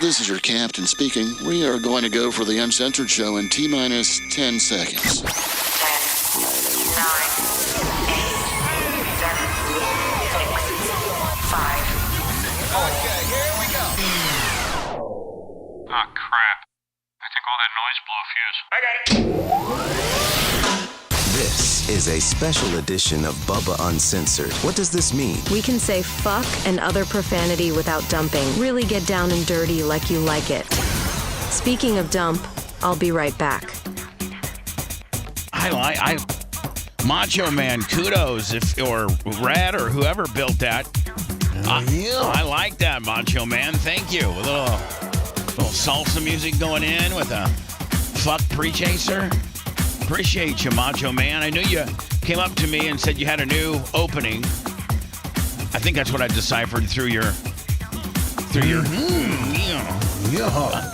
This is your captain speaking. We are going to go for the Uncensored Show in T-minus 10 seconds. 10, 9, 8, 7, 6, 5, 4. Okay, here we go. Oh, crap. I think all that noise blew a fuse. I got it. This is a special edition of Bubba Uncensored. What does this mean? We can say fuck and other profanity without dumping. Really get down and dirty like you like it. Speaking of dump, I'll be right back. Macho Man, kudos, or Red or whoever built that. I like that, Macho Man. Thank you. A little salsa music going in with a fuck pre-chaser. Appreciate you, Macho Man. I knew you came up to me and said you had a new opening. I think that's what I deciphered through your. Yeah.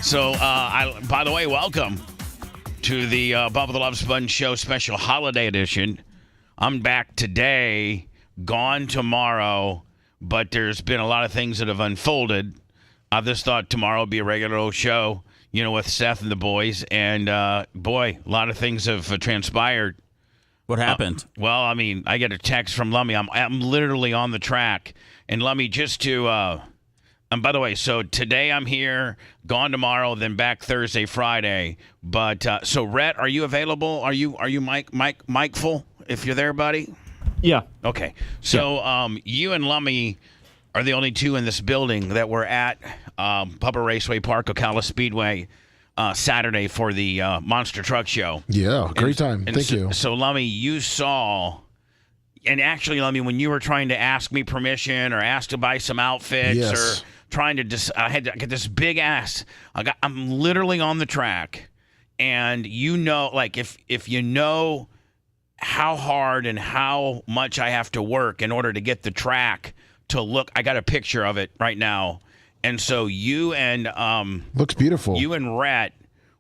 So, by the way, welcome to the Bubba the Love Sponge Show Special Holiday Edition. I'm back today, gone tomorrow, but there's been a lot of things that have unfolded. I just thought tomorrow would be a regular old show, with Seth and the boys. And, boy, a lot of things have transpired. What happened? Well, I mean, I get a text from Lummy. I'm literally on the track. And Lummy, just to... and by the way, so today I'm here, gone tomorrow, then back Thursday, Friday. But, so, Rhett, are you available? Are you Mike-ful, if you're there, buddy? Yeah. Okay. So, you and Lummy are the only two in this building that were at Bubba Raceway Park, Ocala Speedway, Saturday for the Monster Truck Show. Yeah, great time. Thank you. So, Lummy, you saw, and actually, Lummy, when you were trying to ask me permission or ask to buy some outfits or trying to I had to get this big ass. I'm literally on the track, and if you know how hard and how much I have to work in order to get the track to look. I got a picture of it right now. And so you and looks beautiful. You and Rhett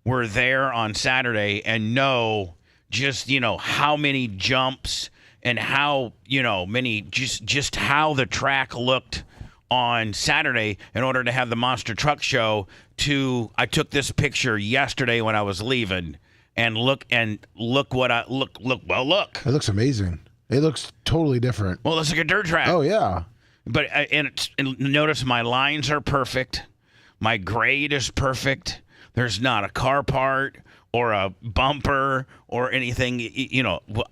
were there on Saturday and know just how many jumps and how many just how the track looked on Saturday in order to have the Monster Truck Show. I took this picture yesterday when I was leaving, and look what I look. It looks amazing. It looks totally different. Well, it's like a dirt track. Oh yeah. But and notice my lines are perfect. My grade is perfect. There's not a car part or a bumper or anything.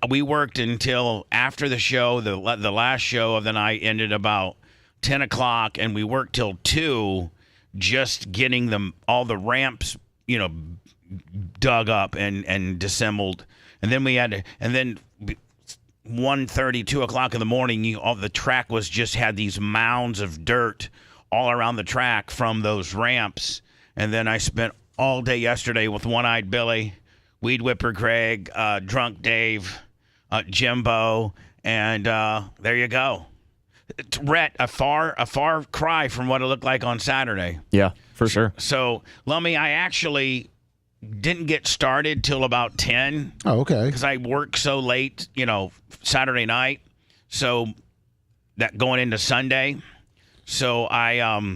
We worked until after the show. The last show of the night ended about 10 o'clock, and we worked till 2, just getting all the ramps, dug up and disassembled. And then we had to, and then 1:30, 2 o'clock in the morning, all the track had these mounds of dirt all around the track from those ramps. And then I spent all day yesterday with One-Eyed Billy, Weed Whipper Craig, Drunk Dave, Jimbo, and there you go. Rhett, a far cry from what it looked like on Saturday. Yeah, for sure. So, Lummy, I actually didn't get started till about 10. Oh, okay. Because I worked so late, Saturday night. So that going into Sunday. So I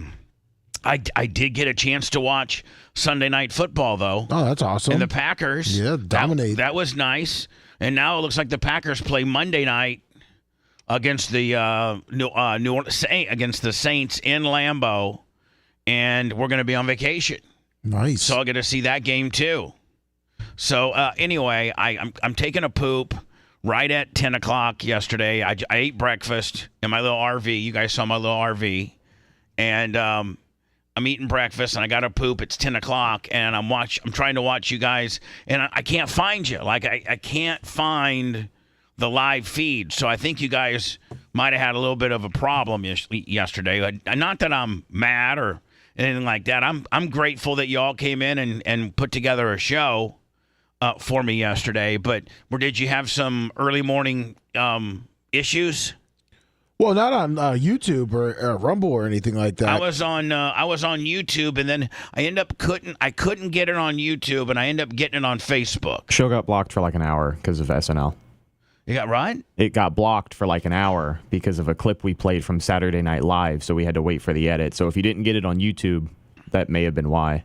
did get a chance to watch Sunday Night Football, though. Oh, that's awesome. And the Packers. Yeah, dominate. That was nice. And now it looks like the Packers play Monday night against the New Orleans against the Saints in Lambeau, and we're going to be on vacation. Nice. So I'll get to see that game too. So anyway, I'm taking a poop right at 10 o'clock yesterday. I ate breakfast in my little RV. You guys saw my little RV, and I'm eating breakfast, and I got to poop. It's 10 o'clock, and I'm trying to watch you guys, and I can't find you. Like I can't find the live feed. So I think you guys might have had a little bit of a problem yesterday. Not that I'm mad or anything like that. I'm grateful that y'all came in and put together a show for me yesterday. But did you have some early morning issues? Well, not on YouTube or Rumble or anything like that. I was on YouTube, and then I couldn't get it on YouTube, and I ended up getting it on Facebook. Show got blocked for like an hour because of SNL. You got what? It got blocked for like an hour because of a clip we played from Saturday Night Live, so we had to wait for the edit. So if you didn't get it on YouTube, that may have been why.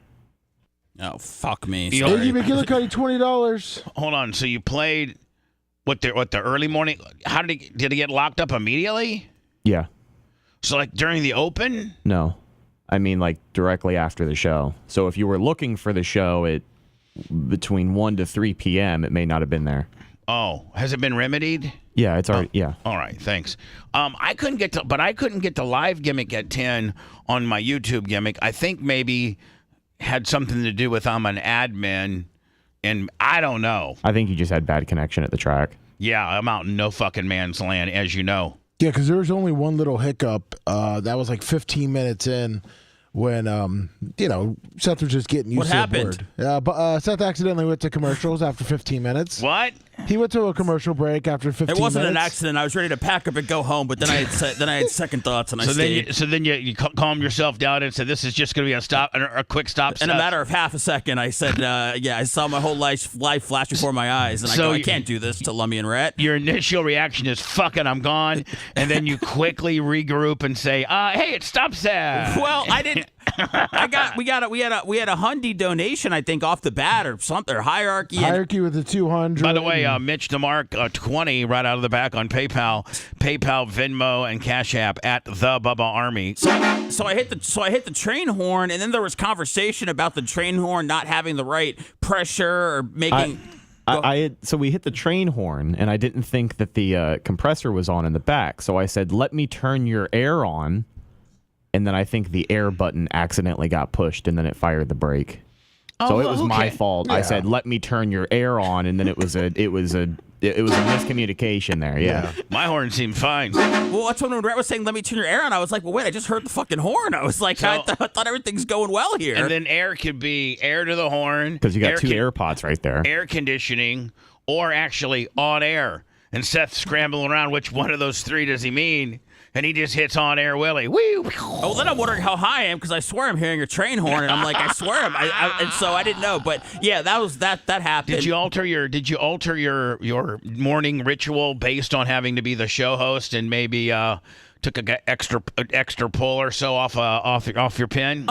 Oh, fuck me. Iggy McGillicuddy, $20. Hold on. So you played the early morning? How did it get locked up immediately? Yeah. So like during the open? No. I mean like directly after the show. So if you were looking for the show at between 1 to 3 p.m., it may not have been there. Oh, has it been remedied? Yeah, it's already. Yeah. All right, thanks. I couldn't get the live gimmick at 10 on my YouTube gimmick. I think maybe had something to do with I'm an admin, and I don't know. I think you just had bad connection at the track. Yeah, I'm out in no fucking man's land, as you know. Yeah, because there was only one little hiccup. That was like 15 minutes in when, Seth was just getting used to the board. But Seth accidentally went to commercials after 15 minutes. What? He went to a commercial break after 15 minutes. It wasn't an accident. I was ready to pack up and go home, but then I had second thoughts and I stayed. Then you calmed yourself down and said, "This is just going to be a quick stop." In a matter of half a second, I said, I saw my whole life flash before my eyes, and I can't do this to Lummy and Rhett. Your initial reaction is, "Fuck it, I'm gone," and then you quickly regroup and say, "Hey, it stops there." Well, I didn't. We had a Hyundai donation, I think, off the bat or something, or hierarchy with the 200. By the way, Mitch DeMarc, 20 right out of the back on PayPal, Venmo, and Cash App at the Bubba Army. So I hit the train horn, and then there was conversation about the train horn not having the right pressure or making. So we hit the train horn, and I didn't think that the compressor was on in the back. So I said, "Let me turn your air on." And then I think the air button accidentally got pushed, and then it fired the brake. So it was my fault. Yeah. I said, "Let me turn your air on," and then it was a miscommunication there. Yeah. My horn seemed fine. Well, that's when Rhett was saying, "Let me turn your air on." I was like, "Well, wait, I just heard the fucking horn." I was like, I thought everything's going well here. And then air could be air to the horn because you got two air pods right there. Air conditioning, or actually on air. And Seth's scrambling around. Which one of those three does he mean? And he just hits on air Willie. Woo! Oh, then I'm wondering how high I am because I swear I'm hearing a train horn, and I'm like, I swear and so I didn't know. But yeah, that happened. Did you alter your morning ritual based on having to be the show host and maybe took an extra pull or so off your pin?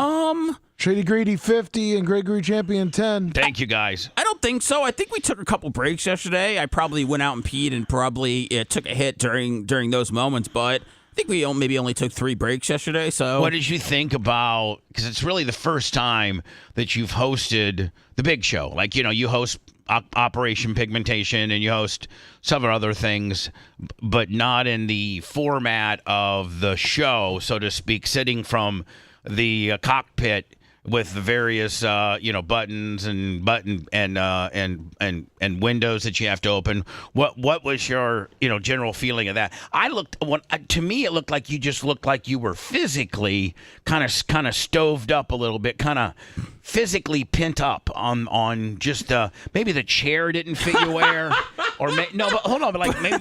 Shady Greedy 50 and Gregory Champion 10. Thank you, guys. I don't think so. I think we took a couple breaks yesterday. I probably went out and peed and probably took a hit during those moments, but I think we maybe only took 3 breaks yesterday. So what did you think about, because it's really the first time that you've hosted the big show. Like, you host Operation Pigmentation and you host some other things, but not in the format of the show, so to speak, sitting from the cockpit with the various buttons and and windows that you have to open. What was your general feeling of that? To me it looked like you were physically kind of stoved up a little bit, kind of physically pent up on just maybe the chair didn't fit you where, or no, but hold on, but maybe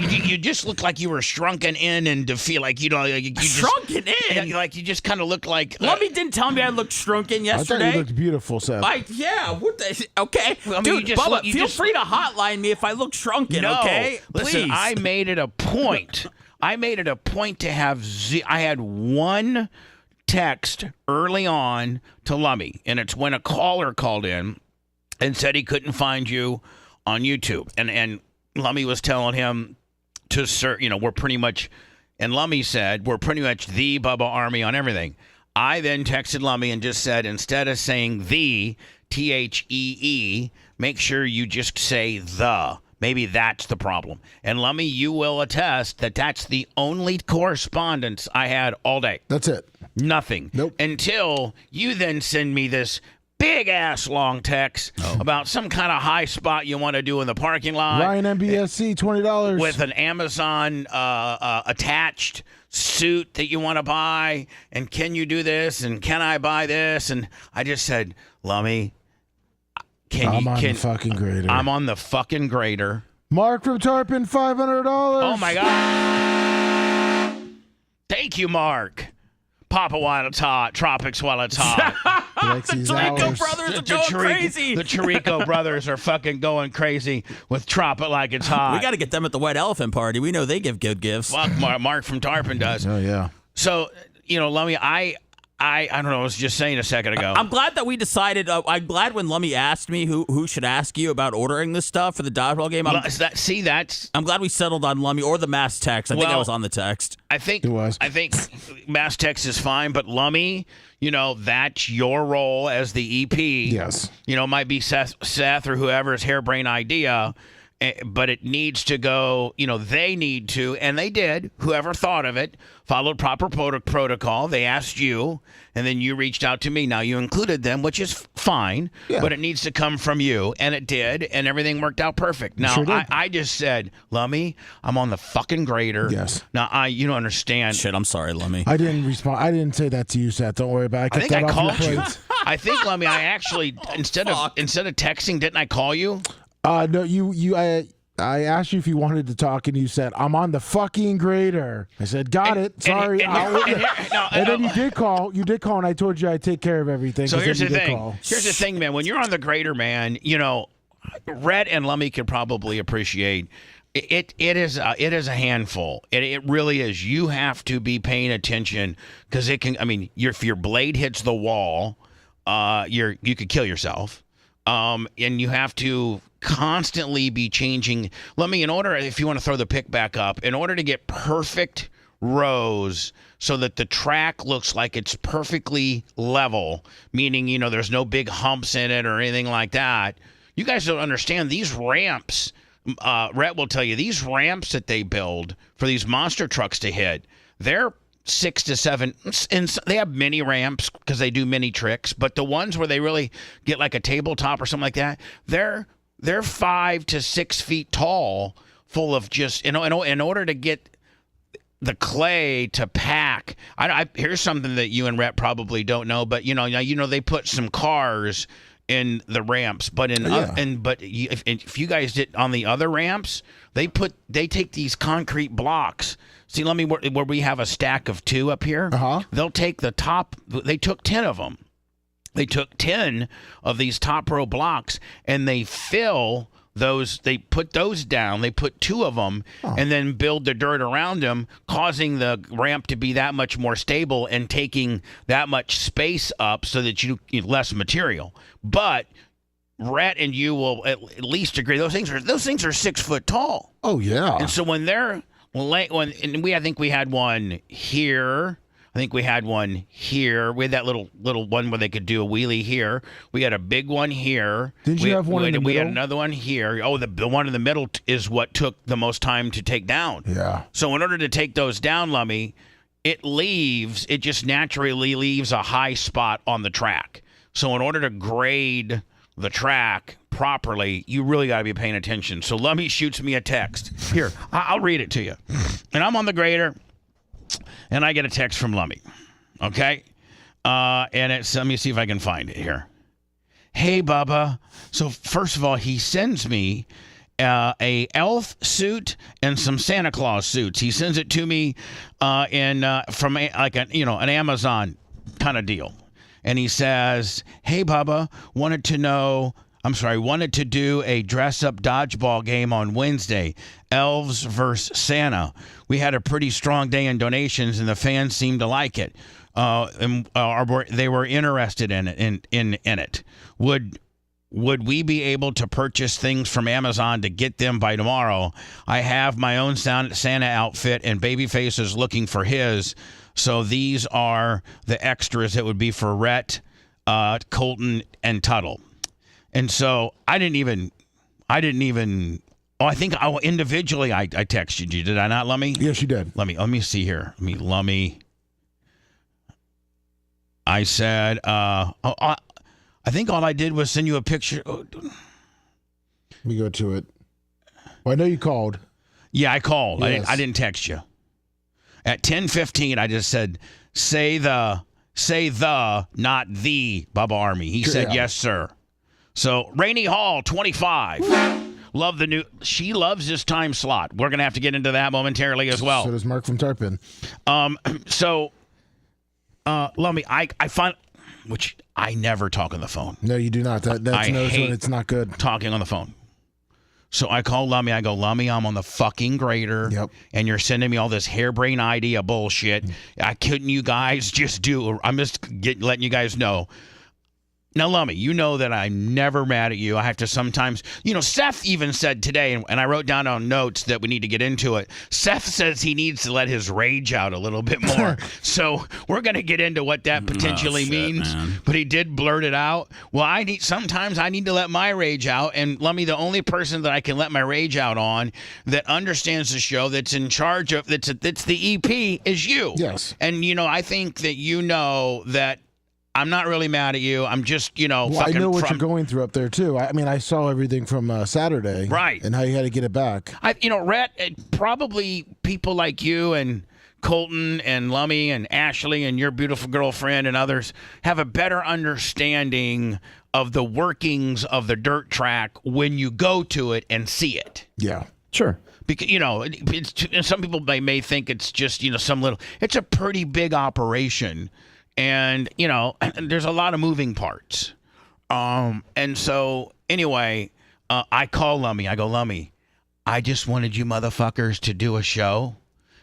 you just looked like you were shrunken in, and to feel like shrunken in, like you just kind of looked like. Lummy didn't tell me I looked shrunken yesterday. I thought you looked beautiful, Seth. Okay, I mean, dude, Bubba, feel free to hotline me if I look shrunken. No, okay, listen, please. I made it a point. To have. I had one text early on to Lummy, and it's when a caller called in and said he couldn't find you on YouTube, and Lummy was telling him to search. We're pretty much, and Lummy said we're pretty much the Bubba Army on everything. I then texted Lummy and just said, instead of saying the THEE, make sure you just say the. Maybe that's the problem. And Lummy, you will attest that that's the only correspondence I had all day. That's it. Nothing. Nope. Until you then send me this big-ass long text about some kind of high spot you want to do in the parking lot. Ryan MBSC, $20. With an Amazon attached suit that you want to buy. And can you do this? And can I buy this? And I just said, Lummy, I'm on the fucking grader. I'm on the fucking grader. Mark from Tarpon, $500. Oh, my God. Thank you, Mark. Papa while it's hot, tropics while it's hot. Tarico brothers are going crazy. The Tarico brothers are fucking going crazy with Tropic like it's hot. We got to get them at the White Elephant Party. We know they give good gifts. Fuck, Mark from Tarpon does. Oh, yeah. So, Lummy, I don't know. I was just saying a second ago. I'm glad that we decided. I'm glad when Lummy asked me who should ask you about ordering this stuff for the dodgeball game. I'm glad we settled on Lummy or the mass text. I think I was on the text. I think it was. I think mass text is fine, but Lummy, that's your role as the EP. Yes. Might be Seth or whoever's harebrained idea. But it needs to go, they need to, and they did, whoever thought of it, followed proper protocol. They asked you, and then you reached out to me. Now, you included them, which is fine, but it needs to come from you, and it did, and everything worked out perfect. Now, I just said, Lummy, I'm on the fucking grader. Yes. Now, you don't understand. Shit, I'm sorry, Lummy. I didn't respond. I didn't say that to you, Seth. Don't worry about it. I think I called you. I think, Lummy, I actually, instead of texting, didn't I call you? No, I asked you if you wanted to talk, and you said, I'm on the fucking grader. I said, got it. Sorry. And then you did call. You did call, and I told you I'd take care of everything. So here's the thing. Here's the thing, man. When you're on the grader, man, Rhett and Lummy could probably appreciate it is a handful. It really is. You have to be paying attention because it can. I mean, if your blade hits the wall, you could kill yourself. And you have to constantly be changing. If you want to throw the pick back up, in order to get perfect rows so that the track looks like it's perfectly level, meaning, there's no big humps in it or anything like that. You guys don't understand these ramps. Rhett will tell you, these ramps that they build for these monster trucks to hit, they're 6 to 7, and they have mini ramps because they do mini tricks, but the ones where they really get like a tabletop or something like that, they're 5 to 6 feet tall, full of just in order to get the clay to pack. Here's something that you and Rhett probably don't know, but they put some cars in the ramps, but if you guys did on the other ramps, they take these concrete blocks. See, let me where we have a stack of 2 up here. They'll take the top. They took 10 of them. They took 10 of these top row blocks, and they fill those. They put those down. They put 2 of them, and then build the dirt around them, causing the ramp to be that much more stable and taking that much space up, so that you less material. But Rhett and you will at least agree those things are 6 foot tall. Oh yeah. And so when they're I think we had one here. I think we had one here. We had that little one where they could do a wheelie here. We had a big one here. Did you have one in the middle? We had another one here. Oh, the one in the middle is what took the most time to take down. Yeah. So in order to take those down, Lummy, it just naturally leaves a high spot on the track. So in order to grade the track properly, you really got to be paying attention. So Lummy shoots me a text. Here, I'll read it to you. And I'm on the grader, and I get a text from Lummy. Okay? And let me see if I can find it here. Hey, Bubba. So first of all, he sends me a elf suit and some Santa Claus suits. He sends it to me from an Amazon kind of deal. And he says, hey, Bubba, wanted to do a dress-up dodgeball game on Wednesday, Elves versus Santa. We had a pretty strong day in donations, and the fans seemed to like it. They were interested in it. Would we be able to purchase things from Amazon to get them by tomorrow? I have my own Santa outfit, and Babyface is looking for his. So these are the extras that would be for Rhett, Colton, and Tuttle. And so I think individually I texted you. Did I not, Lummy? Yes, you did. Let me see here. Lummy. I said, I think all I did was send you a picture. Let me go to it. Well, I know you called. Yeah, I called. Yes. I didn't text you. At 10:15, I just said, say the, not the Bubba Army. He said, yes, sir. So, Rainey Hall, 25. She loves this time slot. We're going to have to get into that momentarily as well. So does Mark from Tarpon. Lummy, I find, which I never talk on the phone. No, you do not. That's I knows hate when it's not good. talking on the phone. So I call Lummy. I go, Lummy, I'm on the fucking grader. Yep. And you're sending me all this harebrained idea bullshit. Couldn't you guys just do? I'm just letting you guys know. Now, Lummy, you know that I'm never mad at you. I have to sometimes, Seth even said today, and I wrote down on notes that we need to get into it. Seth says he needs to let his rage out a little bit more. So we're going to get into what that potentially means. Man. But he did blurt it out. Well, sometimes I need to let my rage out. And Lummy, the only person that I can let my rage out on that understands the show, that's in charge of, that's the EP, is you. Yes. And, I think that that I'm not really mad at you. I'm just, Well, I know what you're going through up there too. I mean, I saw everything from Saturday, right? And how you had to get it back. Rhett, probably people like you and Colton and Lummy and Ashley and your beautiful girlfriend and others have a better understanding of the workings of the dirt track when you go to it and see it. Yeah, Sure. Because some people may think it's just some little. It's a pretty big operation. And, there's a lot of moving parts. And so, anyway, I call Lummy. I go, Lummy, I just wanted you motherfuckers to do a show.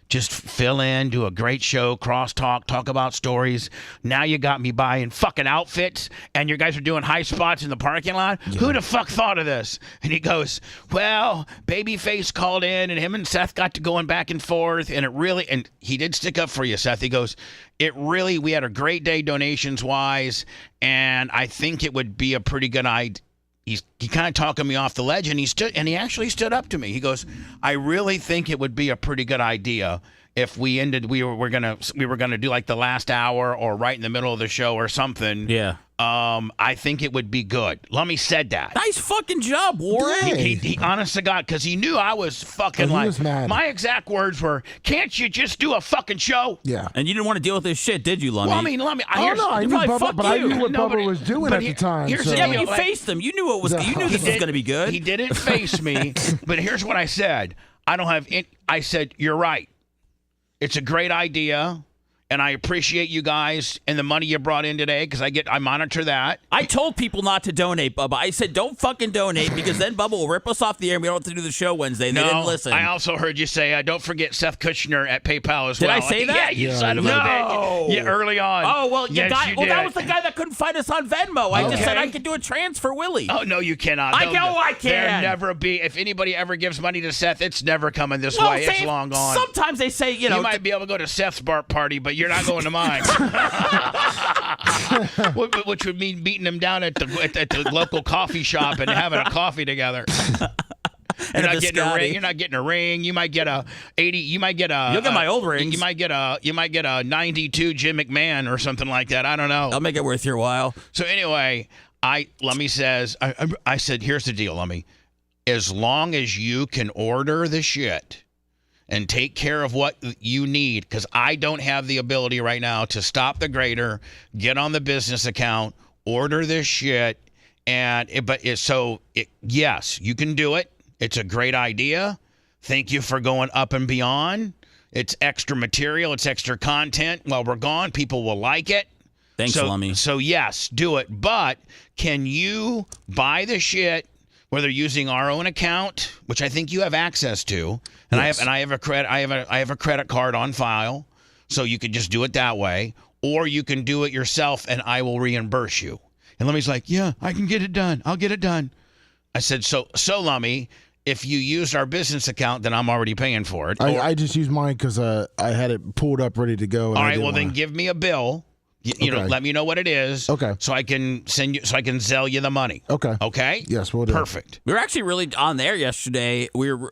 Just fill in, do a great show, crosstalk, talk about stories. Now you got me buying fucking outfits, and you guys are doing high spots in the parking lot. Yeah. Who the fuck thought of this? And he goes, well, Babyface called in, and him and Seth got to going back and forth, and he did stick up for you, Seth. He goes, we had a great day donations-wise, and I think it would be a pretty good idea. He kind of talking me off the ledge, and he actually stood up to me. He goes, I really think it would be a pretty good idea if we were gonna do like the last hour or right in the middle of the show or something. Yeah. I think it would be good. Lummy said that. Nice fucking job, Warren. He honest to God, because he knew I was fucking he was mad. My exact words were, can't you just do a fucking show? Yeah. And you didn't want to deal with this shit, did you, Lummy? Well, I mean, Lummy, I knew Bubba, but I knew what Bubba was doing at the time. here's So. the Yeah, but deal, you faced him. You knew this was going to be good. He didn't face me, but here's what I said. I said, you're right. It's a great idea, and I appreciate you guys and the money you brought in today because I monitor that. I told people not to donate, Bubba. I said, don't fucking donate because then Bubba will rip us off the air and we don't have to do the show Wednesday. And they didn't listen. I also heard you say, don't forget Seth Kushner at PayPal as well. Did I say that? Yeah, you son of a bitch. Yeah, early on. Oh, well, yes, you did. That was the guy that couldn't find us on Venmo. I just said I could do a transfer, Willie. Oh, no, you cannot. I can. There never be. If anybody ever gives money to Seth, it's never coming this way. It's long gone. Sometimes they say, you might be able to go to Seth's bar party, but you're not going to mine. Which would mean beating him down at the local coffee shop and having a coffee together. You're not getting a ring. You're not getting a ring. You might get a 80. You might get a. You'll get my old rings. You might get a 92 Jim McMahon or something like that. I don't know. I'll make it worth your while. So anyway, Lummy says, I said, here's the deal, Lummy. As long as you can order the shit and take care of what you need, because I don't have the ability right now to stop the grader, get on the business account, order this shit, yes, you can do it. It's a great idea. Thank you for going up and beyond. It's extra material. It's extra content. While we're gone, people will like it. Thanks, Lummy. So yes, do it. But can you buy the shit, whether using our own account, which I think you have access to, and yes. I have a credit card on file, so you could just do it that way, or you can do it yourself, and I will reimburse you. And Lummy's like, yeah, I can get it done. I'll get it done. I said, so Lummy, if you used our business account, then I'm already paying for it. I just used mine because I had it pulled up ready to go. All right, well then give me a bill. You know, let me know what it is. Okay. So I can Zelle you the money. Okay. Okay? Yes, we'll do. Perfect. We were actually really on there yesterday. We were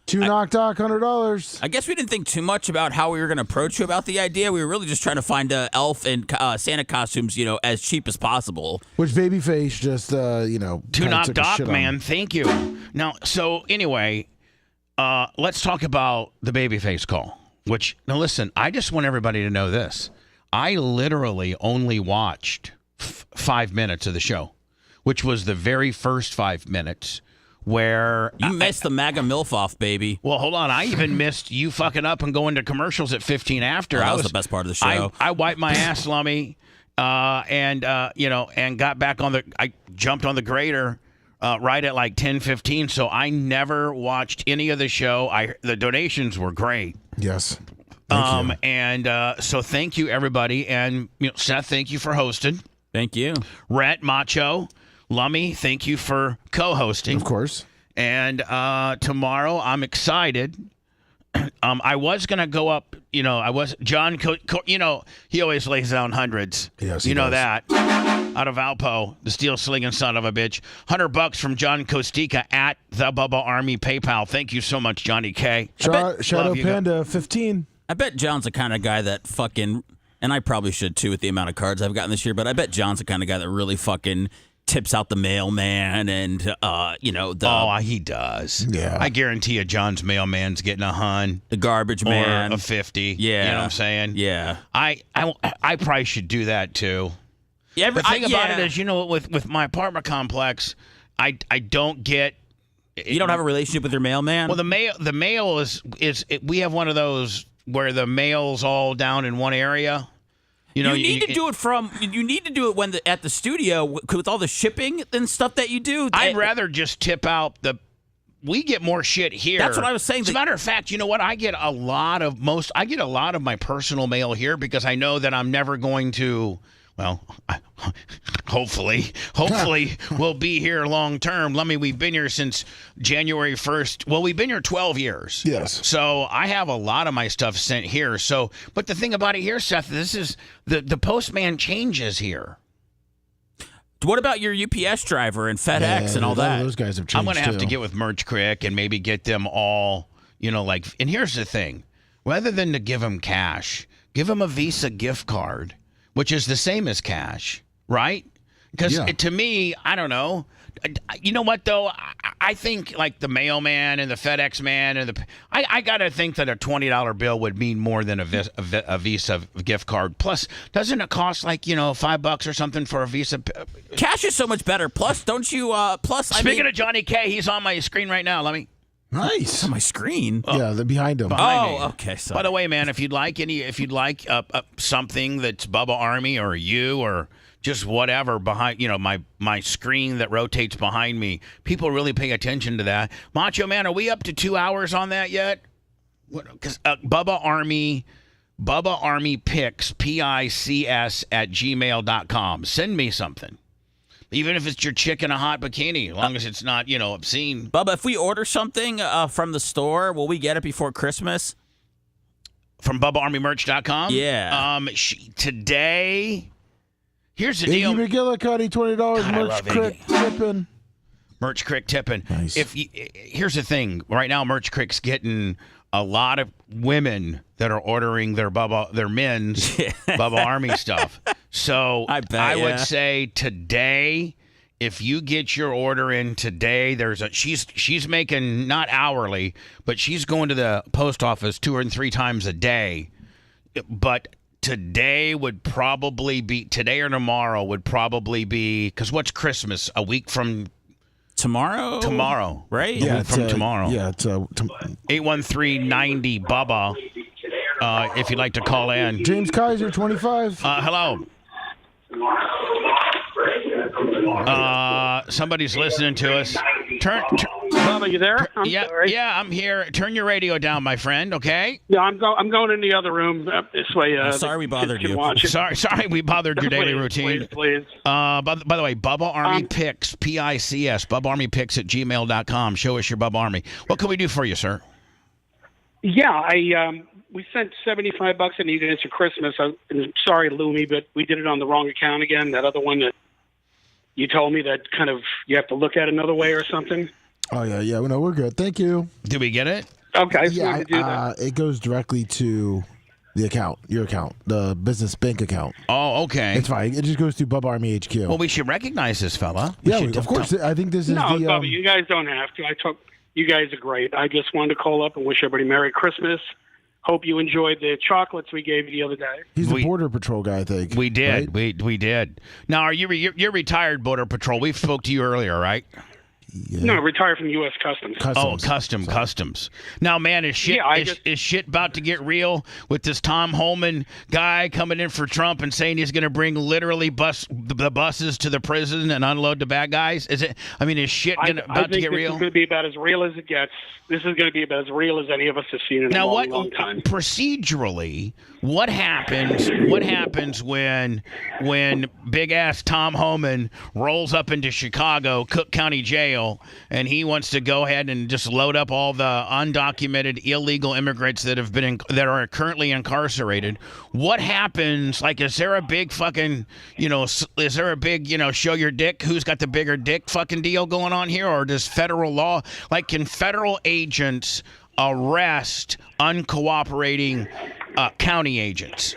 $2 I guess we didn't think too much about how we were going to approach you about the idea. We were really just trying to find elf and Santa costumes, as cheap as possible. Which Babyface just, $2 man. Thank you. Now, so anyway, let's talk about the Babyface call. Now listen, I just want everybody to know this. I literally only watched 5 minutes of the show, which was the very first 5 minutes where You missed the MAGA MILF off, baby. Well, hold on. I even missed you fucking up and going to commercials at 15 after. That was the best part of the show. I wiped my ass, Lummy, and got back on the. I jumped on the grader right at like 10:15. So I never watched any of the show. The donations were great. Yes. Thank you. And so thank you everybody, and Seth, thank you for hosting. Thank you. Rhett, Macho, Lummy, thank you for co-hosting. Of course. And tomorrow, I'm excited. I was gonna go up. John. He always lays down hundreds. Yes, you know does. that. Out of Valpo, the steel slinging son of a bitch. $100 from John Kostika at the Bubba Army PayPal. Thank you so much, Johnny K. Shadow Panda 15. I bet John's the kind of guy that fucking, and I probably should too with the amount of cards I've gotten this year, but I bet John's the kind of guy that really fucking tips out the mailman and, he does. Yeah. I guarantee you John's mailman's getting $100. the garbage man. Or a 50. Yeah. You know what I'm saying? Yeah. I probably should do that too. Yeah, The thing about it is, with my apartment complex, I don't get. You don't have a relationship with your mailman? Well, the mail is we have one of those where the mail's all down in one area. You need to do it when at the studio with all the shipping and stuff that you do. I'd rather just tip out we get more shit here. That's what I was saying. As a matter of fact, you know what? I get a lot of my personal mail here because I know that I'm never going to. Well, hopefully we'll be here long term. We've been here since January 1st. Well, we've been here 12 years. Yes. So I have a lot of my stuff sent here. So, but the thing about it here, Seth, this is the postman changes here. What about your UPS driver and FedEx and all that? Those guys have changed. I'm going to have to get with Merch Crick and maybe get them all, and here's the thing. Rather than to give them cash, give them a Visa gift card, which is the same as cash, right? Because to me, I don't know. You know what, though? I think like the mailman and the FedEx man and I got to think that a $20 bill would mean more than a Visa gift card. Plus, doesn't it cost like, $5 or something for a Visa? Cash is so much better. Plus, don't you, Speaking of Johnny K, he's on my screen right now. Let me. Nice. On my screen. Yeah, they're behind him. Behind me. Okay. Sorry. By the way, man, if you'd like something that's Bubba Army or you or just whatever behind, my screen that rotates behind me, people really pay attention to that. Macho Man, are we up to 2 hours on that yet? Because Bubba Army Pics, PICS @gmail.com. Send me something. Even if it's your chick in a hot bikini, as long as it's not, obscene. Bubba, if we order something from the store, will we get it before Christmas? From BubbaArmyMerch.com? Yeah. Today, here's the deal. Iggy McGillicuddy, $20. Merch Crick tipping. Merch Crick tipping. Nice. Here's the thing. Right now, Merch Crick's getting a lot of women that are ordering their men's Bubba Army stuff. So I would say today, if you get your order in today, she's making not hourly, but she's going to the post office 2 or 3 times a day. But today or tomorrow would probably be, because what's Christmas? A week from tomorrow? Tomorrow, right? Yeah, from tomorrow. Yeah, it's 813-90 Bubba. If you'd like to call in. James Kaiser, 25. Hello. Somebody's listening to us. Bubba, you there? I'm sorry. Yeah, I'm here. Turn your radio down, my friend. Okay. Yeah, I'm going in the other room this way. Sorry we bothered you. Sorry we bothered your daily routine. Please. By the way, Bubba Army Pics, PICS, Bubba Army Pics @gmail.com. Show us your Bubba Army. What can we do for you, sir? Yeah, we sent $75 and you didn't answer Christmas. I'm sorry, Loomy, but we did it on the wrong account again. That other one that you told me that kind of you have to look at another way or something. Oh, yeah. No, we're good. Thank you. Did we get it? Okay. Yeah, it goes directly to the account, your account, the business bank account. Oh, okay. It's fine. It just goes to Bubba Army HQ. Well, we should recognize this fella. Of course. I think this is No, Bubba, you guys don't have to. You guys are great. I just wanted to call up and wish everybody Merry Christmas. Hope you enjoyed the chocolates we gave you the other day. He's the Border Patrol guy, I think. We did. Right? We did. Now, you're retired Border Patrol. We spoke to you earlier, right? No, retired from U.S. Customs. Customs. Now, man, is shit about to get real with this Tom Holman guy coming in for Trump and saying he's going to bring literally the buses to the prison and unload the bad guys? Is shit about to get real? This is going to be about as real as it gets. This is going to be about as real as any of us have seen in a long time. Procedurally, what happens? What happens when big ass Tom Homan rolls up into Chicago, Cook County Jail, and he wants to go ahead and just load up all the undocumented illegal immigrants that that are currently incarcerated? What happens? Like, is there a big fucking, is there a big, show your dick, who's got the bigger dick fucking deal going on here? Or does federal law, like, can federal agents arrest uncooperating county agents?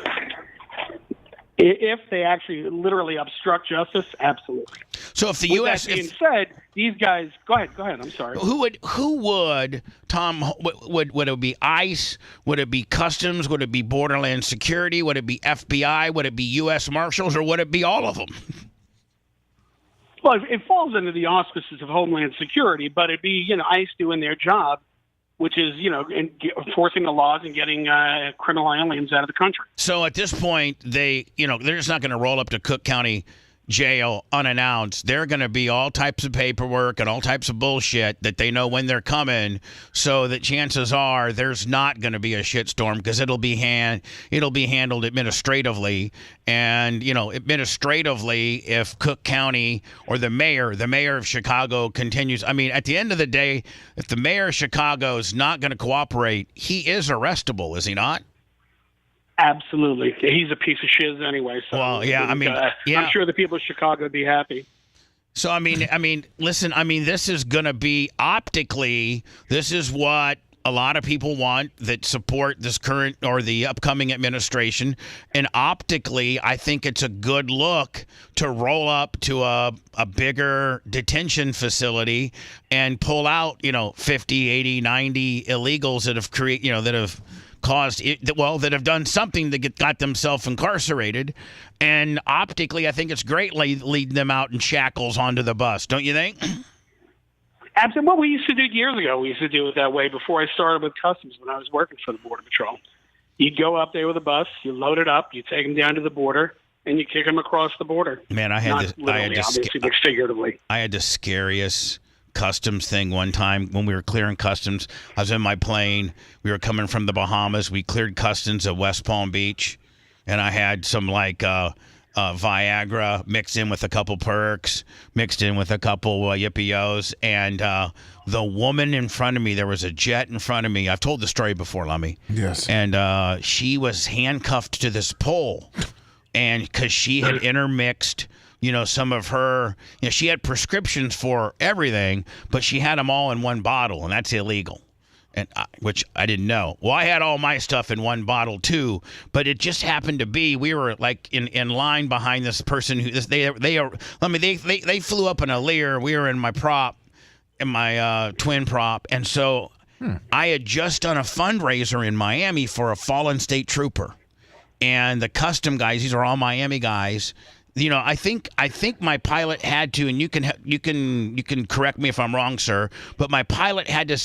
If they actually literally obstruct justice, absolutely. So if the With U.S. That being said, these guys. Go ahead. I'm sorry. Who would Tom? Would it be ICE? Would it be Customs? Would it be Borderland Security? Would it be FBI? Would it be U.S. Marshals? Or would it be all of them? Well, it falls under the auspices of Homeland Security, but it'd be ICE doing their job, which is, enforcing the laws and getting criminal aliens out of the country. So at this point, they're just not going to roll up to Cook County Jail unannounced. They're going to be all types of paperwork and all types of bullshit that they know when they're coming, so that chances are there's not going to be a shitstorm, because it'll be handled administratively. And administratively, if Cook County or the mayor of Chicago continues, at the end of the day, if the mayor of Chicago is not going to cooperate, he is arrestable, is he not? Absolutely. He's a piece of shiz anyway. So, well, yeah, I'm sure the people of Chicago would be happy. So, listen, this is going to be optically, this is what a lot of people want that support this current or the upcoming administration. And optically, I think it's a good look to roll up to a bigger detention facility and pull out, 50, 80, 90 illegals that have that have done something to got themselves incarcerated. And optically, I think it's great leading them out in shackles onto the bus, don't you think? Absolutely. What we used to do years ago, we used to do it that way before I started with Customs when I was working for the Border Patrol. You'd go up there with a bus, you load it up, you take them down to the border, and you kick them across the border. Man, obviously, but figuratively. I had the scariest Customs thing one time when we were clearing Customs. I was in my plane. We were coming from the Bahamas. We cleared Customs at West Palm Beach, and I had some Viagra mixed in with a couple perks, mixed in with a couple Yippee-Yos, and the woman in front of me, there was a jet in front of me. I've told the story before, Lummy. Yes. And she was handcuffed to this pole, and because she had intermixed some of her, she had prescriptions for everything, but she had them all in one bottle, and that's illegal, and which I didn't know. Well, I had all my stuff in one bottle too, but it just happened to be we were like in line behind this person who they flew up in a Lear. We were in my prop, in my twin prop, and so I had just done a fundraiser in Miami for a fallen state trooper, and the custom guys, these are all Miami guys. I think my pilot had to, and you can correct me if I'm wrong, sir, but my pilot had to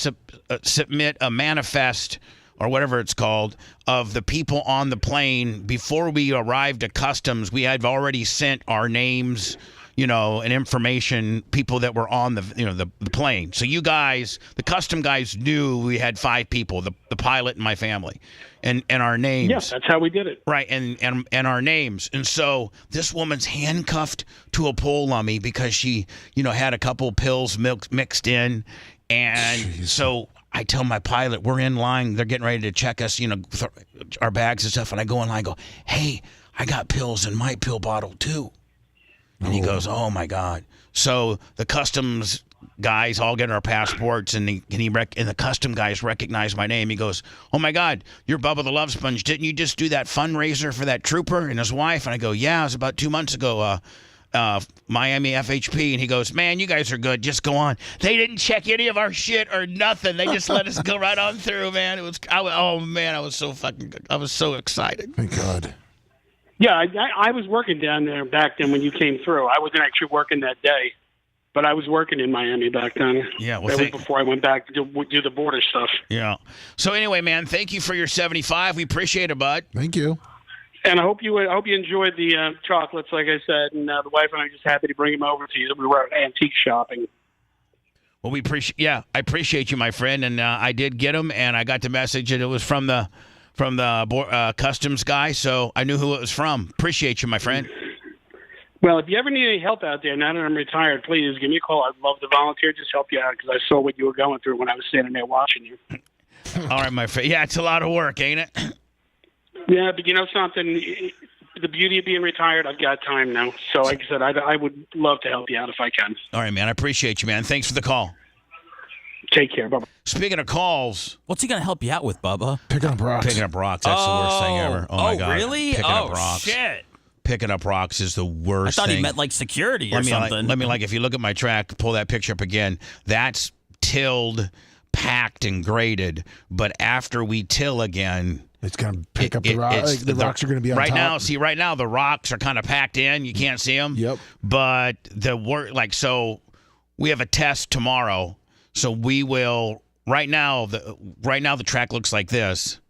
submit a manifest or whatever it's called of the people on the plane before we arrived at Customs. We had already sent our names, and information, people that were on the plane. So you guys, the custom guys, knew we had 5 people, the pilot and my family, and our names. Yes, that's how we did it. Right, and our names. And so this woman's handcuffed to a pole, Lummy, because she, had a couple pills mixed in, and Jeez. So I tell my pilot, we're in line, they're getting ready to check us, our bags and stuff, and I go in line, I go, hey, I got pills in my pill bottle too. And he goes, oh, my God. So the customs guys all get our passports, and the custom guys recognize my name. He goes, oh, my God, you're Bubba the Love Sponge. Didn't you just do that fundraiser for that trooper and his wife? And I go, yeah, it was about 2 months ago, Miami FHP. And he goes, man, you guys are good. Just go on. They didn't check any of our shit or nothing. They just let us go right on through, man. I was so excited. Thank God. Yeah, I was working down there back then when you came through. I wasn't actually working that day. But I was working in Miami back then. Yeah, well, that was before I went back to do the border stuff. Yeah. So anyway, man, thank you for your 75. We appreciate it, bud. Thank you. And I hope you enjoyed the chocolates, like I said. And the wife and I are just happy to bring them over to you. We were antique shopping. Well, I appreciate you, my friend, and I did get them, and I got the message that it was from the customs guy, so I knew who it was from. Appreciate you, my friend. Well, if you ever need any help out there, now that I'm retired, please give me a call. I'd love to volunteer, just help you out, because I saw what you were going through when I was standing there watching you. All right, my friend. Yeah, it's a lot of work, ain't it? Yeah, but you know something? The beauty of being retired, I've got time now. So, like I said, I would love to help you out if I can. All right, man. I appreciate you, man. Thanks for the call. Take care. Bye-bye. Speaking of calls. What's he going to help you out with, Bubba? Picking up rocks. Picking up rocks. That's the worst thing ever. Oh, my God. Really? Picking up rocks. Shit. Picking up rocks is the worst I thought thing. he meant like security or something. If you look at my track, pull that picture up again. That's tilled, packed, and graded. But after we till again, it's going to pick up the rocks. The rocks are going to be on top. Right now, the rocks are kind of packed in. You can't see them. Yep. But so we have a test tomorrow. So we will. Right now, the track looks like this.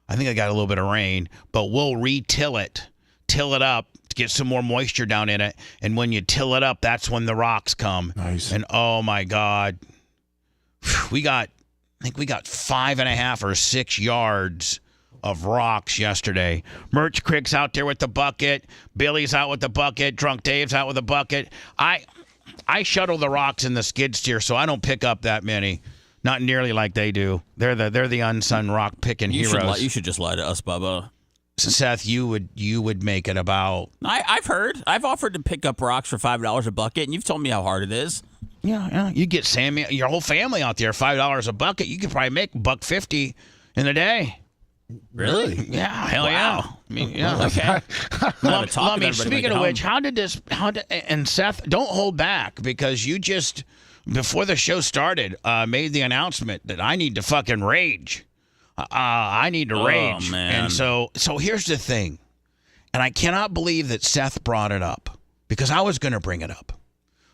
I think I got a little bit of rain, but we'll till it up to get some more moisture down in it. And when you till it up, that's when the rocks come. Nice. And oh my God, I think we got 5.5 or 6 yards of rocks yesterday. Merch Crick's out there with the bucket. Billy's out with the bucket. Drunk Dave's out with a bucket. I shuttle the rocks in the skid steer, so I don't pick up that many. Not nearly like they do. They're the unsung rock picking heroes. You should just lie to us, Bubba. So Seth, you would make it about. I've heard. I've offered to pick up rocks for $5 a bucket, and you've told me how hard it is. Yeah. You get Sammy, your whole family out there, $5 a bucket. You could probably make $1.50 in a day. Really? Yeah. Hell yeah. I mean, yeah. Okay. Lummy, speaking of which, and Seth, don't hold back, because you just, before the show started, made the announcement that I need to fucking rage. I need to rage. Man. And so here's the thing. And I cannot believe that Seth brought it up, because I was going to bring it up.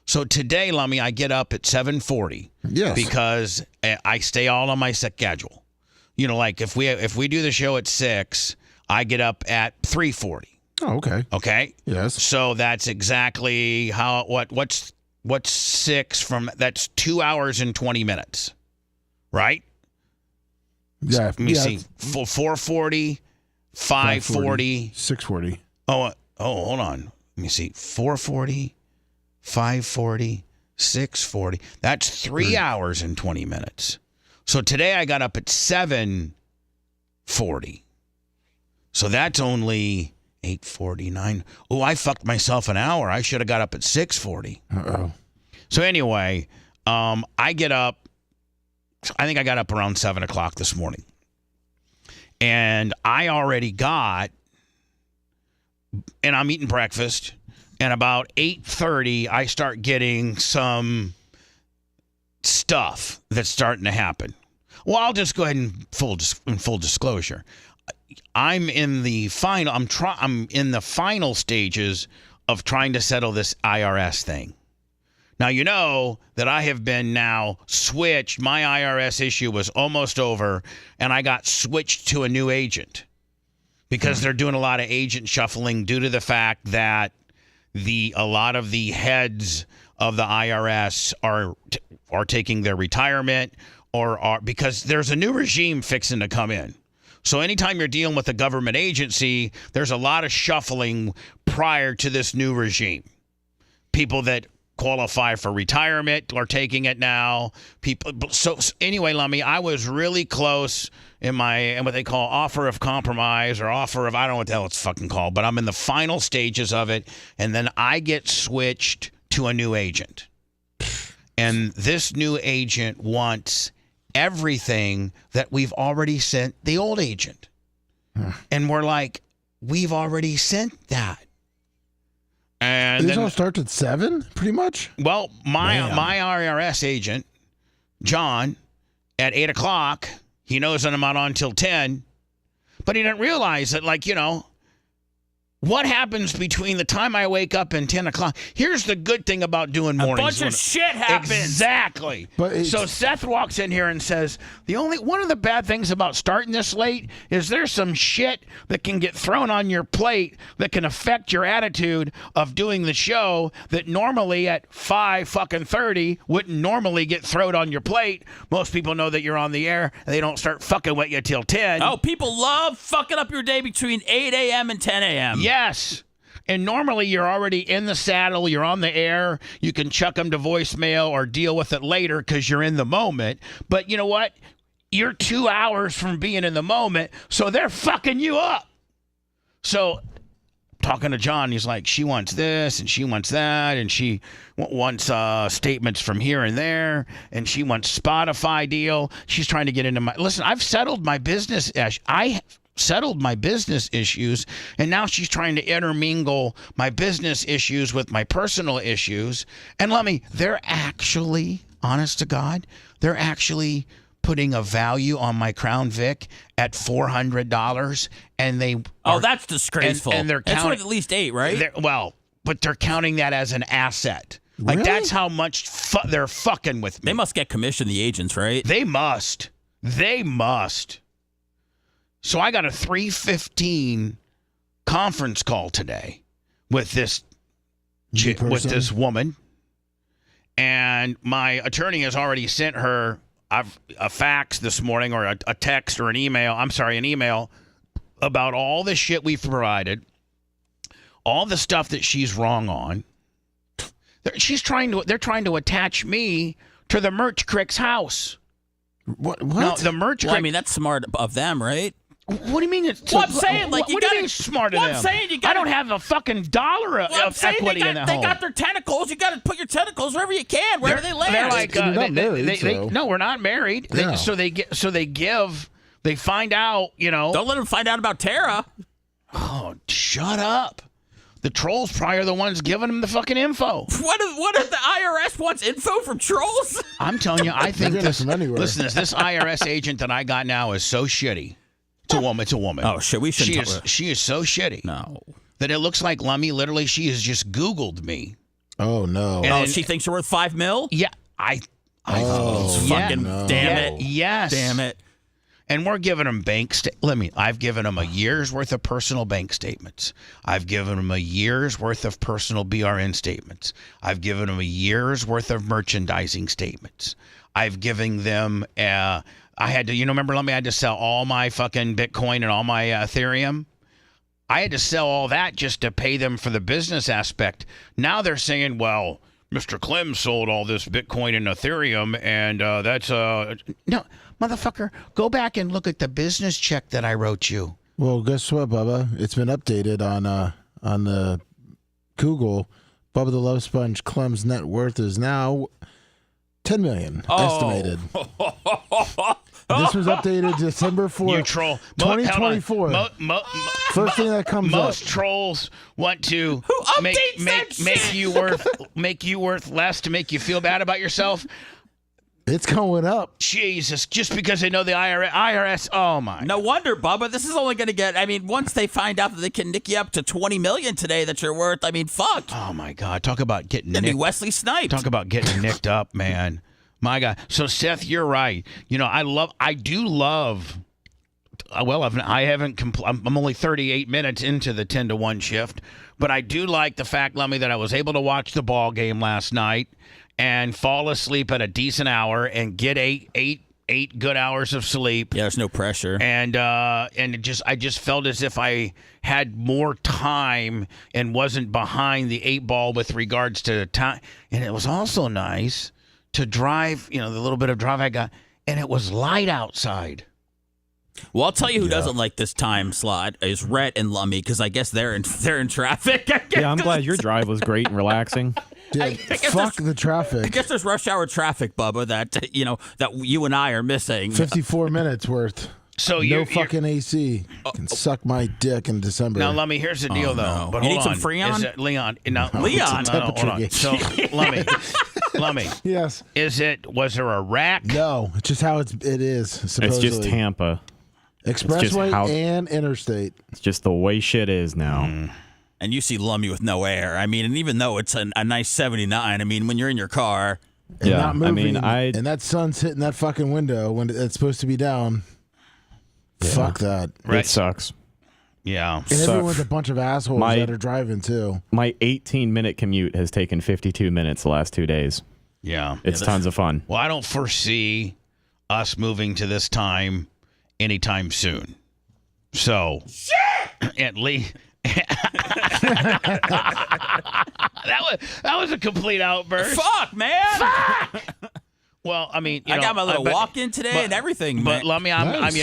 So today, Lummy, I get up at 7:40. Yes. Because I stay all on my schedule. You know, like if we do the show at 6, I get up at 3:40. Oh, okay. Okay? Yes. So that's exactly what's 6 from, that's 2 hours and 20 minutes. Right? Yeah. Let me see. 4:40, 5:40, 6:40. Oh, hold on. Let me see. 4:40, 5:40, 6:40. That's 3 hours and 20 minutes. So today I got up at 7:40. So that's only 8:49. Oh, I fucked myself an hour. I should have got up at 6:40. Uh-oh. So anyway, I get up. I think I got up around 7 o'clock this morning. And I already got, and I'm eating breakfast. And about 8:30, I start getting some stuff that's starting to happen. Well, I'll just go ahead and full disclosure. I'm in the final. I'm in the final stages of trying to settle this IRS thing. Now, you know that I have been now switched. My IRS issue was almost over, and I got switched to a new agent because they're doing a lot of agent shuffling due to the fact that a lot of the heads of the IRS are taking their retirement, because there's a new regime fixing to come in. So anytime you're dealing with a government agency, there's a lot of shuffling prior to this new regime. People that qualify for retirement are taking it now. So anyway, Lummy, I was really close in what they call offer of compromise, or offer of, I don't know what the hell it's fucking called, but I'm in the final stages of it, and then I get switched to a new agent. And this new agent wants everything that we've already sent the old agent. And we're like, we've already sent that. And These all starts at 7, pretty much? Well, my IRS agent, John, at 8 o'clock, he knows that I'm not on until 10, but he didn't realize that, What happens between the time I wake up and 10 o'clock? Here's the good thing about doing mornings. A bunch of shit happens. Exactly. So Seth walks in here and says, one of the bad things about starting this late is there's some shit that can get thrown on your plate that can affect your attitude of doing the show that normally at 5:30 wouldn't normally get thrown on your plate. Most people know that you're on the air and they don't start fucking with you till 10. Oh, people love fucking up your day between 8 a.m. and 10 a.m. Yes. And normally you're already in the saddle. You're on the air. You can chuck them to voicemail or deal with it later because you're in the moment. But you know what? You're 2 hours from being in the moment, so they're fucking you up. So talking to John, he's like, she wants this and she wants that and she wants statements from here and there and she wants Spotify deal. She's trying to get into my... Listen, I've settled my business... settled my business issues, and now she's trying to intermingle my business issues with my personal issues. And they're actually, honest to God, they're actually putting a value on my Crown Vic at $400, and they... that's disgraceful. And they're it's counting... worth at least 8, right? But they're counting that as an asset. Really? Like, that's how much they're fucking with me. They must get commission, the agents, right? They must. So I got a 3:15 conference call today with this woman, and my attorney has already sent her a fax this morning or a text or an email. I'm sorry, an email about all the shit we've provided, all the stuff that she's wrong on. They're trying to attach me to the Merch Crick's house. What? No, the Merch Crick. Well, I mean, that's smart of them, right? What do you mean? I'm saying, like, what do you mean smart of them? I'm saying, I don't have a fucking dollar of equity in the home. They got their tentacles. You got to put your tentacles wherever you can, wherever they land. They're like, You're not married, no, we're not married. Yeah. They find out, Don't let them find out about Tara. Oh, shut up. The trolls probably are the ones giving them the fucking info. What if the IRS wants info from trolls? I'm telling you, I think this IRS agent that I got now is so shitty. It's a woman. Oh, shit. We shouldn't She is so shitty. No. That it looks like Lummy, literally, she has just Googled me. Oh, no. And she thinks you're worth $5 million? Yeah. Fucking damn it. Yes. Damn it. And we're giving them I've given them a year's worth of personal bank statements. I've given them a year's worth of personal BRN statements. I've given them a year's worth of merchandising statements. I've given them, I had to, remember, I had to sell all my fucking Bitcoin and all my Ethereum. I had to sell all that just to pay them for the business aspect. Now they're saying, well, Mr. Clem sold all this Bitcoin and Ethereum, and that's no, motherfucker. Go back and look at the business check that I wrote you. Well, guess what, Bubba? It's been updated on the Google. Bubba the Love Sponge Clem's net worth is now $10 million estimated. This was updated December 4th, you troll. 2024. First thing that comes up. Most trolls want to make you worth less to make you feel bad about yourself. It's going up. Jesus, just because they know the IRS. Oh my! No wonder, Bubba. This is only going to get. I mean, once they find out that they can nick you up to $20 million today, that you're worth. I mean, fuck. Oh my God! Talk about getting nicked. Be Wesley Snipes. Talk about getting nicked up, man. My God. So Seth, you're right. I do love. Well, I haven't. I'm only 38 minutes into the 10-to-1 shift, but I do like the fact, Lummy, that I was able to watch the ball game last night and fall asleep at a decent hour and get eight good hours of sleep. Yeah, there's no pressure. And I just felt as if I had more time and wasn't behind the 8 ball with regards to time. And it was also nice to drive, the little bit of drive I got, and it was light outside. Well, I'll tell you who doesn't like this time slot is Rhett and Lummy, because I guess they're in traffic. Yeah, I'm glad your drive was great and relaxing. Dude, fuck the traffic. I guess there's rush hour traffic, Bubba, that you and I are missing. 54 minutes worth. So no fucking AC. Can suck my dick in December. Now, Lummy, here's the deal, though. No. But you hold need on. some Freon? Leon. Leon. Hold on. So, Lummy. Yes. Was there a rack? No, it's just how it is, supposedly. It's just Tampa. Expressway and interstate. It's just the way shit is now. And you see Lummy with no air. I mean, and even though it's a nice 79, I mean, when you're in your car. And Yeah, not moving, I mean, and that sun's hitting that fucking window when it's supposed to be down. Yeah. Fuck that. It sucks. Yeah. And everyone's a bunch of assholes that are driving too. My 18-minute commute has taken 52 minutes the last 2 days. Yeah. It's tons of fun. Well, I don't foresee us moving to this time anytime soon. So, at least... that was a complete outburst. Fuck, man. Fuck. Well, I mean, I got my little walk-in today and everything. But man. let me,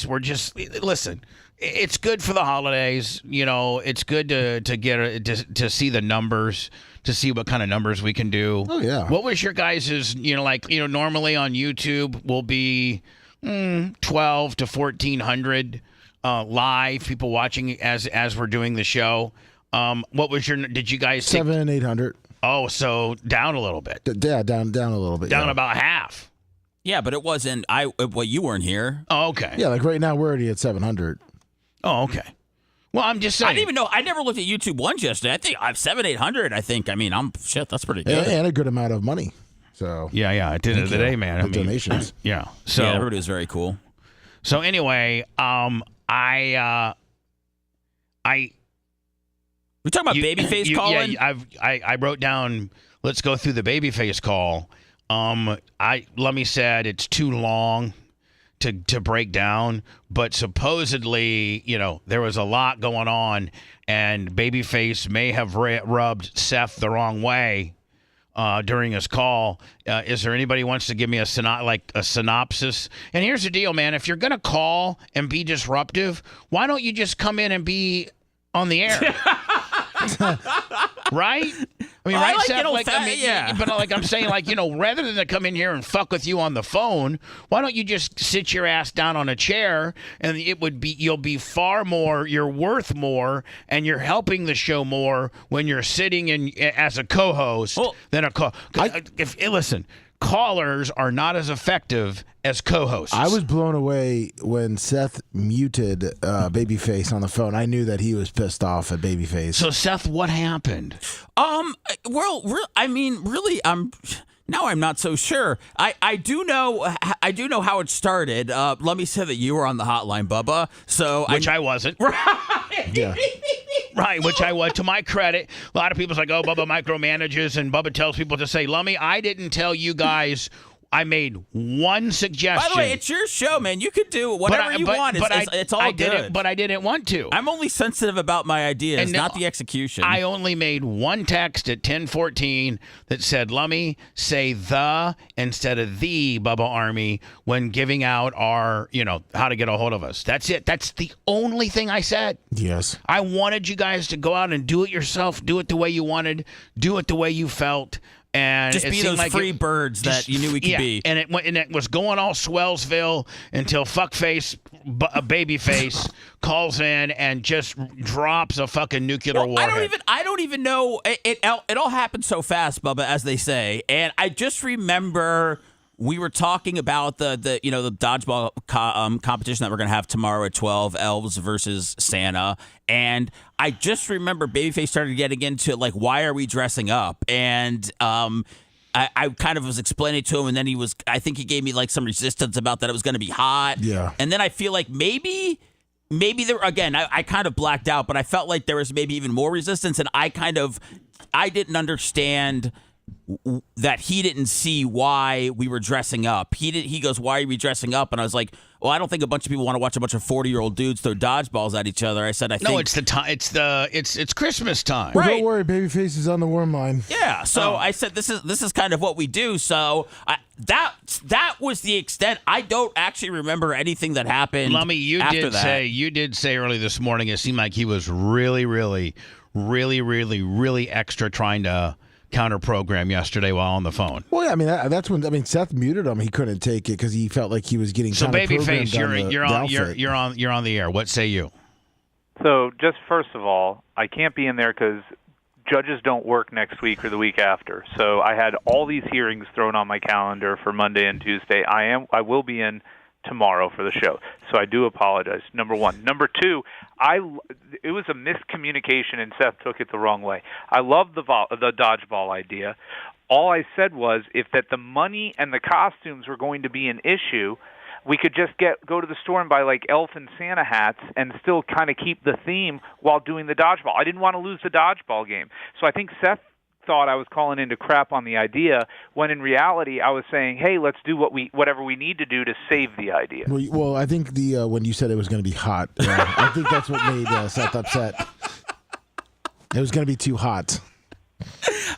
we're just listen. It's good for the holidays. It's good to get to see the numbers, to see what kind of numbers we can do. Oh yeah. What was your guys's? Normally on YouTube will be 12 to 1,400 live people watching as we're doing the show. What was your? Did you guys 700-800? Oh, so down a little bit. Yeah, down a little bit. Down about half. Yeah, but it wasn't. You weren't here. Oh, okay. Yeah, like right now we're already at 700. Oh, okay. Well, I'm just saying. I didn't even know. I never looked at YouTube ones yesterday. I think I'm 700-800. I think. I mean, that's pretty good. And a good amount of money. So yeah. At the end of the day, man. Donations. Yeah. So yeah, everybody was very cool. So anyway, I we talking about babyface calling? Yeah, I wrote down. Let's go through the babyface call. Lummy said it's too long to break down, but supposedly, there was a lot going on, and babyface may have rubbed Seth the wrong way during his call. Is there anybody who wants to give me a synopsis? And here's the deal, man. If you're gonna call and be disruptive, why don't you just come in and be on the air? Right? I mean, right, Seth? But I'm saying, rather than to come in here and fuck with you on the phone, why don't you just sit your ass down on a chair, and you'll be far more, you're worth more, and you're helping the show more when you're sitting in as a co-host than a listen. Callers are not as effective as co-hosts. I was blown away when Seth muted Babyface on the phone. I knew that he was pissed off at Babyface. So, Seth, what happened? Now I'm not so sure. I do know how it started. Let me say that you were on the hotline, Bubba. So I wasn't. Right. Yeah. Right, which I was. To my credit, a lot of people's like, oh, Bubba micromanages, and Bubba tells people to say, Lummy, I didn't tell you guys. I made one suggestion. By the way, it's your show, man. You could do whatever you want. It's all good. But I didn't want to. I'm only sensitive about my ideas, not the execution. I only made one text at 10:14 that said, Lummy, say the instead of the Bubba Army when giving out our, how to get a hold of us. That's it. That's the only thing I said. Yes. I wanted you guys to go out and do it yourself, do it the way you wanted, do it the way you felt. And just be those free birds that you knew we could be. And it was going all Swellsville until fuckface babyface calls in and just drops a fucking nuclear warhead. I don't even know. It all happened so fast, Bubba, as they say. And I just remember we were talking about the dodgeball competition that we're going to have tomorrow at 12, Elves versus Santa. And I just remember Babyface started getting into, why are we dressing up? And I kind of was explaining to him, and then I think he gave me, some resistance about that it was going to be hot. Yeah. And then I feel like maybe there, again, I kind of blacked out, but I felt like there was maybe even more resistance, and I didn't understand that he didn't see why we were dressing up. He goes, why are we dressing up? And I was like, well, I don't think a bunch of people want to watch a bunch of 40-year-old dudes throw dodgeballs at each other. I said, No, it's the time. It's Christmas time. Well, Right. don't worry, Babyface is on the worm line. Yeah. So I said, this is kind of what we do. So that was the extent. I don't actually remember anything that happened. Lummy, you did say early this morning. It seemed like he was really, really, really, really, really extra trying to counter program yesterday while on the phone. Well, yeah, I mean that's when Seth muted him. He couldn't take it because he felt like he was getting so babyface. You're on the air. What say you? So just first of all, I can't be in there because judges don't work next week or the week after. So I had all these hearings thrown on my calendar for Monday and Tuesday. I will be in tomorrow for the show. So I do apologize, number one. Number two, it was a miscommunication and Seth took it the wrong way. I love the dodgeball idea. All I said was if that the money and the costumes were going to be an issue, we could just go to the store and buy like elf and Santa hats and still kind of keep the theme while doing the dodgeball. I didn't want to lose the dodgeball game. So I think Seth thought I was calling into crap on the idea, when in reality I was saying, hey, let's do whatever we need to do to save the idea. Well, I think when you said it was going to be hot, I think that's what made Seth upset. It was going to be too hot.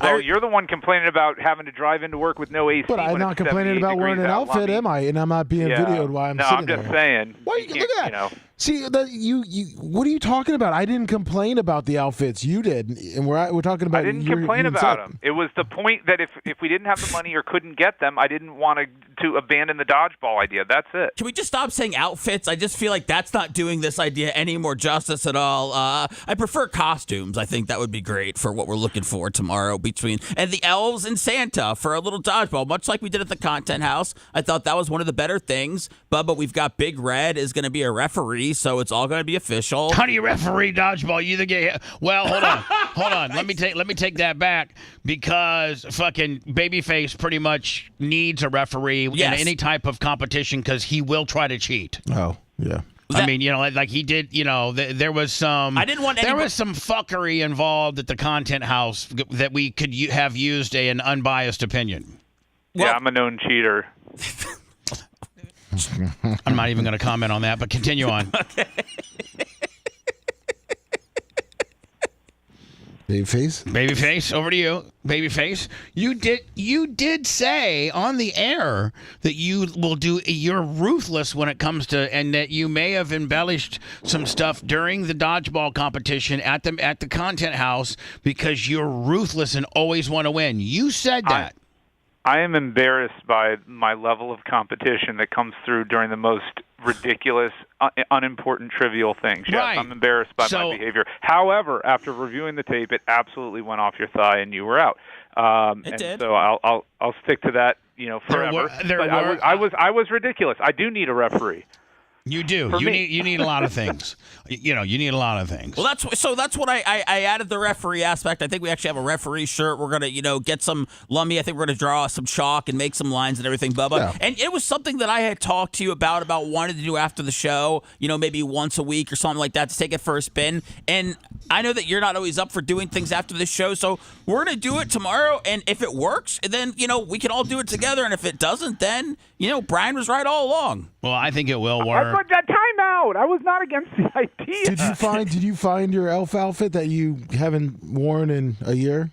Well, you're the one complaining about having to drive into work with no AC. But I'm not complaining about wearing an outfit, am I? And I'm not being videoed while I'm sitting there. No, I'm just saying. Why, look at that. See, what are you talking about? I didn't complain about the outfits. You did, and we're talking about. I didn't complain about them. It was the point that if we didn't have the money or couldn't get them, I didn't want to abandon the dodgeball idea. That's it. Can we just stop saying outfits? I just feel like that's not doing this idea any more justice at all. I prefer costumes. I think that would be great for what we're looking for tomorrow and the elves and Santa for a little dodgeball, much like we did at the Content House. I thought that was one of the better things. Bubba, we've got Big Red is going to be a referee, so it's all going to be official. How do you referee dodgeball? You either get well. Hold on. Let me take that back, because fucking Babyface pretty much needs a referee in any type of competition, because he will try to cheat. Oh yeah. I mean, like he did, there was some. I didn't want there was some fuckery involved at the Content House that we could have used an unbiased opinion. Well, I'm a known cheater. I'm not even going to comment on that, but continue on. Okay. Babyface, over to you. Babyface, you did say on the air that you're ruthless when it comes to, and that you may have embellished some stuff during the dodgeball competition at the Content House because you're ruthless and always want to win. You said that. I am embarrassed by my level of competition that comes through during the most ridiculous, unimportant, trivial things. Yes, right. I'm embarrassed by my behavior. However, after reviewing the tape, it absolutely went off your thigh, and you were out. It did. So I'll stick to that, forever. I was ridiculous. I do need a referee. You do. You need a lot of things. You need a lot of things. Well, that's what I added, the referee aspect. I think we actually have a referee shirt. We're gonna get some Lummy. I think we're gonna draw some chalk and make some lines and everything, Bubba. Yeah. And it was something that I had talked to you about wanting to do after the show. Maybe once a week or something like that, to take it for a spin. And I know that you're not always up for doing things after the show, so we're gonna do it tomorrow. And if it works, then we can all do it together. And if it doesn't, then Brian was right all along. Well, I think it will work. I put that time out. I was not against the idea. Did you find your elf outfit that you haven't worn in a year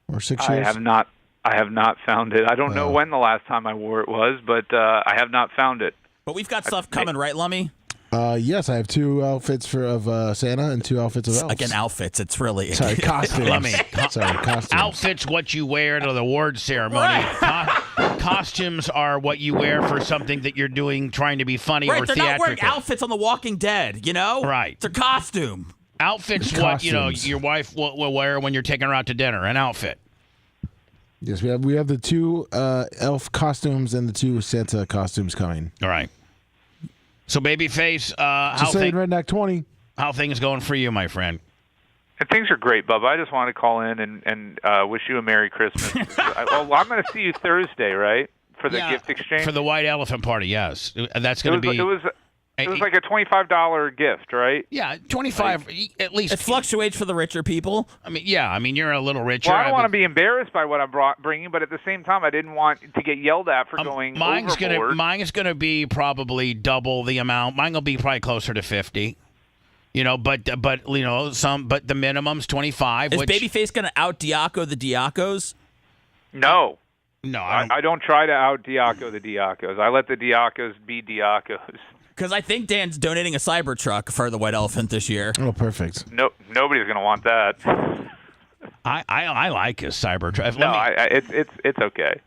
or 6 years? I have not found it. I don't know when the last time I wore it was, but I have not found it. But we've got stuff coming, right, Lummy? Yes, I have 2 outfits of Santa and 2 outfits of elves. Again, outfits. It's really costumes. Lummy. Costumes. Outfits what you wear to the award ceremony. Right. Costumes are what you wear for something that you're doing, trying to be funny right, or they're theatrical. not wearing outfits on The Walking Dead, Right. It's a costume. Outfits what your wife will wear when you're taking her out to dinner. An outfit. Yes, we have the 2 elf costumes and the 2 Santa costumes coming. All right. So, Babyface, Redneck 20. How things going for you, my friend? And things are great, Bubba. I just wanted to call in and wish you a Merry Christmas. I'm going to see you Thursday, right, for the gift exchange? For the White Elephant Party, yes. That's going to be... It was like a $25 gift, right? Yeah, 25 at least. It fluctuates for the richer people. I mean, you're a little richer. Well, I don't want to be embarrassed by what I'm bringing, but at the same time, I didn't want to get yelled at for going overboard. Mine's going to be probably double the amount. Mine will be probably closer to 50. But the minimum's 25. Is Babyface going to out Diaco the Diacos? No. No, I don't try to out Diaco the Diacos. I let the Diacos be Diacos. Because I think Dan's donating a Cybertruck for the White Elephant this year. Oh, perfect. No, nobody's going to want that. I like his Cybertruck. It's okay.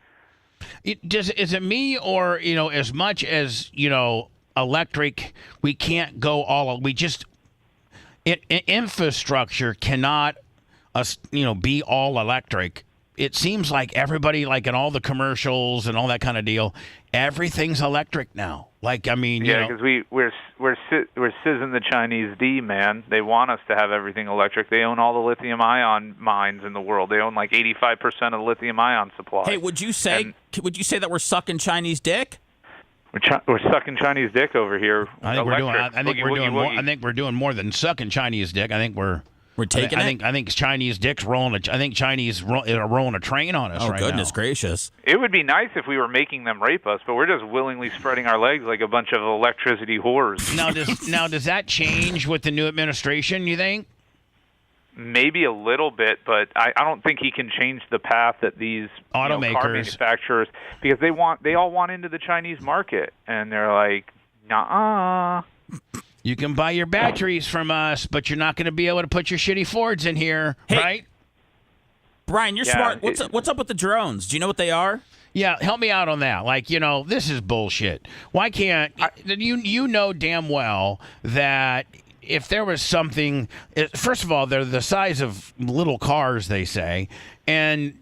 Is it me, or as much as electric, we can't go all. We just infrastructure cannot be all electric. it seems like everybody, like in all the commercials and all that kind of deal, everything's electric now. Like, I mean, yeah, because we're sizzing the Chinese D, man. They want us to have everything electric. They own all the lithium-ion mines in the world. They own like 85% of the lithium-ion supply. Hey, would you say that we're sucking Chinese dick? We're sucking Chinese dick over here. I think we're doing more than sucking Chinese dick. I think we're taking it. I think Chinese dicks rolling. I think Chinese are rolling a train on us right now. Oh, goodness gracious! It would be nice if we were making them rape us, but we're just willingly spreading our legs like a bunch of electricity whores. Does that change with the new administration? You think? Maybe a little bit, but I don't think he can change the path that these automakers, car manufacturers, because they all want into the Chinese market, and they're like, nah. You can buy your batteries from us, but you're not going to be able to put your shitty Fords in here, right? Brian, you're smart. What's up with the drones? Do you know what they are? Yeah, help me out on that. Like, this is bullshit. Why can't you know damn well that if there was something, first of all, they're the size of little cars, they say, and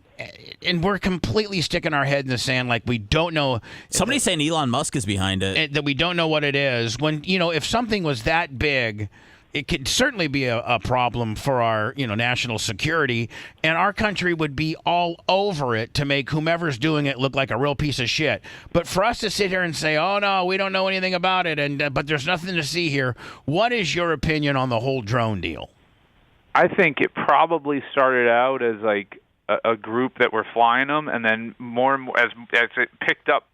we're completely sticking our head in the sand like we don't know. Somebody's saying Elon Musk is behind it. That we don't know what it is. When, if something was that big, it could certainly be a problem for our, national security, and our country would be all over it to make whomever's doing it look like a real piece of shit. But for us to sit here and say, oh, no, we don't know anything about it, but there's nothing to see here, what is your opinion on the whole drone deal? I think it probably started out as like a group that were flying them, and then more and more, as it picked up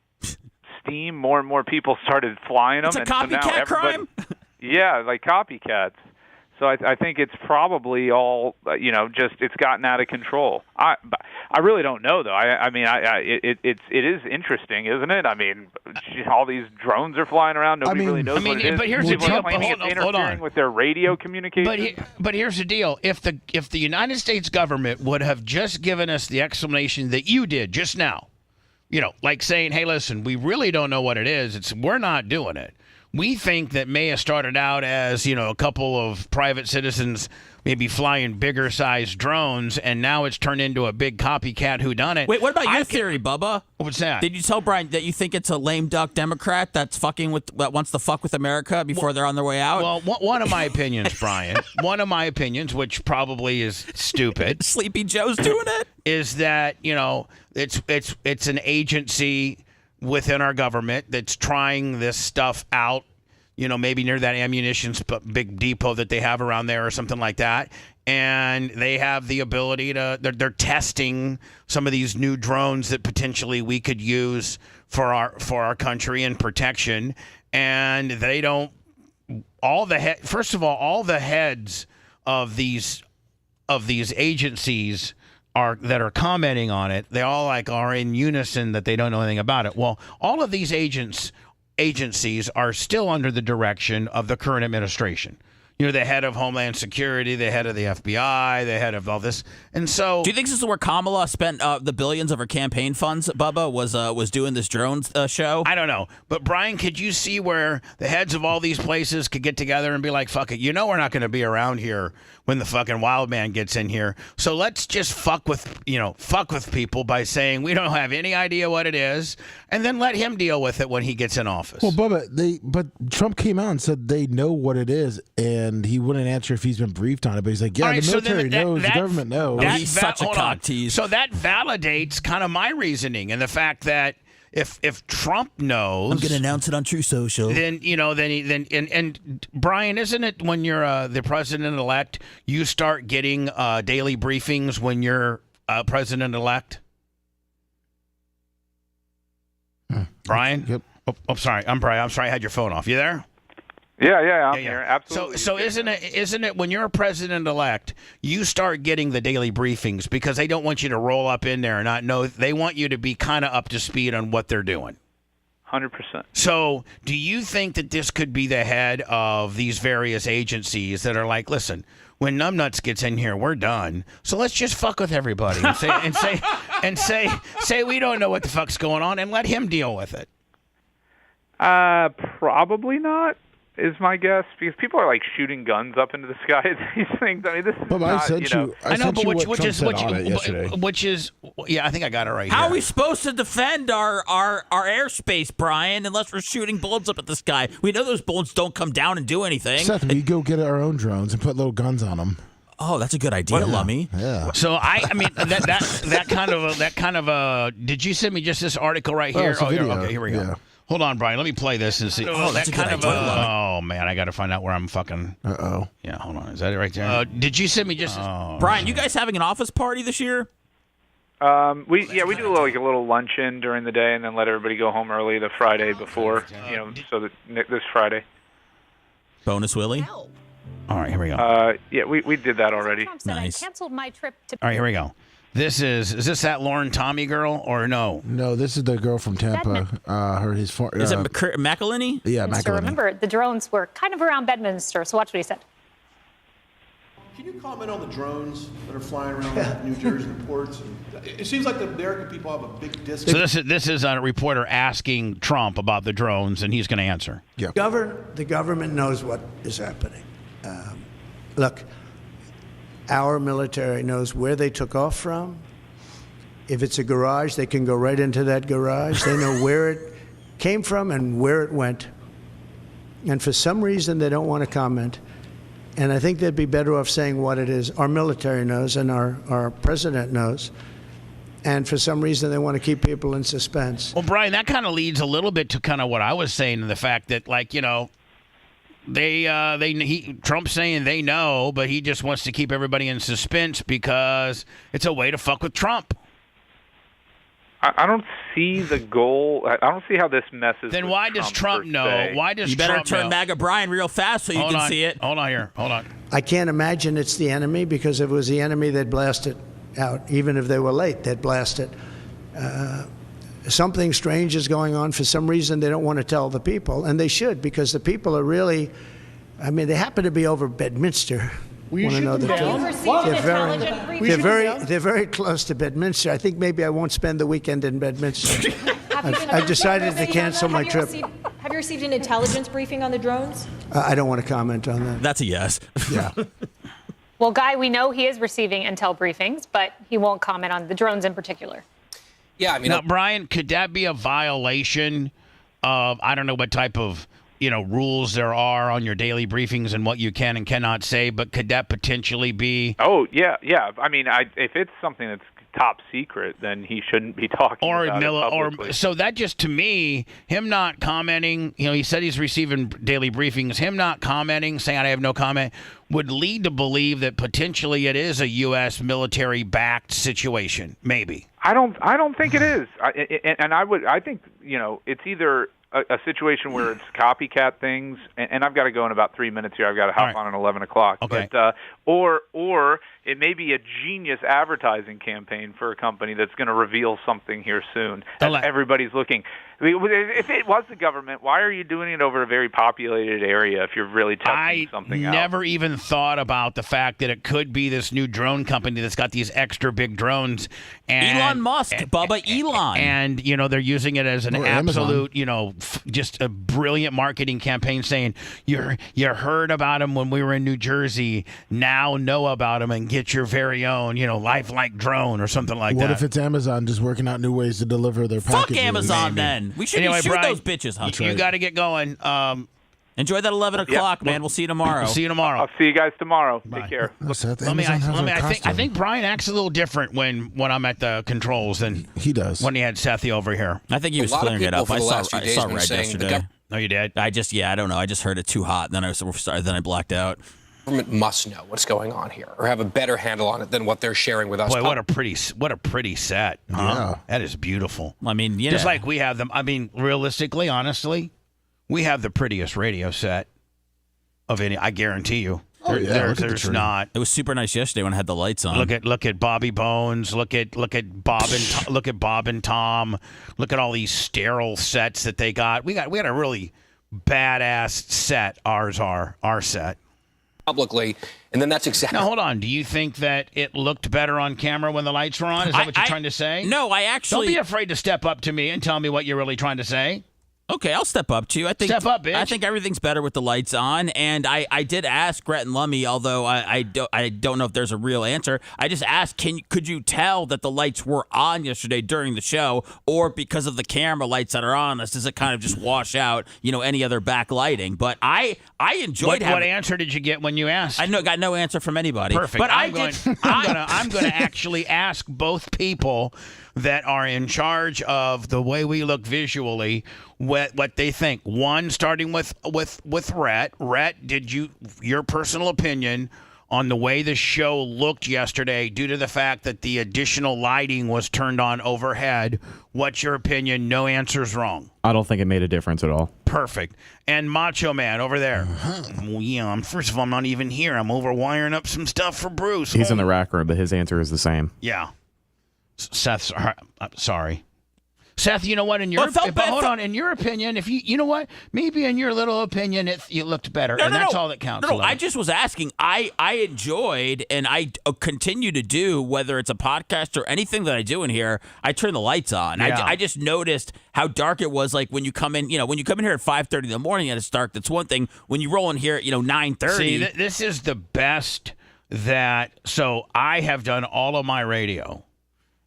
steam, more and more people started flying them. It's a copycat crime? Yeah, like copycats. So I think it's probably all, just it's gotten out of control. I really don't know, though. It is interesting, isn't it? I mean, all these drones are flying around. Nobody really knows what it is. But here's the deal. Hold on. With their radio communication. But here's the deal. If the United States government would have just given us the explanation that you did just now, like saying, hey, listen, we really don't know what it is. We're not doing it. We think that may have started out as, a couple of private citizens maybe flying bigger sized drones, and now it's turned into a big copycat whodunit. Wait, what about your theory, Bubba? What's that? Did you tell Brian that you think it's a lame duck Democrat that wants to fuck with America before they're on their way out? Well, one of my opinions, Brian, which probably is stupid. Sleepy Joe's doing it. Is that, it's an agency within our government that's trying this stuff out, maybe near that ammunition big depot that they have around there or something like that. And they have the ability they're testing some of these new drones that potentially we could use for our country and protection. And they don't, all the heads of these agencies that are commenting on it, they all are in unison that they don't know anything about it. Well, all of these agencies are still under the direction of the current administration. The head of Homeland Security, the head of the FBI, the head of all this. And so, do you think this is where Kamala spent the billions of her campaign funds, Bubba, was doing this drone show? I don't know. But, Brian, could you see where the heads of all these places could get together and be like, fuck it, we're not going to be around here when the fucking wild man gets in here. So let's just fuck with people by saying we don't have any idea what it is, and then let him deal with it when he gets in office. Well, Bubba, but Trump came out and said they know what it is, and he wouldn't answer if he's been briefed on it. But he's like, yeah, the military knows, the government knows. He's such a cock tease. So that validates kind of my reasoning and the fact that if Trump knows, I'm going to announce it on True Social. Then and Brian, isn't it when you're the president-elect, you start getting daily briefings when you're president-elect? Brian? Yep. Oh, sorry. I'm Brian. I'm sorry. I had your phone off. You there? Yeah, I'm here. Absolutely. So isn't it when you're a president-elect, you start getting the daily briefings because they don't want you to roll up in there and not know. They want you to be kind of up to speed on what they're doing. 100%. So do you think that this could be the head of these various agencies that are like, listen, when Numbnuts gets in here, we're done. So let's just fuck with everybody and say we don't know what the fuck's going on and let him deal with it. Probably not. is my guess, because people are like shooting guns up into the sky at these things. I mean, this is But not, I sent you know. you. I know, but which is, yeah, I think I got it right How here. are we supposed to defend our airspace, Brian, unless we're shooting bullets up at the sky? We know those bullets don't come down and do anything. Seth, we go get our own drones and put little guns on them. Oh, that's a good idea, Lummy. Yeah. So I mean that kind of a. Did you send me just this article right here? it's a video. Okay, here we go. Yeah. Hold on, Brian. Let me play this and see. Oh, that's that a good kind of idea, Lummy. Oh man, I got to find out where I'm fucking. Uh-oh. Yeah, hold on. Is that it right there? Did you send me just? Brian, you guys having an office party this year? We do like a little luncheon during the day, and then let everybody go home early the Friday before, so that this Friday. Bonus Willie? All right, here we go. We did that already. Nice. I canceled my trip to. All right, here we go. Is this that Lauren Tommy girl or no? No, this is the girl from Tampa. Is it McElhinney? Yeah, So McElhinney. remember, the drones were kind of around Bedminster, so watch what he said. Can you comment on the drones that are flying around New Jersey and ports? It seems like the American people have a big disconnect. So this is a reporter asking Trump about the drones, and he's going to answer. Yeah. The government knows what is happening. Look, our military knows where they took off from. If it's a garage, they can go right into that garage. They know where it came from and where it went. And for some reason, they don't want to comment. And I think they'd be better off saying what it is. Our military knows and our president knows. And for some reason, they want to keep people in suspense. Well, Brian, that kind of leads a little bit to kind of what I was saying, in the fact that, like, Trump's saying they know, but he just wants to keep everybody in suspense because it's a way to fuck with Trump. I don't see the goal. I don't see how this messes. Then with why does Trump know? say. Why does You better Trump turn know? MAGA Brian real fast so you can see it. Hold on here. Hold on. I can't imagine it's the enemy, because if it was the enemy, they'd blast it out. Even if they were late, they'd blast it. Something strange is going on. For some reason, they don't want to tell the people, and they should, because the people are really, I mean, they happen to be over Bedminster. We Want to shoot know them the down. truth. Received They're intelligent very, briefing. they're very close to Bedminster. I think maybe I won't spend the weekend in Bedminster. I've decided to cancel my trip. Have you received an intelligence briefing on the drones? I don't want to comment on that. That's a yes. Yeah. Well, Guy, we know he is receiving intel briefings, but he won't comment on the drones in particular. Yeah, I mean, Now, Brian, could that be a violation of, I don't know what type of, rules there are on your daily briefings and what you can and cannot say, but could that potentially be? Oh, yeah. I mean, if it's something that's top secret, then he shouldn't be talking about it publicly. So that just, to me, him not commenting, he said he's receiving daily briefings, him not commenting, saying I have no comment, would lead to believe that potentially it is a U.S. military-backed situation, maybe. I don't think it is. I think it's either a situation where it's copycat things, and I've got to go in about 3 minutes here. I've got to hop on at 11 o'clock. Okay. But, or it may be a genius advertising campaign for a company that's going to reveal something here soon. As everybody's looking. I mean, if it was the government, why are you doing it over a very populated area if you're really testing something out? I never even thought about the fact that it could be this new drone company that's got these extra big drones. And, Elon Musk, Bubba Elon. And, they're using it as an absolute, just a brilliant marketing campaign saying, you heard about him when we were in New Jersey, now know about him and get your very own, lifelike drone or something like that. What if it's Amazon just working out new ways to deliver their packages? Fuck Amazon, then. We shouldn't shoot Brian, those bitches, huh? You got to get going. Enjoy that 11 o'clock, man. We'll see you tomorrow. See you tomorrow. I'll see you guys tomorrow. Take care. I think Brian acts a little different when I'm at the controls than he does when he had Sethy over here. I think he was clearing it up. I saw Red yesterday. No, you did? I don't know. I just heard it too hot, and then I blacked out. Government must know what's going on here, or have a better handle on it than what they're sharing with us. Boy, what a pretty set. Huh? Yeah. That is beautiful. I mean, just like we have them. I mean, realistically, honestly, we have the prettiest radio set of any. I guarantee you. Oh, There's not. It was super nice yesterday when I had the lights on. Look at Bobby Bones. Look at Bob and look at Bob and Tom. Look at all these sterile sets that they got. We got a really badass set. Our set. Publicly, and then that's exactly. Now hold on. Do you think that it looked better on camera when the lights were on? Is that what you're trying to say? No, I actually. Don't be afraid to step up to me and tell me what you're really trying to say. Okay, I'll step up to you. Step up, bitch. I think everything's better with the lights on, and I did ask Rhett and Lummy, although I don't know if there's a real answer. I just asked, could you tell that the lights were on yesterday during the show, or because of the camera lights that are on us, does it kind of just wash out, any other backlighting? But I enjoyed What answer did you get when you asked? I got no answer from anybody. Perfect. But I'm going to actually ask both people that are in charge of the way we look visually what they think. One, starting with Rhett. Rhett, your personal opinion on the way the show looked yesterday due to the fact that the additional lighting was turned on overhead? What's your opinion? No answer's wrong. I don't think it made a difference at all. Perfect. And Macho Man over there. Well, yeah, first of all, I'm not even here. I'm over wiring up some stuff for Bruce. He's in the rack room, but his answer is the same. Yeah. Seth, sorry. Seth, you know what? In your opinion, if you know what, maybe in your little opinion, you looked better, that's all that counts. No, I just was asking. I enjoyed, and I continue to do, whether it's a podcast or anything that I do in here. I turn the lights on. Yeah. I just noticed how dark it was. Like when you come in, when you come in here at 5:30 in the morning and it's dark, that's one thing. When you roll in here at 9:30, see, this is the best that. So I have done all of my radio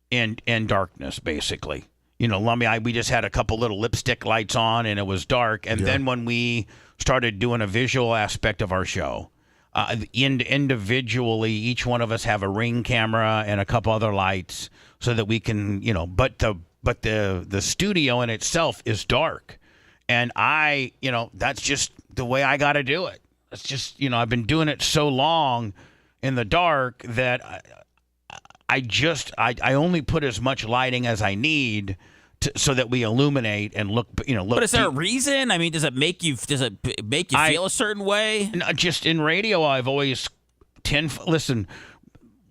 in darkness, basically. Lummy, we just had a couple little lipstick lights on, and it was dark. And then when we started doing a visual aspect of our show, individually, each one of us have a Ring camera and a couple other lights so that we can, But the studio in itself is dark, and that's just the way I got to do it. It's just I've been doing it so long in the dark that I only put as much lighting as I need so that we illuminate and look. But is there a reason? I mean, does it make you feel a certain way? Just in radio, I've always listen.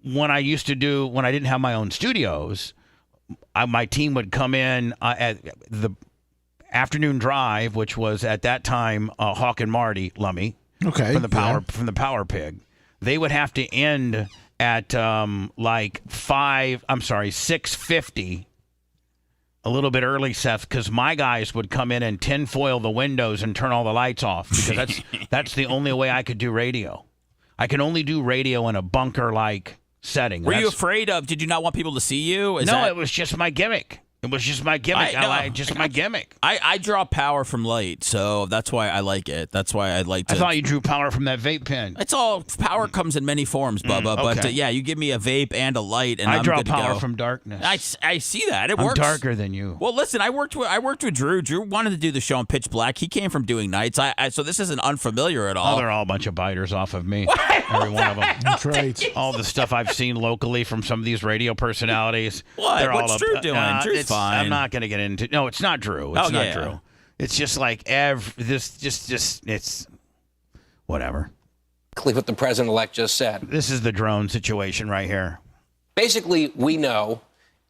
When I didn't have my own studios, my team would come in at the afternoon drive, which was at that time Hawk and Marty Lummy. Okay. From the Power Pig, they would have to end at 6:50, a little bit early, Seth, because my guys would come in and tinfoil the windows and turn all the lights off, because that's the only way I could do radio. I can only do radio in a bunker-like setting. Were you afraid of? Did you not want people to see you? It was just my gimmick. It was just my gimmick. My gimmick. I draw power from light, so that's why I like it. That's why I like to. I thought you drew power from that vape pen. It's all power comes in many forms, Bubba. Okay. But you give me a vape and a light, and I I'm draw good to power go. from darkness. I see that. It I'm works. darker than you. Well, listen, I worked with Drew. Drew wanted to do the show in pitch black. He came from doing nights. So this isn't unfamiliar at all. Oh, they're all a bunch of biters off of me. Every one of them. That's right. All the stuff I've seen locally from some of these radio personalities. What? What's Drew doing? Drew's fine. I'm not going to get into. No, it's not Drew. It's not Drew. It's just like it's whatever. What the president-elect just said. This is the drone situation right here. Basically, we know,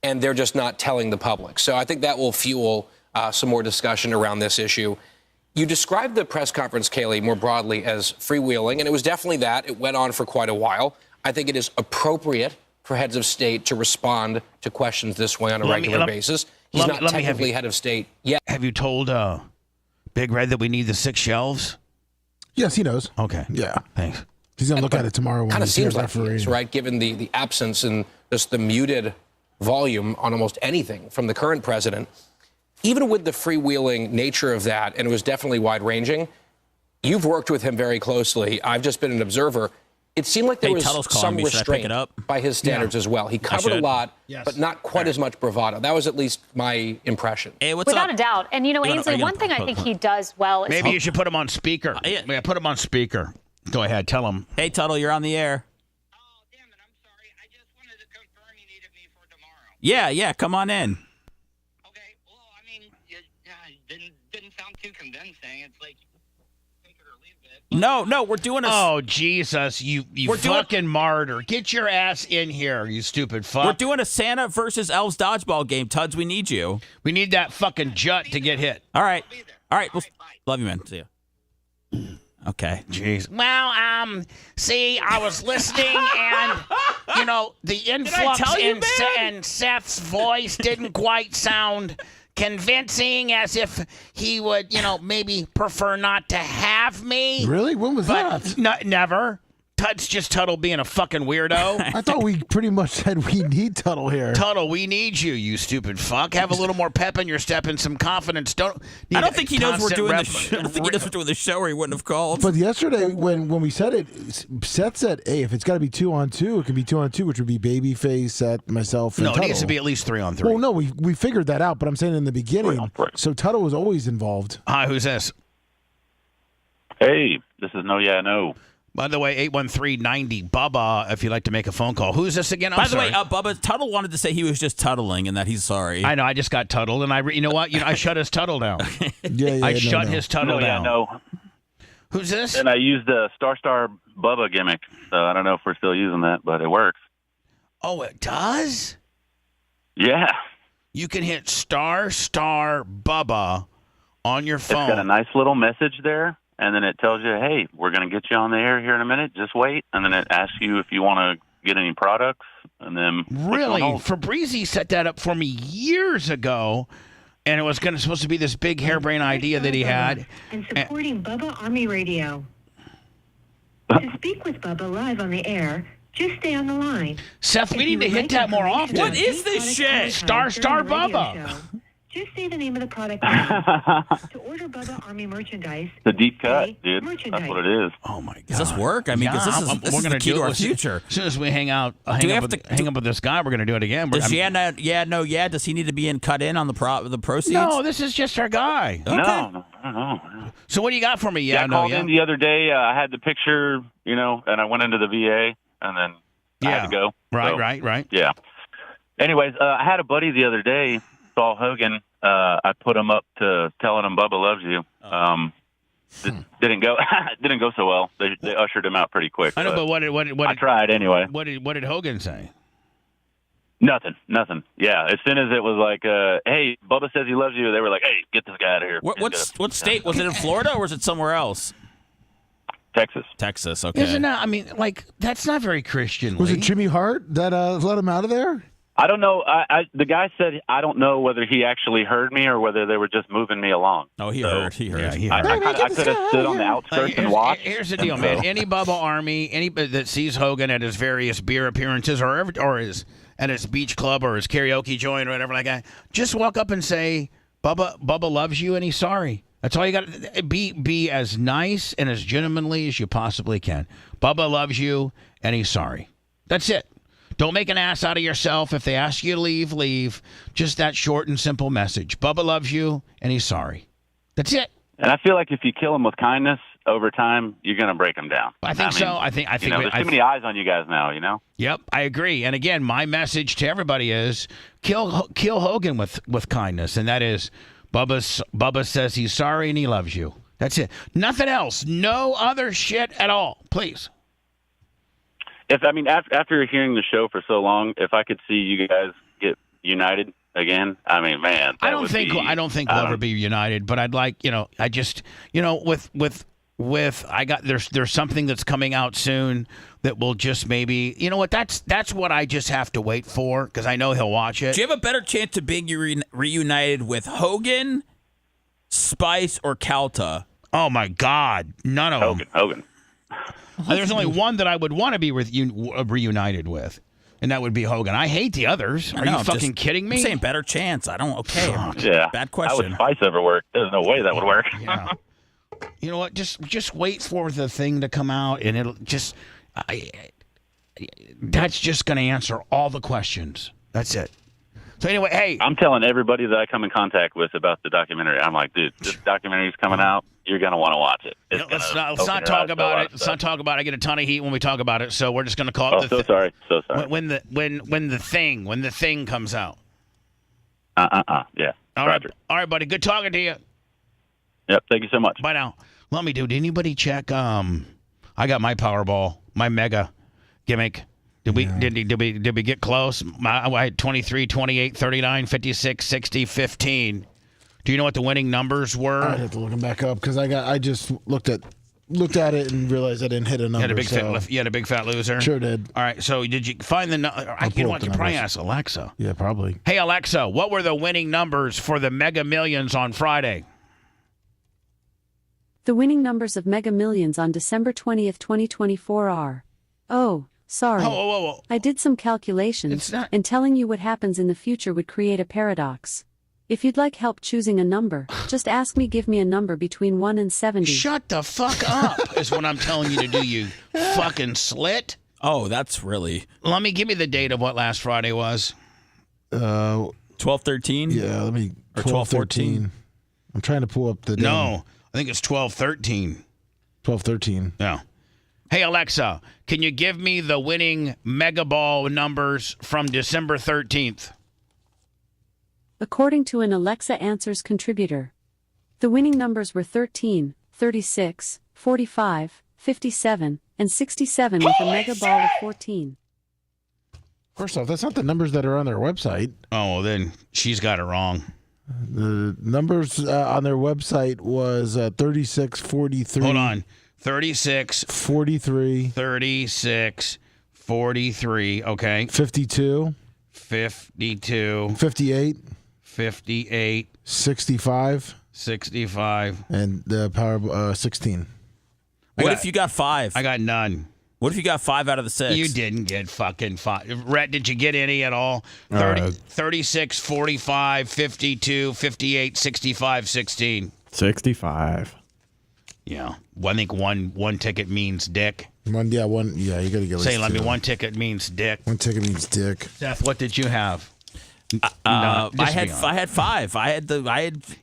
and they're just not telling the public. So I think that will fuel some more discussion around this issue. You described the press conference, Kaylee, more broadly as freewheeling, and it was definitely that. It went on for quite a while. I think it is appropriate for heads of state to respond to questions this way on a regular basis. He's not technically head of state yet. Have you told Big Red that we need the 6 shelves? Yes, he knows. Okay. Yeah. Thanks. He's going to look at it tomorrow when Kind of he's here seems like he refereeing. is, right? Given the absence and just the muted volume on almost anything from the current president. Even with the freewheeling nature of that, and it was definitely wide-ranging, you've worked with him very closely. I've just been an observer. It seemed like there was some restraint by his standards as well. He covered a lot, but not quite as much bravado. That was at least my impression. Hey, what's Without up? a doubt. And, Ainsley, one thing I think he does well is... Maybe you should put him on speaker. Yeah, put him on speaker. Go ahead, tell him. Hey, Tuttle, you're on the air. Oh, damn it, I'm sorry. I just wanted to confirm you needed me for tomorrow. Yeah, come on in. Okay, well, I mean, it didn't sound too convincing. It's like, take it or leave it. No, we're doing a... Oh, Jesus, you fucking martyr. Get your ass in here, you stupid fuck. We're doing a Santa versus Elves dodgeball game. Tuds, we need you. We need that fucking jut to get hit. All right. Love you, man. See you. Okay. Jeez. Well, see, I was listening, and, the influx in Seth's voice didn't quite sound convincing as if he would, maybe prefer not to have me. Really? When was But that? never. Tut's just Tuttle being a fucking weirdo. I thought we pretty much said we need Tuttle here. Tuttle, we need you, you stupid fuck. Have a little more pep in your step and some confidence. I don't think he knows we're doing the show. I don't think he knows we're doing the show, or he wouldn't have called. But yesterday, when we said it, Seth said, "Hey, if it's got to be 2-on-2, it can be 2-on-2, which would be Babyface, Seth, myself, and No, it Tuttle." needs to be at least 3-on-3. Well, no, we figured that out, but I'm saying in the beginning, so Tuttle was always involved. Hi, who's this? Hey, this is No Yeah No. By the way, 813-90 Bubba, if you'd like to make a phone call. Who's this again? By the way, Bubba, Tuttle wanted to say he was just tuttling and that he's sorry. I know, I just got Tuttled, and you know what? I shut his Tuttle down. I shut his Tuttle down. No. Who's this? And I used the Star Bubba gimmick, so I don't know if we're still using that, but it works. Oh, it does? Yeah. You can hit star Bubba on your phone. It's got a nice little message there, and then it tells you, hey, we're going to get you on the air here in a minute. Just wait. And then it asks you if you want to get any products, and then Really? Fabrizi set that up for me years ago, and it was supposed to be this big harebrained idea that he had. And supporting Bubba Army Radio. To speak with Bubba live on the air, just stay on the line. Seth, we need to hit that more often. What is this shit? Star Bubba. Just say the name of the product now. To order Bubba Army merchandise. The deep cut, dude. That's what it is. Oh my god. Does this work? I mean, because this is the key to our future. As soon as we hang up with this guy, we're going to do it again. Does does he need to be cut in on the proceeds? No, this is just our guy. Okay. No. So what do you got for me? I called in the other day. I had the picture, and I went into the VA, and then I had to go. Right. Yeah. Anyways, I had a buddy the other day, Saul Hogan. I put him up to telling him Bubba loves you. Didn't go so well. They ushered him out pretty quick. I know, but what I tried anyway. What did Hogan say? Nothing. Yeah, as soon as it was like, hey, Bubba says he loves you, they were like, hey, get this guy out of here. What state? Was it in Florida or was it somewhere else? Texas. Okay. Isn't that? I mean, that's not very Christian. Was it Jimmy Hart that let him out of there? I don't know. The guy said, I don't know whether he actually heard me or whether they were just moving me along. Oh, he heard. Yeah, he heard. I could have stood on the outskirts and watched. Here's the deal, man. Any Bubba Army, anybody that sees Hogan at his various beer appearances or at his beach club or his karaoke joint or whatever like that, just walk up and say, Bubba loves you and he's sorry. That's all you got to be as nice and as gentlemanly as you possibly can. Bubba loves you and he's sorry. That's it. Don't make an ass out of yourself. If they ask you to leave, leave. Just that short and simple message. Bubba loves you, and he's sorry. That's it. And I feel like if you kill him with kindness over time, you're going to break him down. I think so. I think there's too many eyes on you guys now, Yep, I agree. And again, my message to everybody is kill Hogan with kindness, and that is Bubba says he's sorry and he loves you. That's it. Nothing else. No other shit at all. Please. After hearing the show for so long, if I could see you guys get united again, I mean, man, I don't think we'll ever be united, but I'd like, I just, there's something that's coming out soon that will just maybe, that's what I just have to wait for because I know he'll watch it. Do you have a better chance of being reunited with Hogan, Spice, or Calta? Oh my God, none of them. Hogan. There's only one that I would want to be reunited with, and that would be Hogan. I hate the others. Are you fucking kidding me? I'm saying better chance. I don't. Okay. Yeah. Bad question. How would Spice ever work? There's no way that would work. Yeah. You know what? Just wait for the thing to come out, and it'll just. That's just going to answer all the questions. That's it. So anyway, hey, I'm telling everybody that I come in contact with about the documentary. I'm like, dude, this documentary's coming out. You're gonna want to watch it. Let's not talk about it. Let's not talk about it. I get a ton of heat when we talk about it. So we're just gonna call it. So sorry. When the thing comes out. Yeah. All right, buddy. Good talking to you. Yep. Thank you so much. Bye now. Let me do. Did anybody check? I got my Powerball, my mega gimmick. Did we get close? I had 23, 28, 39, 56, 60, 15. Do you know what the winning numbers were? I have to look them back up because I just looked at looked at it and realized I didn't hit a number. You had a big fat loser? Sure did. All right, so did you find the you know what, you probably ask Alexa. Yeah, probably. Hey, Alexa, what were the winning numbers for the Mega Millions on Friday? The winning numbers of Mega Millions on December 20th, 2024 are... Oh, sorry. Whoa. I did some calculations, and telling you what happens in the future would create a paradox. If you'd like help choosing a number, just ask me give me a number between 1 and 70. Shut the fuck up, is what I'm telling you to do, you fucking slit. Oh, that's really... Let me give me the date of what last Friday was. 12/13? Yeah, let me... Or 12/14? I'm trying to pull up the... No, I think it's 12/13. 12/13. No. Hey, Alexa, can you give me the winning Mega Ball numbers from December 13th? According to an Alexa Answers contributor, the winning numbers were 13, 36, 45, 57, and 67 with a Mega Ball of 14. First off, that's not the numbers that are on their website. Oh, well, then she's got it wrong. The numbers on their website was 36, 43. Hold on. 36. 43. 36. 43. Okay. 52. 52. 58. 58. 65. 65. And the power 16. What if you got 5? I got none. What if you got 5 out of the 6? You didn't get fucking 5. Rhett, did you get any at all? 36, 45, 52, 58, 65, 16. 65. Yeah. I think one ticket means dick. One. Yeah, you got to get. Say, let me. One ticket means dick. One ticket means dick. Seth, what did you have? I had 5.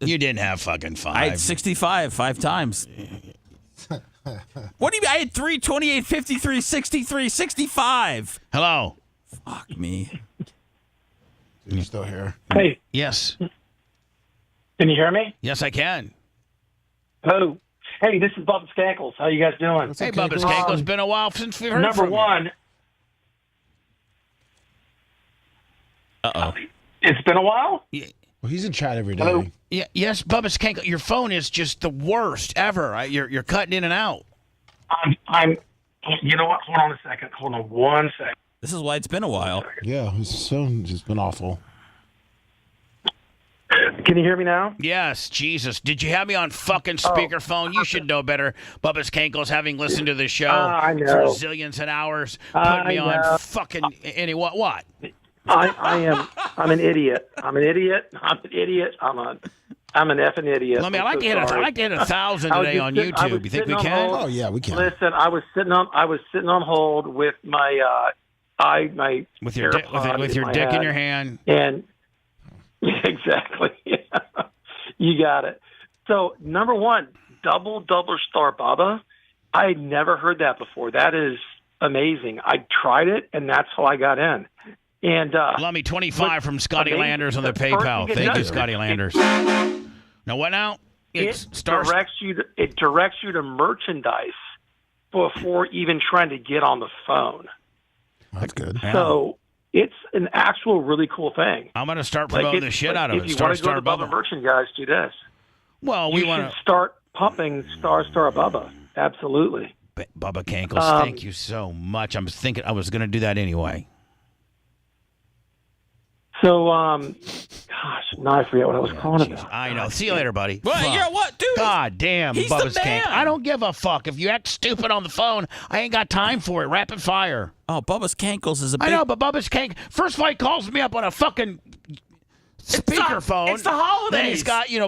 You didn't have fucking 5. I had 65 5 times. What do you mean? I had 3, 28, 53, 63, 65. Hello. Fuck me. You're still here. Hey. Yes. Can you hear me? Yes, I can. Oh. Hey, this is Bubba Skankles. How you guys doing? Hey, Bubba Skankles. It's been a while since we've heard from you. Number one. Uh-oh. It's been a while? Yeah. Well, he's in chat every day. Hello? Yeah, yes, Bubba Skankles. Your phone is just the worst ever. You're cutting in and out. I'm. You know what? Hold on a second. Hold on 1 second. This is why it's been a while. Yeah, his phone just been awful. Can you hear me now? Yes, Jesus. Did you have me on fucking speakerphone? You should know better. Bubba Skankles, having listened to the show I know. for zillions of hours, put me on fucking what? I'm an idiot. I'm an idiot. I'm an effing idiot. I like to hit 1,000 today on YouTube. You think we can? Oh yeah, we can. Listen, I was sitting on hold with my with your dick in your hand. And exactly. You got it. So, number one, double star Bubba. I had never heard that before. That is amazing. I tried it, and that's how I got in. And let me 25 from Scotty Landers on the PayPal. Thank you, Scotty Landers. Now what now? It directs you to merchandise before even trying to get on the phone. That's good. So it's an actual really cool thing. I'm going to start promoting the shit out of it. If you want to go to Bubba merchandise, do this. Well, we want to start pumping Star Bubba. Absolutely. Bubba Skankles, thank you so much. I'm thinking I was going to do that anyway. So, gosh, now I forget what I was calling about. I know. See you later, buddy. Well, you know what, dude? God damn, he's Bubba the man. Skankles. I don't give a fuck. If you act stupid on the phone, I ain't got time for it. Rapid fire. Oh, Bubba Skankles is a big... I know, but Bubba Skankles, first of all, he calls me up on a fucking speakerphone. It's the holidays.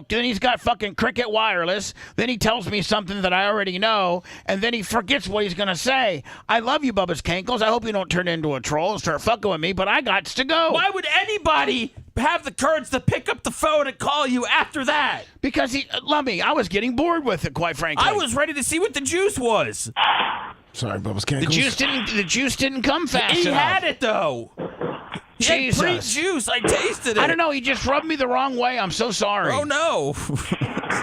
Then he's got fucking Cricket Wireless. Then he tells me something that I already know, and then he forgets what he's gonna say. I love you, Bubba Skankles. I hope you don't turn into a troll and start fucking with me, but I got to go. Why would anybody have the courage to pick up the phone and call you after that? Because Lummy, I was getting bored with it, quite frankly. I was ready to see what the juice was. Sorry, Bubba Skankles. The juice didn't come fast enough. He had it though. He had Jesus. pre-juice. I tasted it. I don't know. He just rubbed me the wrong way. I'm so sorry. Oh, no.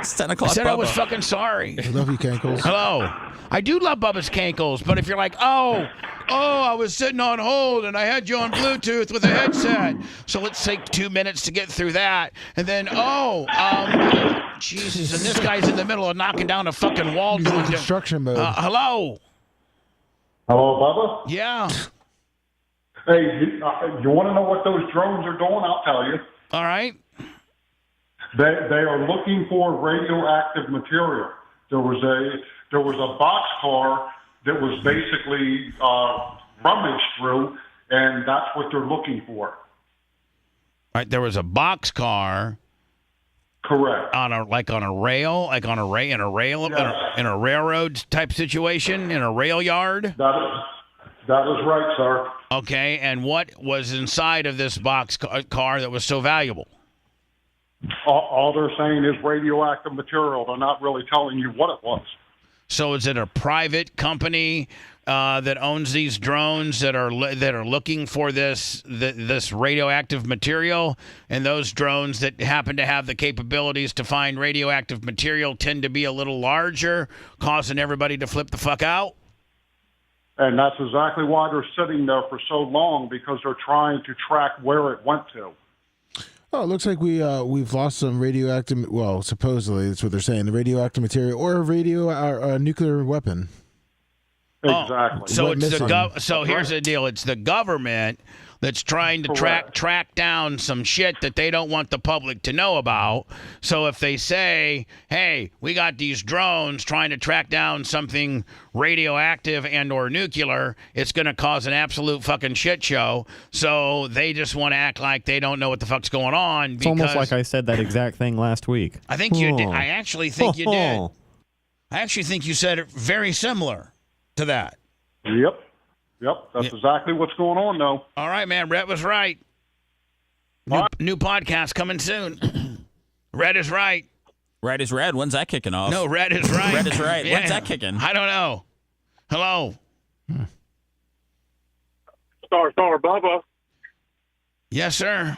It's 10 o'clock, I said I was Bubba. fucking sorry. I love you, Cankles. Hello. I do love Bubba's Cankles, but if you're like, oh, I was sitting on hold and I had you on Bluetooth with a headset. So let's take 2 minutes to get through that. And then, Jesus, and this guy's in the middle of knocking down a fucking wall. He's in construction mode. Hello. Hello, Bubba? Yeah. Hey, you want to know what those drones are doing? I'll tell you. All right. They are looking for radioactive material. There was a boxcar that was basically rummaged through, and that's what they're looking for. All right. There was a boxcar. Correct. On a rail, in a railroad type situation, in a rail yard. That is right, sir. Okay, and what was inside of this box car that was so valuable? All they're saying is radioactive material. They're not really telling you what it was. So is it a private company that owns these drones that are looking for this radioactive material? And those drones that happen to have the capabilities to find radioactive material tend to be a little larger, causing everybody to flip the fuck out? And that's exactly why they're sitting there for so long, because they're trying to track where it went to. Oh, it looks like we've lost some radioactive. Well, supposedly that's what they're saying. The radioactive material or a nuclear weapon. Exactly. So here's the deal. It's the government that's trying to track down some shit that they don't want the public to know about. So if they say, hey, we got these drones trying to track down something radioactive and or nuclear, it's going to cause an absolute fucking shit show. So they just want to act like they don't know what the fuck's going on. It's almost like I said that exact thing last week. I think you did. I actually think you did. I actually think you said it very similar to that. Yep. That's exactly what's going on, though. All right, man. Rhett was right. New podcast coming soon. Red is right. Red is red. When's that kicking off? No, red is right. Red is right. Yeah. When's that kicking? I don't know. Hello. Star Bubba. Yes, sir.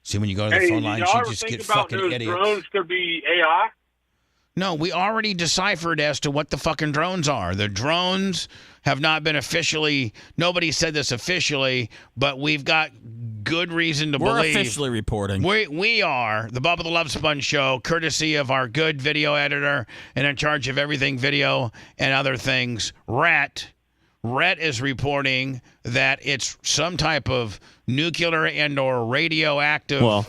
See, when you go to the phone line, you just get fucking idiots. Drones could be AI? No, we already deciphered as to what the fucking drones are. The drones have not been officially, nobody said this officially, but we've got good reason to believe. We're officially reporting. We are, the Bubba the Love Sponge show, courtesy of our good video editor and in charge of everything video and other things, Rhett. Rhett is reporting that it's some type of nuclear and or radioactive. Well,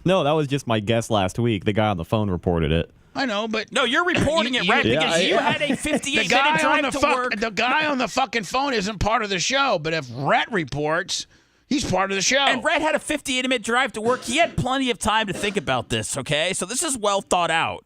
no, that was just my guess last week. The guy on the phone reported it. I know, but no, you're reporting it right because you had a 58-minute drive to work. The guy on the fucking phone isn't part of the show, but if Rhett reports, he's part of the show. And Rhett had a 58-minute drive to work. He had plenty of time to think about this, okay? So this is well thought out.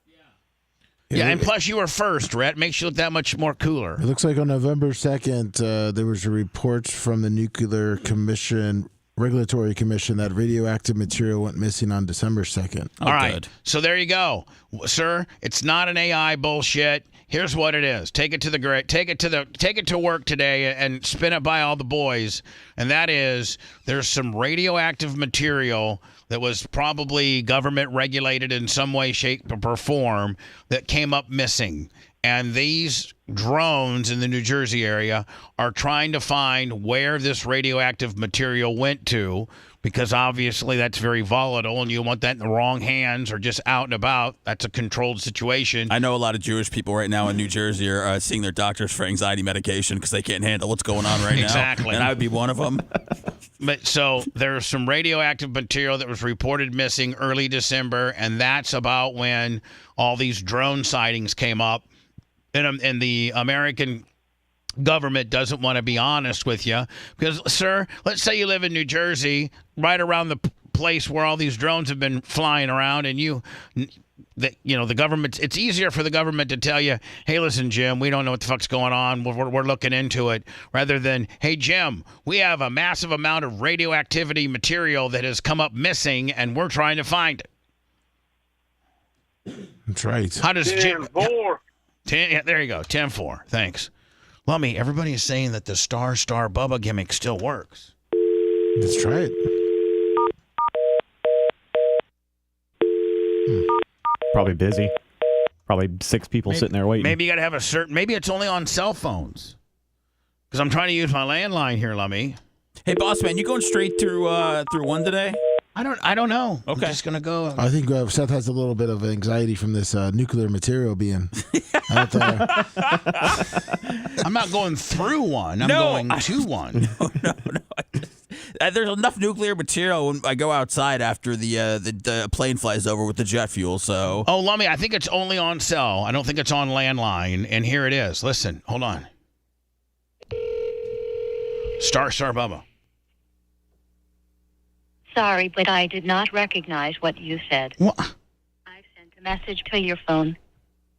Yeah, and plus you were first, Rhett. Makes you look that much more cooler. It looks like on November 2nd, there was a report from the Nuclear Commission, Regulatory Commission, that radioactive material went missing on December 2nd. All right. So there you go. Sir, it's not an AI bullshit. Here's what it is. Take it to work today and spin it by all the boys. And that is, there's some radioactive material that was probably government regulated in some way, shape, or form that came up missing. And these drones in the New Jersey area are trying to find where this radioactive material went to, because obviously that's very volatile and you want that in the wrong hands or just out and about. That's a controlled situation. I know a lot of Jewish people right now in New Jersey are seeing their doctors for anxiety medication because they can't handle what's going on right now. Exactly. And I would be one of them. But so there's some radioactive material that was reported missing early December, and that's about when all these drone sightings came up. And the American government doesn't want to be honest with you because, sir, let's say you live in New Jersey, right around the place where all these drones have been flying around, and the government. It's easier for the government to tell you, "Hey, listen, Jim, we don't know what the fuck's going on. We're looking into it," rather than, "Hey, Jim, we have a massive amount of radioactivity material that has come up missing, and we're trying to find it." That's right. How does Jim? 10, yeah, there you go. 10-4. Thanks. Lummy, everybody is saying that the star Bubba gimmick still works. Let's try it. Probably busy. Probably 6 people sitting there waiting. Maybe you got to have a certain. Maybe it's only on cell phones. Because I'm trying to use my landline here, Lummy. Hey, boss man, you going straight through one today? I don't know. Okay. I'm just gonna go. I think Seth has a little bit of anxiety from this nuclear material being out there. I'm not going through one. I'm going to one. No. There's enough nuclear material when I go outside after the plane flies over with the jet fuel. So. Oh, Lummy, I think it's only on cell. I don't think it's on landline. And here it is. Listen, hold on. Star Bubba. Sorry, but I did not recognize what you said. What? I've sent a message to your phone.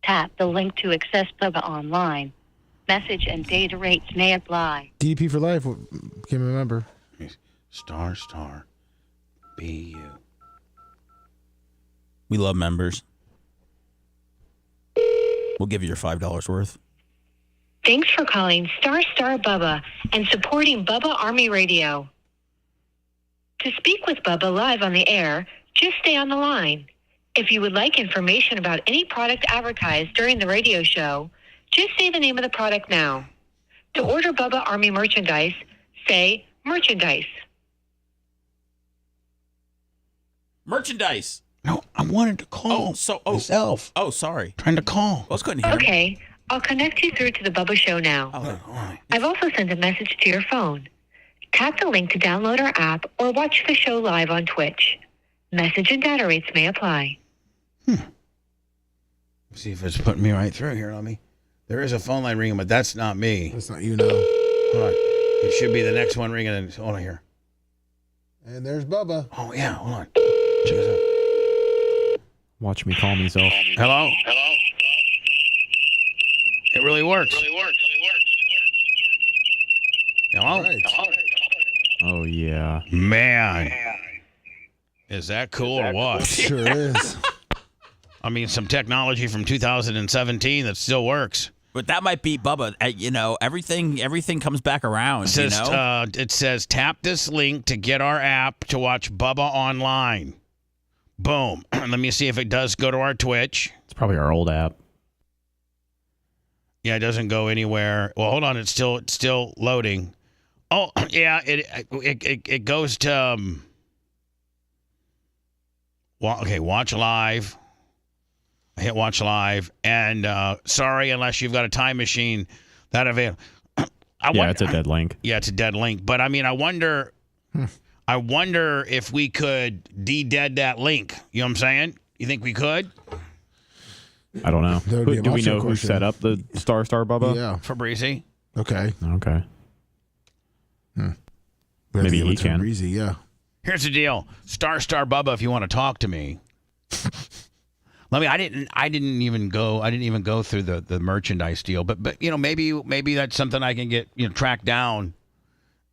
Tap the link to access Bubba online. Message and data rates may apply. DDP for life. Can't remember. Star BU. We love members. We'll give you your $5 worth. Thanks for calling Star Bubba and supporting Bubba Army Radio. To speak with Bubba live on the air, just stay on the line. If you would like information about any product advertised during the radio show, just say the name of the product now. To order Bubba Army merchandise, say merchandise. Merchandise. No, I wanted to call myself. Oh, sorry. Trying to call. I was couldn't hear. Okay, I'll connect you through to the Bubba Show now. I've also sent a message to your phone. Tap the link to download our app or watch the show live on Twitch. Message and data rates may apply. See if it's putting me right through here. There is a phone line ringing, but that's not me. That's not you, no. Hold on. It should be the next one ringing. Hold on here. And there's Bubba. Oh, yeah. Hold on. Check this out. Watch me call myself. Hello? It really works. Hello? Right. Oh, yeah. Man. Is that cool or what? Sure is. I mean, some technology from 2017 that still works. But that might be Bubba. Everything comes back around. It says, tap this link to get our app to watch Bubba online. Boom. Let me see if it does go to our Twitch. It's probably our old app. Yeah, it doesn't go anywhere. Well, hold on. It's still loading. Oh, yeah. It goes to. Watch live. I hit watch live, and sorry, unless you've got a time machine that available. It's a dead link. Yeah, it's a dead link. But I mean, I wonder if we could de-dead that link. You know what I'm saying? You think we could? I don't know. Do we know who set up the Star Bubba? Yeah, Fabrizi. Okay. Maybe he can. Fabrizi, yeah. Here's the deal, Star Bubba. If you want to talk to me. I didn't even go through the merchandise deal, but maybe that's something I can get tracked down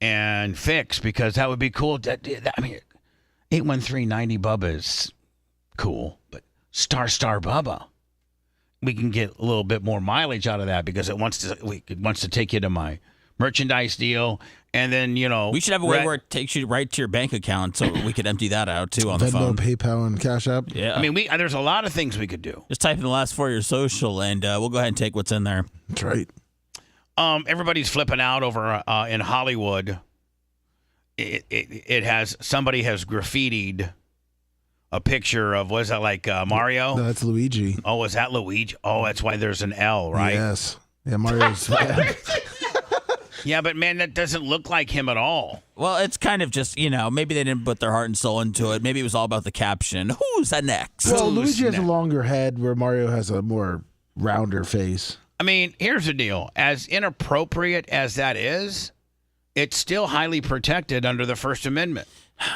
and fix, because that would be cool. I mean, 813-90 Bubba is cool, but Star Bubba, we can get a little bit more mileage out of that, because it wants to take you to my merchandise deal. And then, we should have a way where it takes you right to your bank account, so we could empty that out too on the phone. Venmo, PayPal, and Cash App. Yeah. I mean, there's a lot of things we could do. Just type in the last 4 of your social, and we'll go ahead and take what's in there. That's right. Everybody's flipping out over in Hollywood. Somebody has graffitied a picture of, was that like Mario? No, that's Luigi. Oh, was that Luigi? Oh, that's why there's an L, right? Yes. Yeah, Mario's. Yeah, but man, that doesn't look like him at all. Well, it's kind of just, maybe they didn't put their heart and soul into it. Maybe it was all about the caption. Who's next? Well, Luigi has a longer head, where Mario has a more rounder face. I mean, here's the deal. As inappropriate as that is, it's still highly protected under the First Amendment.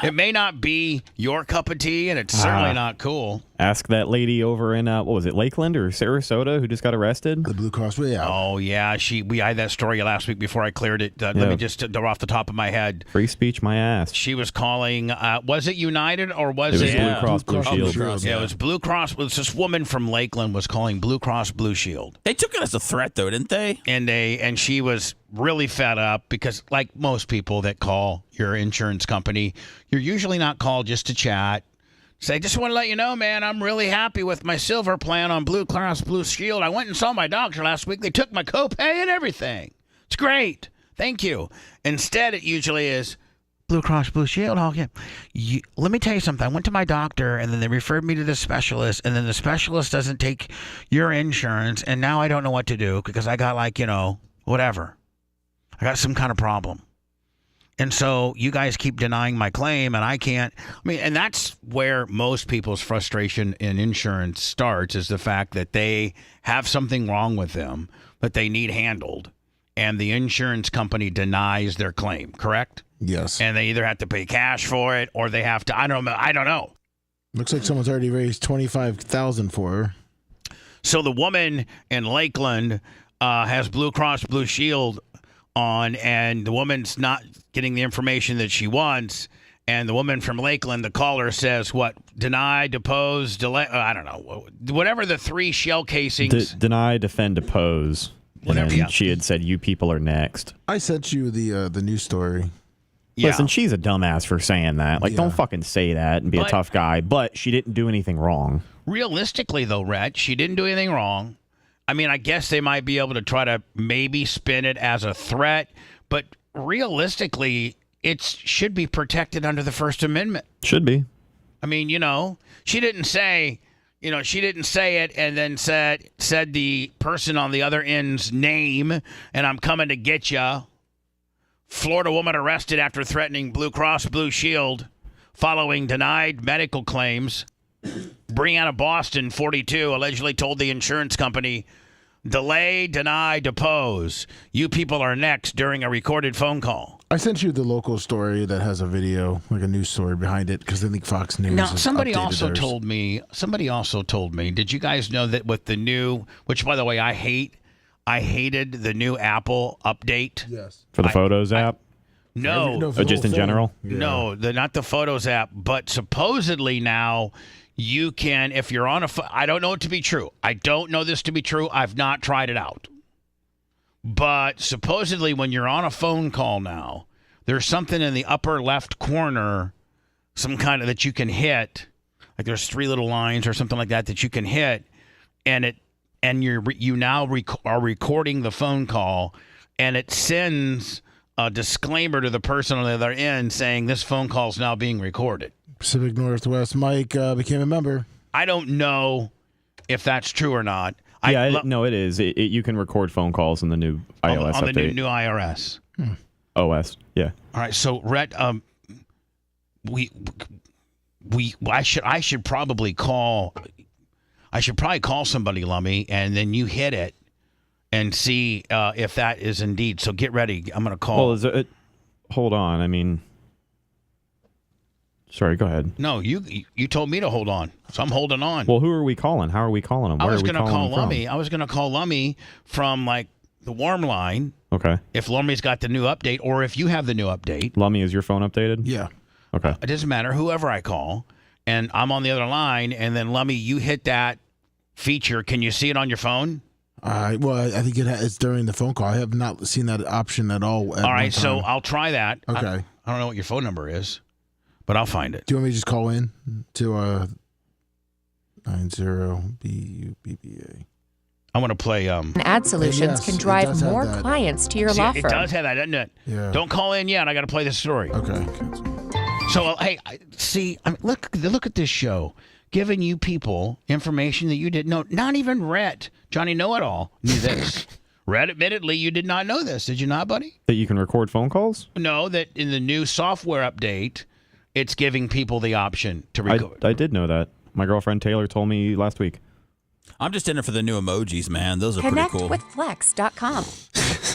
It may not be your cup of tea, and it's certainly not cool. Ask that lady over in what was it, Lakeland or Sarasota, who just got arrested? The Blue Cross way out. Oh yeah, we had that story last week before I cleared it. Let me just off the top of my head. Free speech, my ass. She was calling. Was it United or was it Blue Cross Blue Shield? Yeah, it was Blue Cross. It was this woman from Lakeland was calling Blue Cross Blue Shield. They took it as a threat, though, didn't they? And she was really fed up because, like most people that call your insurance company, you're usually not called just to chat. Say, just want to let you know, man, I'm really happy with my silver plan on Blue Cross Blue Shield. I went and saw my doctor last week. They took my copay and everything. It's great. Thank you. Instead, it usually is Blue Cross Blue Shield. Oh, yeah. Let me tell you something. I went to my doctor, and then they referred me to the specialist, and then the specialist doesn't take your insurance, and now I don't know what to do because I got, like, whatever. I got some kind of problem. And so you guys keep denying my claim, and I can't. And that's where most people's frustration in insurance starts, is the fact that they have something wrong with them that they need handled, and the insurance company denies their claim, correct? Yes. And they either have to pay cash for it, or they have to, I don't know. Looks like someone's already raised $25,000 for her. So the woman in Lakeland has Blue Cross Blue Shield on, and the woman's not getting the information that she wants, and the woman from Lakeland, the caller, says what? Deny, depose, delay, I don't know, whatever the three shell casings. Deny, defend, depose. Whatever. And she had said, you people are next. I sent you the news story. Yeah. Listen, she's a dumbass for saying that. Like, don't fucking say that and be a tough guy, but she didn't do anything wrong. Realistically, though, Rhett, she didn't do anything wrong. I guess they might be able to try to maybe spin it as a threat, but realistically, it should be protected under the First Amendment. Should be. She didn't say, she didn't say it and then said the person on the other end's name, and I'm coming to get you. Florida woman arrested after threatening Blue Cross Blue Shield following denied medical claims. Brianna Boston, 42, allegedly told the insurance company, delay, deny, depose. You people are next during a recorded phone call. I sent you the local story that has a video, like a news story behind it, because I think Fox News. Now, has somebody updated also told me, did you guys know that with the new, which by the way, I hated the new Apple update. Yes. For the Photos app? No. Just in general? Yeah. No, not the Photos app, but supposedly now you can, if you're on I don't know it to be true. I don't know this to be true. I've not tried it out. But supposedly when you're on a phone call now, there's something in the upper left corner, some kind of that you can hit. Like there's three little lines or something like that you can hit, and you now are recording the phone call, and it sends a disclaimer to the person on the other end saying this phone call is now being recorded. Pacific Northwest Mike became a member. I don't know if that's true or not. No, it is. You can record phone calls in the new iOS on update. the new iOS. OS, yeah. All right, so Rhett, I should probably call somebody, Lummy, and then you hit it and see if that is indeed. So get ready. I'm going to call. Well, hold on. Sorry, go ahead. No, you told me to hold on, so I'm holding on. Well, who are we calling? How are we calling them? I was going to call Lummy. I was going to call Lummy from like the warm line. Okay. If Lummy's got the new update, or if you have the new update. Lummy, is your phone updated? Yeah. Okay. It doesn't matter. Whoever I call, and I'm on the other line, and then Lummy, you hit that feature. Can you see it on your phone? Well, I think it's during the phone call. I have not seen that option at all. All right, so I'll try that. Okay. I don't know what your phone number is, but I'll find it. Do you want me to just call in to 90BUBBA? I want to play. Ad Solutions can drive more clients to your law firm. It does have that, doesn't it? Yeah. Don't call in yet. I got to play this story. Okay. So, hey, see, look at this show, giving you people information that you didn't know. Not even Rhett, Johnny Know-It-All, knew this. Rhett, admittedly, you did not know this. Did you not, buddy? That you can record phone calls? No, that in the new software update, it's giving people the option to record. I did know that. My girlfriend Taylor told me last week. I'm just in it for the new emojis, man. Those are Connect pretty cool. with Flex.com.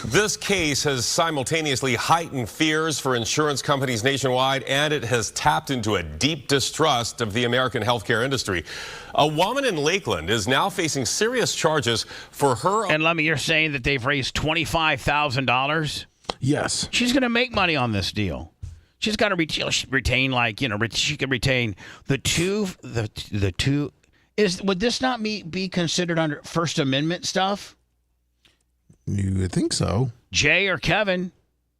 This case has simultaneously heightened fears for insurance companies nationwide, and it has tapped into a deep distrust of the American healthcare industry. A woman in Lakeland is now facing serious charges for her. And Lummy, you're saying that they've raised $25,000? Yes. She's going to make money on this deal. She's got to retain, she could retain the two. Would this not be considered under First Amendment stuff? You would think so. Jay or Kevin?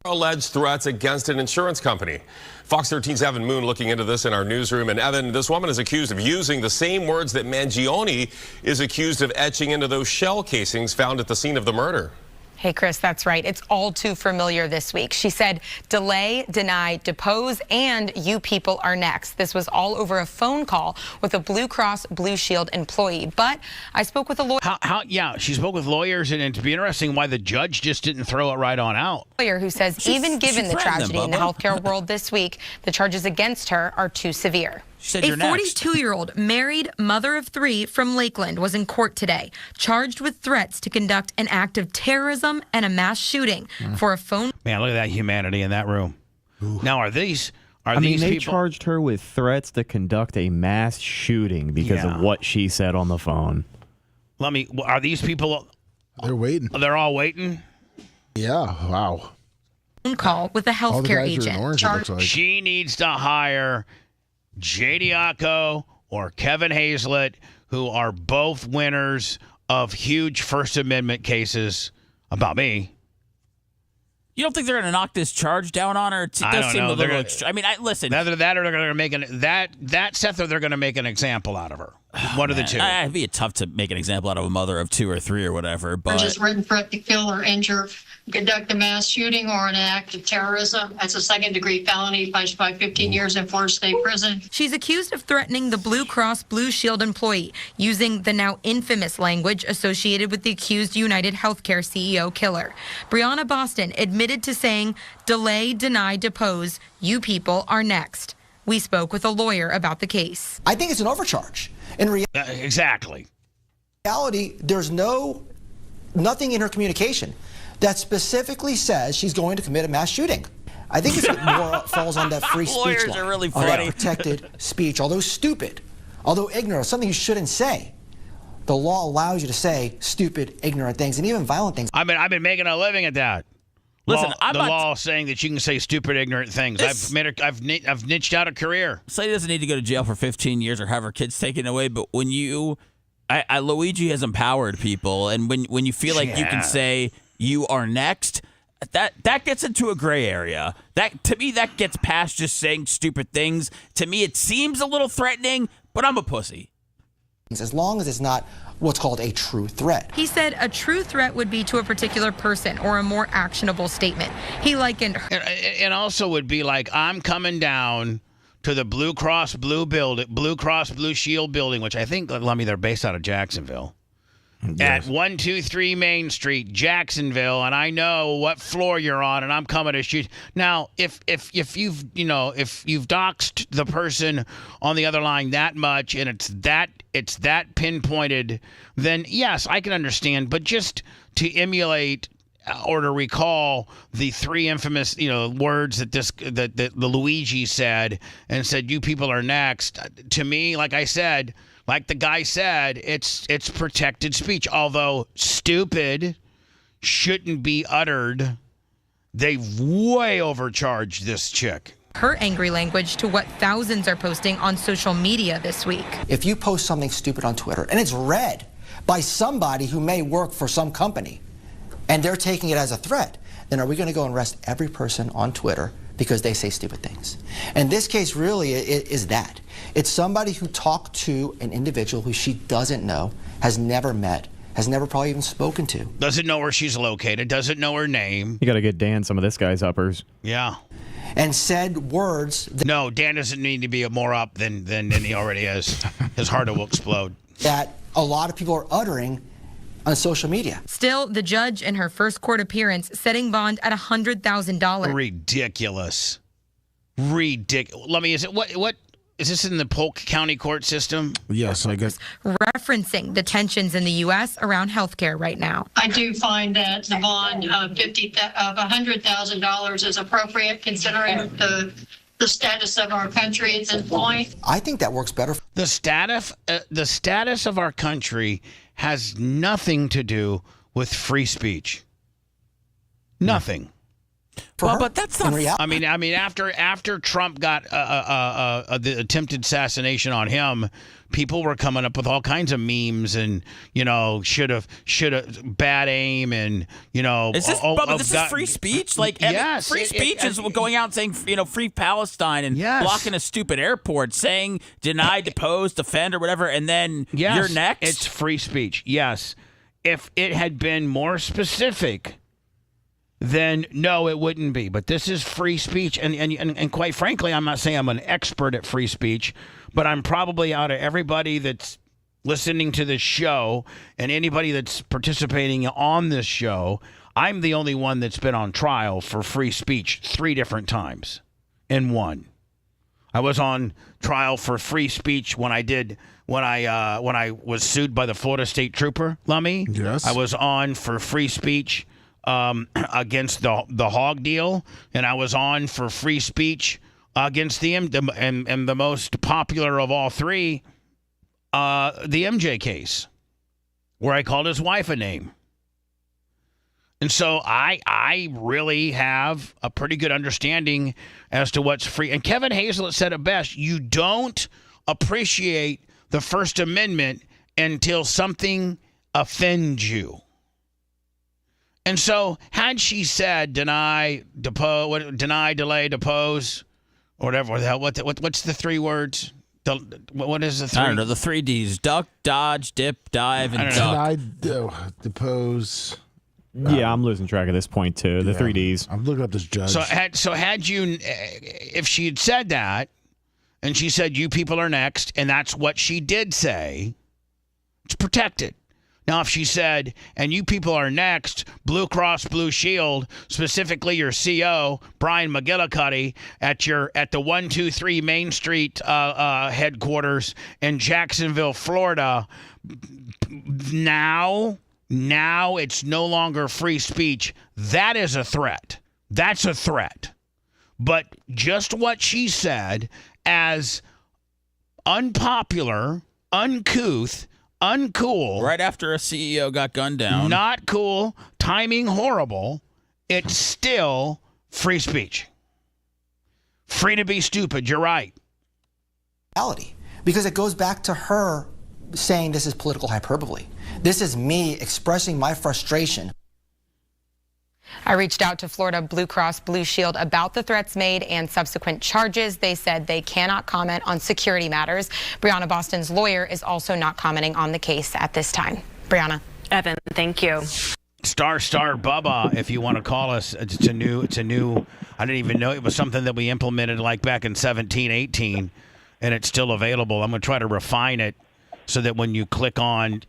Alleged threats against an insurance company. Fox 13's Evan Moon looking into this in our newsroom. And Evan, this woman is accused of using the same words that Mangione is accused of etching into those shell casings found at the scene of the murder. Hey, Chris, that's right. It's all too familiar this week. She said, delay, deny, depose, and you people are next. This was all over a phone call with a Blue Cross Blue Shield employee. But I spoke with a lawyer. Yeah, she spoke with lawyers, and it'd be interesting why the judge just didn't throw it right on out. Lawyer who says even given the tragedy in the healthcare world this week, the charges against her are too severe. A 42-year-old married mother of 3 from Lakeland was in court today, charged with threats to conduct an act of terrorism and a mass shooting for a phone. Man, look at that humanity in that room. Now, are these they people charged her with threats to conduct a mass shooting because of what she said on the phone. Are these people? They're waiting. They're all waiting? Yeah, wow. Phone call with a healthcare agent. She needs to hire Jay Diaco or Kevin Hazlett, who are both winners of huge First Amendment cases about me. You don't think they're going to knock this charge down on her? It does seem a little extreme. I mean, listen. Either that or they're going to make Seth, or they're going to make an example out of her. One of the two. It'd be tough to make an example out of a mother of 2 or 3 or whatever. But Just written threat to kill or injure, conduct a mass shooting or an act of terrorism. That's a second-degree felony, punished by 15 years in Florida State Prison. She's accused of threatening the Blue Cross Blue Shield employee using the now infamous language associated with the accused United Healthcare CEO killer. Brianna Boston admitted to saying, delay, deny, depose, you people are next. We spoke with a lawyer about the case. I think it's an overcharge. Exactly. Reality, there's nothing in her communication that specifically says she's going to commit a mass shooting. I think it's more falls on that free speech Lawyers law, are really on that funny. protected speech. Although stupid, although ignorant, something you shouldn't say. The law allows you to say stupid, ignorant things, and even violent things. I've been making a living at that. Listen, the law saying that you can say stupid, ignorant things. I've niched out a career. Slade doesn't need to go to jail for 15 years or have her kids taken away. But when Luigi has empowered people, and when you feel like you can say you are next, that gets into a gray area. To me, that gets past just saying stupid things. To me, it seems a little threatening, but I'm a pussy. As long as it's not what's called a true threat. He said a true threat would be to a particular person or a more actionable statement. He likened her. And also would be like, I'm coming down to the Blue Cross Blue Shield building, which I think, they're based out of Jacksonville. Yes. At 123 Main Street, Jacksonville, and I know what floor you're on, and I'm coming to shoot. Now, if you've doxed the person on the other line that much, and it's that pinpointed, then yes, I can understand. But just to emulate or to recall the 3 infamous words that the Luigi said and said, "You people are next." To me, like I said. Like the guy said, it's protected speech. Although stupid shouldn't be uttered, they've way overcharged this chick. Her angry language to what thousands are posting on social media this week. If you post something stupid on Twitter and it's read by somebody who may work for some company and they're taking it as a threat, then are we going to go and arrest every person on Twitter because they say stupid things? In this case, really, it is that. It's somebody who talked to an individual who she doesn't know, has never met, has never probably even spoken to. Doesn't know where she's located, doesn't know her name. You got to get Dan some of this guy's uppers. Yeah. And said words. No, Dan doesn't need to be more up than he already is. His heart will explode. That a lot of people are uttering on social media. Still, the judge in her first court appearance setting bond at $100,000. Ridiculous. Let me, is it what Is this in the Polk County court system? Yes, I guess. Referencing the tensions in the U.S. around healthcare right now. I do find that the bond of $100,000 is appropriate considering the status of our country at this point. I think that works better. The status of our country has nothing to do with free speech. Nothing. Well, but that's not. I mean, after Trump got the attempted assassination on him, people were coming up with all kinds of memes and should have bad aim and Is this Bubba, this is free speech? Like yes, free speech is going out and saying free Palestine and blocking a stupid airport, saying deny, depose, defend, or whatever, and then you're next. It's free speech. Yes, if it had been more specific, then no, it wouldn't be. But this is free speech, and quite frankly, I'm not saying I'm an expert at free speech, but I'm probably, out of everybody that's listening to this show and anybody that's participating on this show, I'm the only one that's been on trial for free speech 3 different times in one. I was on trial for free speech when I was sued by the Florida State Trooper, Lummy. Yes. I was on for free speech against the hog deal, and I was on for free speech against and the most popular of all 3, the MJ case, where I called his wife a name. And so I really have a pretty good understanding as to what's free. And Kevin Hazlett said it best: you don't appreciate the First Amendment until something offends you. And so, had she said deny, delay, depose, or whatever the hell, what's the 3 words? What is the 3? I don't know. The 3 Ds: duck, dodge, dip, dive, and duck. Deny, depose. Yeah, I'm losing track at this point too. The 3 Ds. I'm looking up this judge. So had you, if she had said that, and she said you people are next, and that's what she did say, it's protected. Now, if she said, and you people are next, Blue Cross Blue Shield, specifically your CO, Brian McGillicuddy, at the 123 Main Street headquarters in Jacksonville, Florida, now it's no longer free speech. That is a threat. That's a threat. But just what she said as unpopular, uncouth, uncool. Right after a CEO got gunned down. Not cool. Timing horrible. It's still free speech. Free to be stupid. You're right. Because it goes back to her saying this is political hyperbole. This is me expressing my frustration. I reached out to Florida Blue Cross Blue Shield about the threats made and subsequent charges. They said they cannot comment on security matters. Brianna Boston's lawyer is also not commenting on the case at this time. Brianna. Evan, thank you. Star Bubba, if you want to call us. It's a new, I didn't even know it was something that we implemented like back in 17, 18, and it's still available. I'm going to try to refine it so that when you click on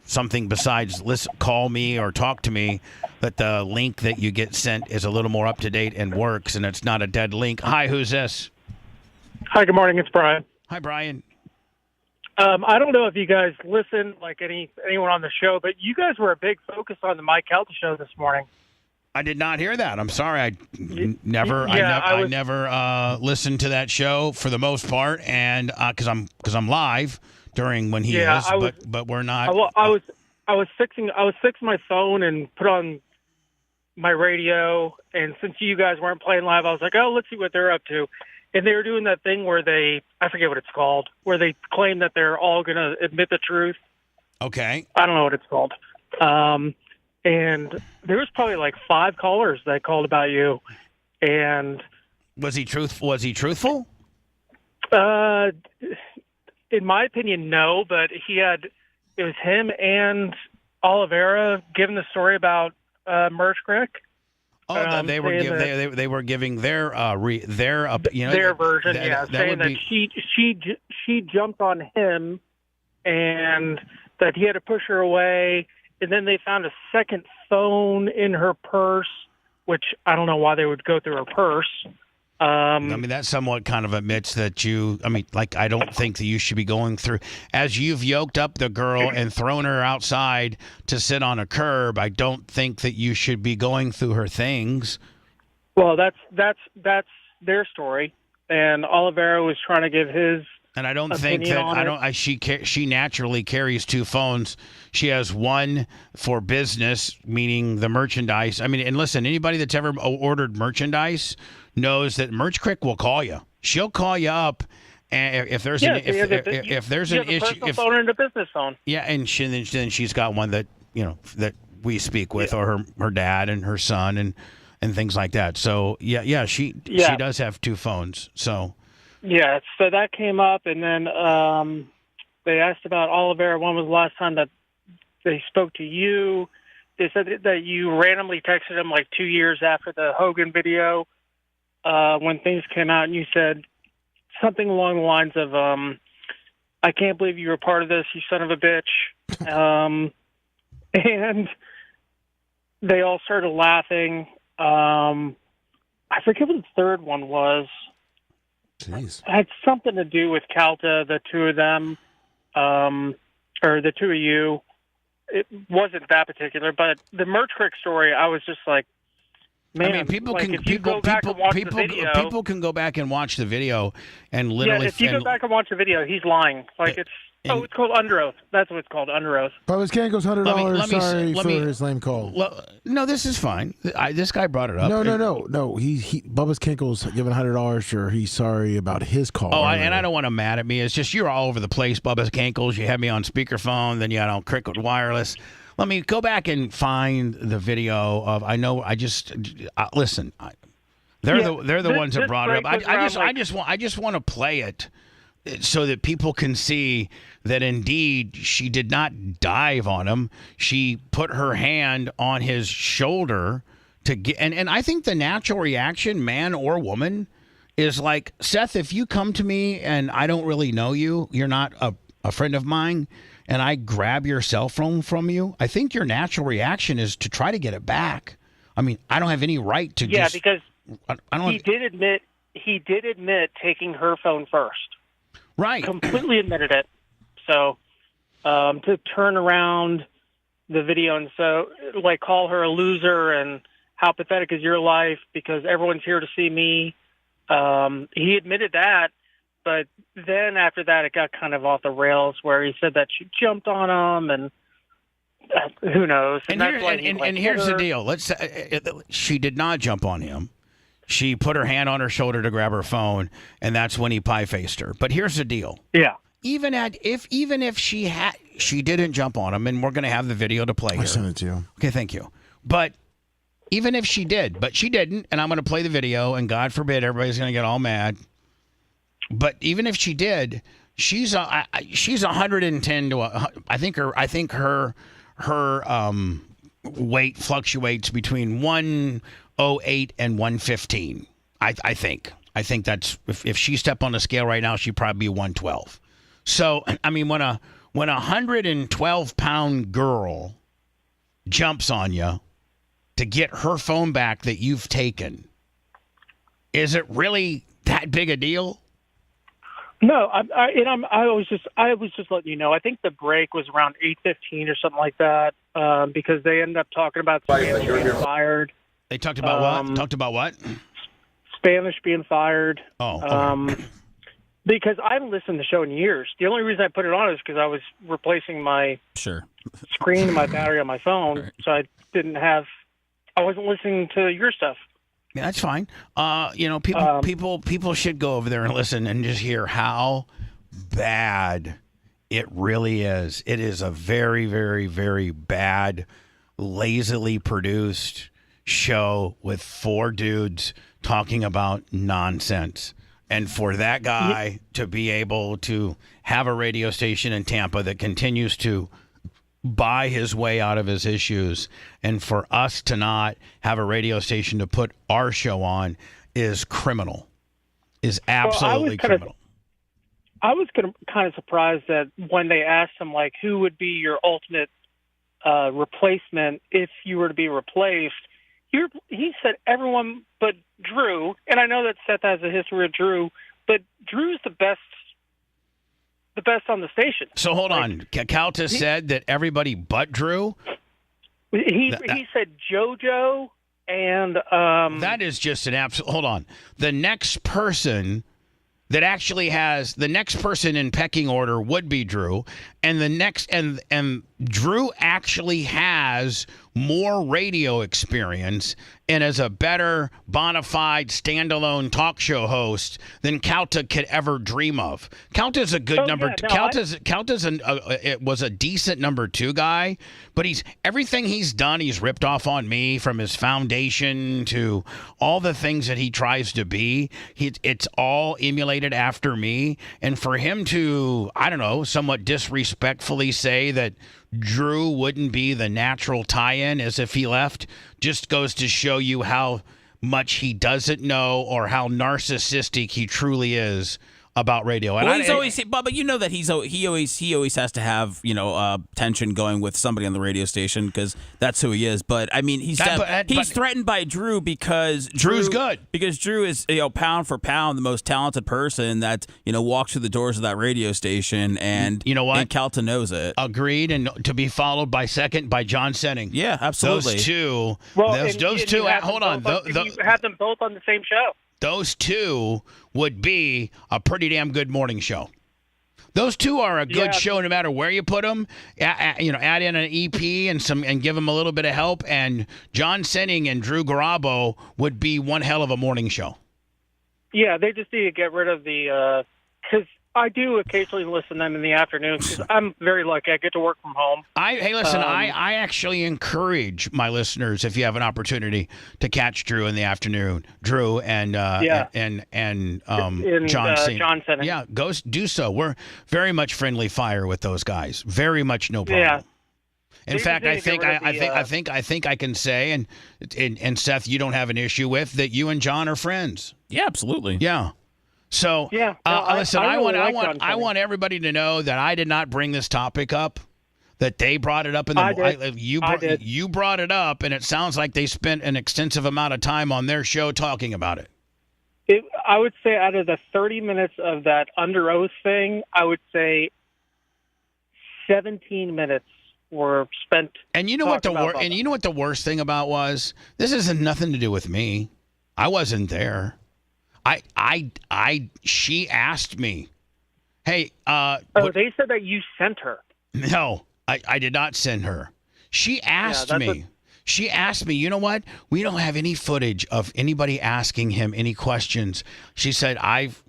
something besides call me or talk to me, that the link that you get sent is a little more up to date and works, and it's not a dead link. Hi, who's this? Hi, good morning. It's Brian. Hi, Brian. I don't know if you guys listen, like anyone on the show, but you guys were a big focus on the Mike Kelty show this morning. I did not hear that. I'm sorry. I never listened to that show for the most part, and because I'm live during when he is, but we're not. I was fixing my phone and put on my radio, and since you guys weren't playing live, I was like, oh, let's see what they're up to. And they were doing that thing where I forget what it's called, where they claim that they're all going to admit the truth. Okay. I don't know what it's called. And there was probably like 5 callers that called about you. And was he truthful? In my opinion, no, but it was him and Oliveira giving the story about Merch Creek. Oh, they were giving their version, saying that she jumped on him and that he had to push her away, and then they found a second phone in her purse, which I don't know why they would go through her purse. I mean, that somewhat kind of admits that I don't think that you should be going through, as you've yoked up the girl and thrown her outside to sit on a curb. I don't think that you should be going through her things. Well, that's their story, and Oliveira was trying to give his. And I don't think that she naturally carries two phones. She has one for business, meaning the merchandise. I mean, and listen, anybody that's ever ordered merchandise knows that Merch Crick will call you. She'll call you up, and if there's an issue, phone and a business phone. Yeah, and then she's got one that that we speak with, or her dad and her son and things like that. So she does have two phones. So. Yeah, so that came up, and then they asked about Oliveira. When was the last time that they spoke to you? They said that you randomly texted him like 2 years after the Hogan video when things came out, and you said something along the lines of, I can't believe you were part of this, you son of a bitch. And they all started laughing. I forget what the third one was. Jeez. It had something to do with Calta, the two of them, or the two of you. It wasn't that particular, but the Merch Crick story, I was just like, man. I mean, people can go back and watch the video and literally. Yeah, if you go back and watch the video, he's lying. Like it's called Under Oath. That's what it's called, Under Oath. Bubba's Cankles, $100. Sorry for his lame call. Well, no, this is fine. This guy brought it up. No. Bubba's Cankles giving $100 for he's sorry about his call. Oh, and I don't want him mad at me. It's just you're all over the place, Bubba's Cankles. You had me on speakerphone, then you had on Cricket Wireless. Let me go back and find the video of. I know. I just listen. They're the ones that brought it up. I just want to play it so that people can see that indeed she did not dive on him. She put her hand on his shoulder to get. And I think the natural reaction, man or woman, is like, Seth, if you come to me and I don't really know you, you're not a friend of mine, and I grab your cell phone from you, I think your natural reaction is to try to get it back. I mean, I don't have any right to. Yeah, because he did admit taking her phone first. Right. Completely admitted it. So to turn around the video and call her a loser and how pathetic is your life because everyone's here to see me. He admitted that. But then after that, it got kind of off the rails where he said that she jumped on him, and who knows? And here's the deal. Let's say she did not jump on him. She put her hand on her shoulder to grab her phone, and that's when he pie-faced her. But here's the deal. Yeah. Even if she didn't jump on him, and we're going to have the video to play here. I sent it to you. Okay, thank you. But even if she did, but she didn't, and I'm going to play the video, and God forbid everybody's going to get all mad. But even if she did, she's 110 to I think her weight fluctuates between 108 and 115. I think that's if she stepped on the scale right now, she'd probably be 112. So I mean, when a 112-pound girl jumps on you to get her phone back that you've taken, is it really that big a deal? No, I was just letting you know. I think the break was around 8:15 or something like that, because they ended up talking about Spanish being fired. They talked about what? Talked about what? Spanish being fired. Oh. Okay. Because I haven't listened to the show in years. The only reason I put it on is because I was replacing my screen and my battery on my phone, so I wasn't listening to your stuff. Yeah, that's fine. People should go over there and listen and just hear how bad it really is. It is a very, very, very bad, lazily produced show with four dudes talking about nonsense. And for that guy to be able to have a radio station in Tampa that continues to buy his way out of his issues, and for us to not have a radio station to put our show on is criminal, is absolutely criminal. I was kind of surprised that when they asked him, like, who would be your ultimate replacement if you were to be replaced, he said everyone but Drew, and I know that Seth has a history with Drew, but Drew's the best on the station. So hold on. Calta said that everybody but Drew? He said JoJo and that is just an absolute. Hold on. The next person that actually has the next person in pecking order would be Drew, and the next and Drew actually has more radio experience and is a better bona fide standalone talk show host than Calta could ever dream of. Calta's a good number. It was a decent number 2 guy, but everything he's done, he's ripped off on me, from his foundation to all the things that he tries to be. It's all emulated after me, and for him to, I don't know, somewhat disrespectfully say that Drew wouldn't be the natural tie-in as if he left just goes to show you how much he doesn't know or how narcissistic he truly is about radio. And well, he's always, Bubba, you know that he always has to have, tension going with somebody on the radio station because that's who he is. But I mean, he's threatened by Drew because Drew's good. Because Drew is, pound for pound the most talented person that walks through the doors of that radio station, and you know what? And Calta knows it. Agreed, and to be followed by second by John Senning. Yeah, absolutely. Those two. Those two. Hold on. You have them both on the same show. Those two would be a pretty damn good morning show. Those two are a good show no matter where you put them. Add in an EP and give them a little bit of help. And John Senning and Drew Garabo would be one hell of a morning show. Yeah, they just need to get rid of the because I do occasionally listen to them in the afternoon because I'm very lucky. I get to work from home. I actually encourage my listeners, if you have an opportunity, to catch Drew in the afternoon. Drew and John Senning. Yeah, go do so. We're very much friendly fire with those guys. Very much no problem. Yeah. In fact, I think I can say, and Seth, you don't have an issue with that. You and John are friends. Yeah, absolutely. Yeah. So listen, I want everybody to know that I did not bring this topic up. That they brought it up in the you brought it up, and it sounds like they spent an extensive amount of time on their show talking about it. I would say out of the 30 minutes of that under oath thing, I would say 17 minutes were spent. And you know what the worst thing about was? This has nothing to do with me. I wasn't there. She asked me, hey, they said that you sent her. No, I did not send her. She asked me. She asked me, you know what? We don't have any footage of anybody asking him any questions. She said, I've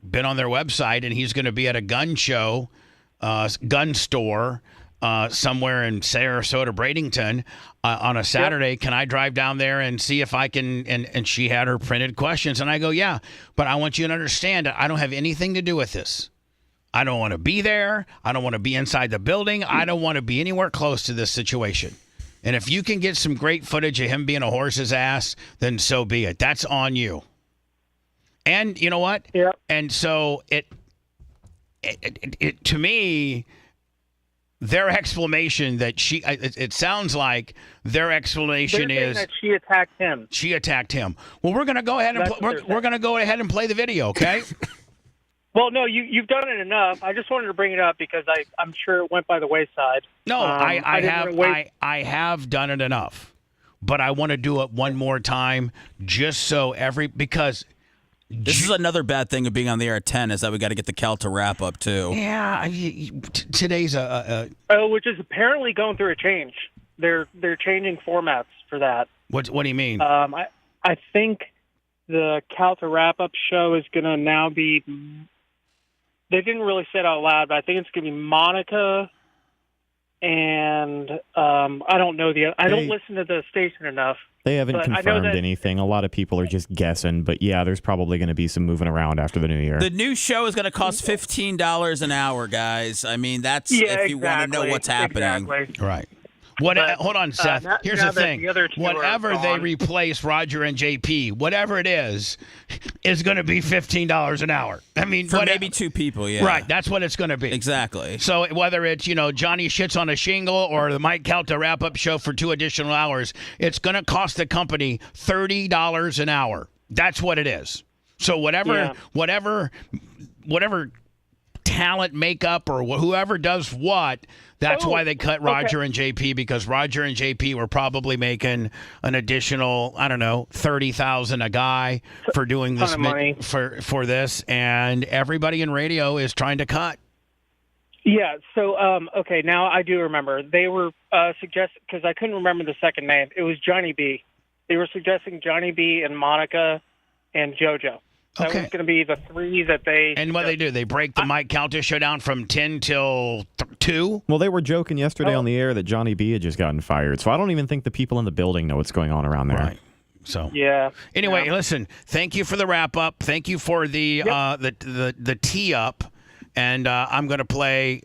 been on their website and he's going to be at a gun show, gun store, somewhere in Sarasota, Bradenton, on a Saturday. Yep. Can I drive down there and see if I can? And she had her printed questions. And I go, yeah, but I want you to understand that I don't have anything to do with this. I don't want to be there. I don't want to be inside the building. I don't want to be anywhere close to this situation. And if you can get some great footage of him being a horse's ass, then so be it. That's on you. And you know what? Yeah. And so it to me, their explanation that it sounds like their explanation is that she attacked him. She attacked him. Well, we're going to go ahead and we're going to go ahead and play the video, okay? Well, no, you've done it enough. I just wanted to bring it up because I'm sure it went by the wayside. No, I have done it enough, but I want to do it one more time just so because. This is another bad thing of being on the air at 10 is that we got to get the Calta wrap up too. Yeah, today's which is apparently going through a change. They're changing formats for that. What do you mean? I think the Calta wrap up show is going to now be. They didn't really say it out loud, but I think it's going to be Monica. And I don't know I don't listen to the station enough. They haven't confirmed anything. A lot of people are just guessing, but yeah, there's probably going to be some moving around after the new year. The new show is going to cost $15 an hour, guys. I mean, that's if you want to know what's happening. Exactly. Right. Hold on, Seth. Here's the thing. Whatever they replace Roger and JP, whatever it is going to be $15 an hour. I mean, for maybe two people, yeah. Right, that's what it's going to be. Exactly. So whether it's, Johnny shits on a shingle or the Mike Calta wrap-up show for 2 additional hours, it's going to cost the company $30 an hour. That's what it is. So whatever talent makeup or whoever does what, that's why they cut Roger and JP, because Roger and JP were probably making an additional, I don't know, $30,000 a guy for doing this for this, and everybody in radio is trying to cut. Yeah. So okay, now I do remember they were suggesting, because I couldn't remember the second name. It was Johnny B. They were suggesting Johnny B and Monica and JoJo. That was going to be the 3 that they... And what they do, they break the Mike Calta show down from 10 till 2? Well, they were joking yesterday on the air that Johnny B had just gotten fired. So I don't even think the people in the building know what's going on around there. Right. So yeah. Anyway, listen, thank you for the wrap-up. Thank you for the tee-up. And I'm going to play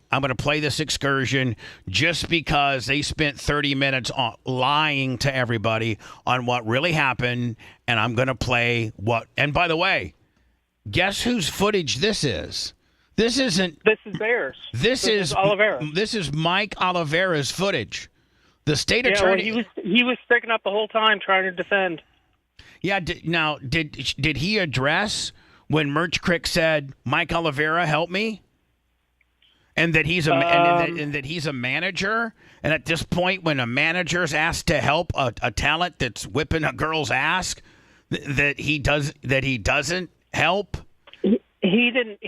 this excursion just because they spent 30 minutes lying to everybody on what really happened, and I'm going to play what. And by the way, guess whose footage this is? This isn't. This is theirs. This is Oliveira. This is Mike Oliveira's footage. The state attorney. Well, he was sticking up the whole time trying to defend. Yeah. Did he address when Merch Crick said, "Mike Oliveira, help me," and that he's a manager? And at this point, when a manager's asked to help a talent that's whipping a girl's ass, that he doesn't help. He didn't.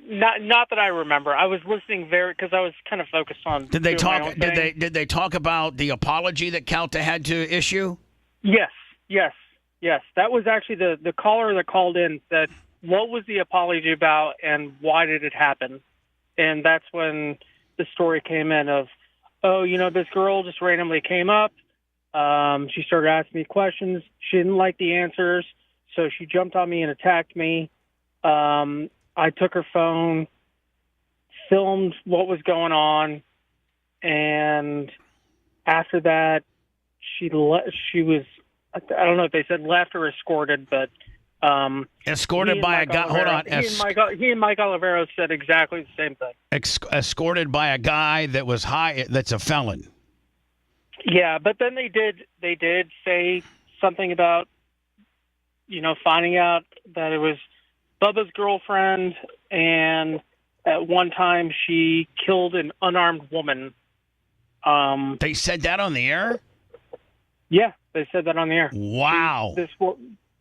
Not that I remember. I was listening because I was kind of focused on. Did they talk? Did they talk about the apology that Calta had to issue? Yes. That was actually the caller that called in. That what was the apology about and why did it happen? And that's when the story came in of, this girl just randomly came up. She started asking me questions. She didn't like the answers, so she jumped on me and attacked me. I took her phone, filmed what was going on, and after that, she was, I don't know if they said left or escorted, but escorted by a guy. Hold on. He and Mike Oliveira said exactly the same thing. Escorted by a guy that was high. That's a felon. Yeah, but then they did say something about, finding out that it was Bubba's girlfriend, and at one time she killed an unarmed woman. They said that on the air? Yeah, they said that on the air. Wow.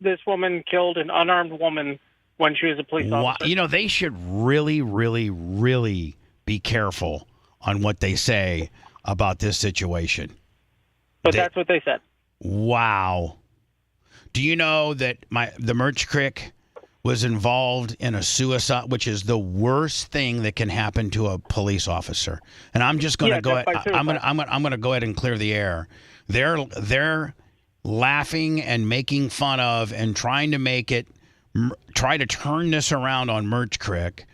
This woman killed an unarmed woman when she was a police officer. Wow. They should really, really, really be careful on what they say about this situation. But that's what they said. Wow. Do you know that the Merch Crick was involved in a suicide, which is the worst thing that can happen to a police officer? And I'm just going to go ahead. I'm going to go ahead and clear the air. They're laughing and making fun of and trying to turn this around on Merch Crick.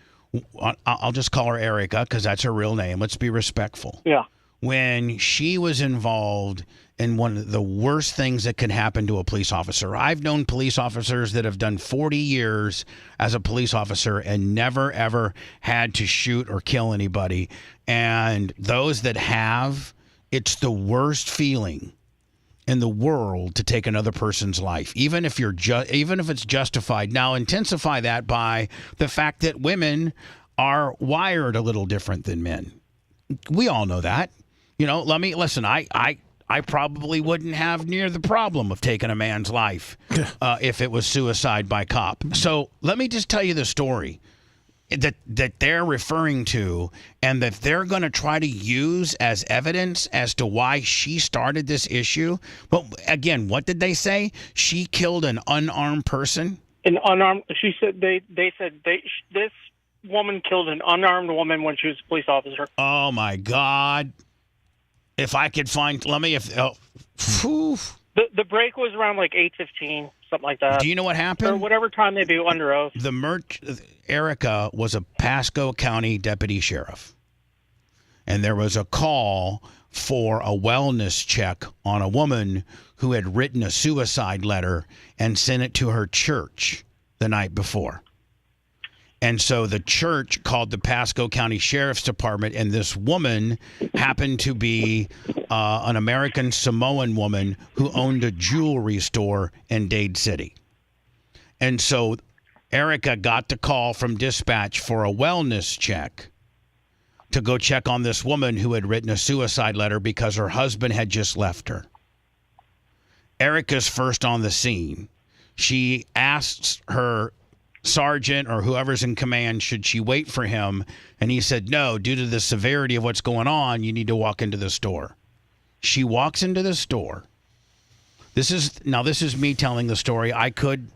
I'll just call her Erica because that's her real name. Let's be respectful. Yeah. When she was involved in one of the worst things that can happen to a police officer. I've known police officers that have done 40 years as a police officer and never, ever had to shoot or kill anybody. And those that have, it's the worst feeling in the world to take another person's life, even if it's justified. Now, intensify that by the fact that women are wired a little different than men. We all know that. Listen, I probably wouldn't have near the problem of taking a man's life if it was suicide by cop. So let me just tell you the story that they're referring to and that they're going to try to use as evidence as to why she started this issue. But again, what did they say? She killed an unarmed person? She said this woman killed an unarmed woman when she was a police officer. Oh my God. If I could find, the break was around like 8:15, something like that. Do you know what happened? Or whatever time they do under oath. Erica was a Pasco County deputy sheriff, and there was a call for a wellness check on a woman who had written a suicide letter and sent it to her church the night before. And so the church called the Pasco County Sheriff's Department, and this woman happened to be an American Samoan woman who owned a jewelry store in Dade City. And so Erica got the call from dispatch for a wellness check to go check on this woman who had written a suicide letter because her husband had just left her. Erica's first on the scene. She asks her sergeant or whoever's in command, should she wait for him? And he said, no, due to the severity of what's going on, you need to walk into the store. She walks into the store. This is me telling the story. I could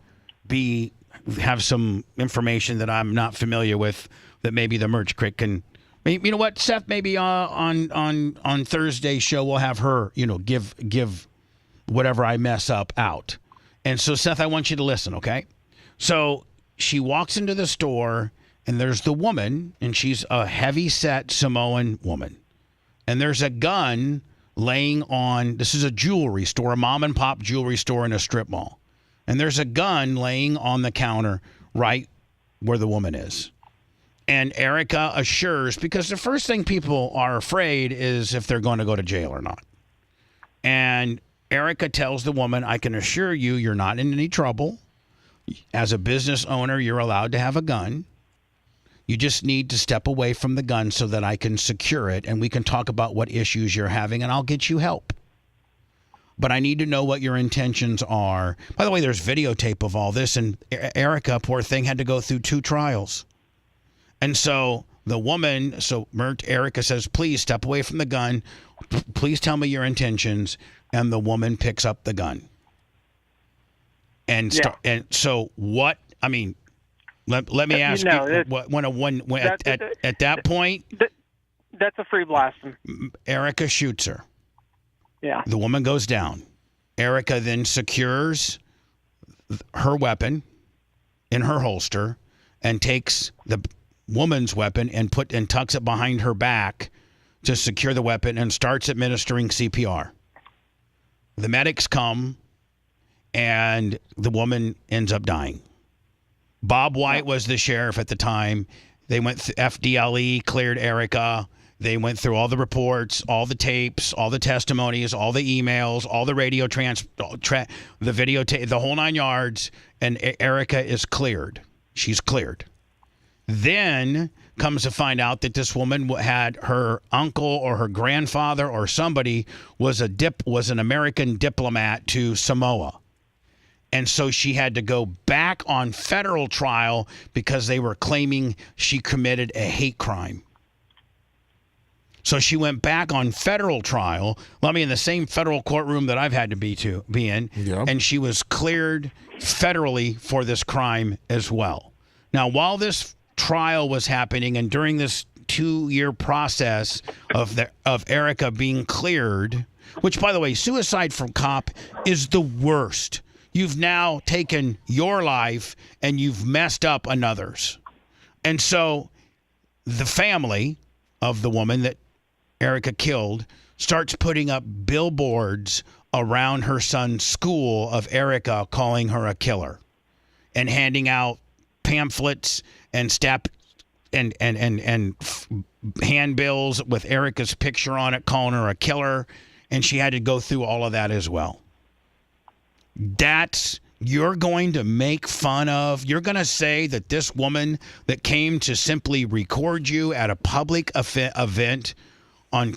have some information that I'm not familiar with that maybe the Merch Crick can. You know what, Seth? Maybe on Thursday's show we'll have her, give whatever I mess up out. And so, Seth, I want you to listen, okay? So she walks into the store, and there's the woman, and she's a heavy-set Samoan woman. And there's a gun laying on, this is a jewelry store, a mom-and-pop jewelry store in a strip mall. And there's a gun laying on the counter right where the woman is. And Erica assures, because the first thing people are afraid is if they're going to go to jail or not. And Erica tells the woman, I can assure you, you're not in any trouble. As a business owner, you're allowed to have a gun. You just need to step away from the gun so that I can secure it, and we can talk about what issues you're having, and I'll get you help. But I need to know what your intentions are. By the way, there's videotape of all this, and Erica, poor thing, had to go through 2 trials. And so the woman, Erica says, please step away from the gun. Please tell me your intentions. And the woman picks up the gun. And so what? I mean, let me ask you. At that point, that's a free blast. Erica shoots her. Yeah. The woman goes down. Erica then secures her weapon in her holster and takes the woman's weapon and tucks it behind her back to secure the weapon and starts administering CPR. The medics come, and the woman ends up dying. Bob White was the sheriff at the time. They went FDLE, cleared Erica. They went through all the reports, all the tapes, all the testimonies, all the emails, all the radio the videotape, the whole 9 yards, and Erica is cleared. She's cleared. Then comes to find out that this woman had her uncle or her grandfather or somebody was an American diplomat to Samoa. And so she had to go back on federal trial because they were claiming she committed a hate crime. So she went back on federal trial, in the same federal courtroom that I've had to be in, and she was cleared federally for this crime as well. Now, while this trial was happening and during this 2-year process of Erica being cleared, which, by the way, suicide from cop is the worst. You've now taken your life and you've messed up another's. And so the family of the woman that Erica killed starts putting up billboards around her son's school of Erica calling her a killer and handing out pamphlets and handbills with Erica's picture on it calling her a killer, and she had to go through all of that as well. You're going to make fun of, you're going to say that this woman that came to simply record you at a public event on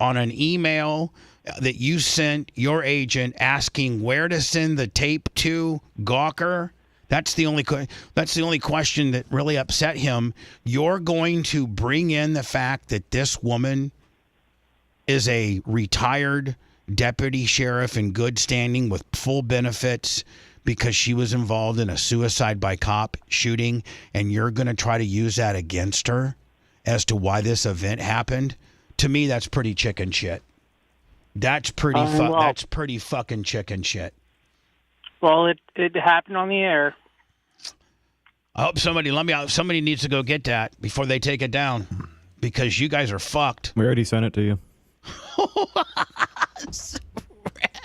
an email that you sent your agent asking where to send the tape to Gawker. That's the only question that really upset him. You're going to bring in the fact that this woman is a retired deputy sheriff in good standing with full benefits because she was involved in a suicide by cop shooting, and you're going to try to use that against her as to why this event happened? To me, that's pretty chicken shit. That's pretty fucking chicken shit. Well, it happened on the air. I hope somebody needs to go get that before they take it down, because you guys are fucked. We already sent it to you.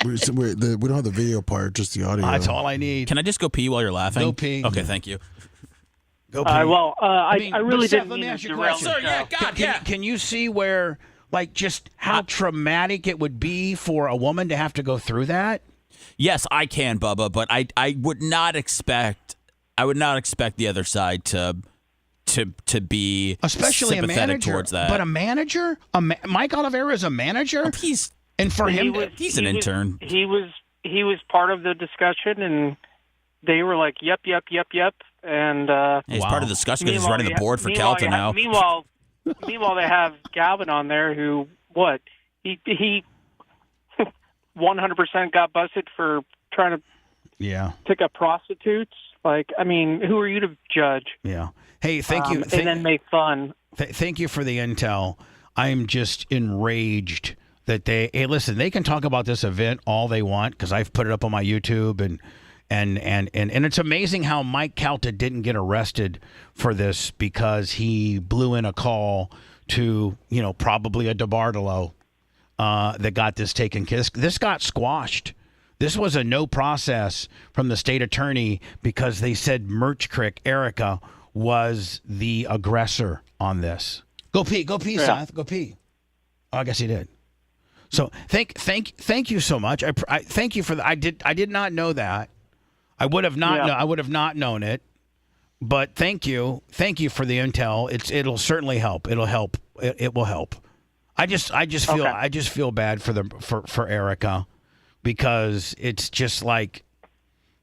We don't have the video part, just the audio. That's all I need. Can I just go pee while you're laughing? Go pee. Okay, thank you. Go pee. I really didn't let me mean ask to you a derail question. the show. Can you see where, like, just how traumatic it would be for a woman to have to go through that? Yes, I can, Bubba, but I would not expect the other side to be especially sympathetic a manager towards that. But a manager, Mike Oliveira is a manager. And for him, he's an intern. He was part of the discussion, and they were like, "Yep, and he's part of the discussion because he's running the board for Calton now. Meanwhile, they have Galvin on there, who he 100% got busted for trying to pick up prostitutes. Like, I mean, who are you to judge? Yeah. Hey, thank you. And then make fun. Thank you for the intel. I am just enraged that listen, they can talk about this event all they want because I've put it up on my YouTube and it's amazing how Mike Calta didn't get arrested for this because he blew in a call to, probably a DeBartolo that got this taken. This got squashed. This was a no process from the state attorney because they said Merch Crick, Erica, was the aggressor on this. Go pee, Yeah. Seth. Go pee. Oh, I guess he did. So thank you so much. I thank you for that. I did not know that. I would have not known it. But thank you for the intel. It'll certainly help. It'll help. It will help. I just feel bad for Erica because it's just like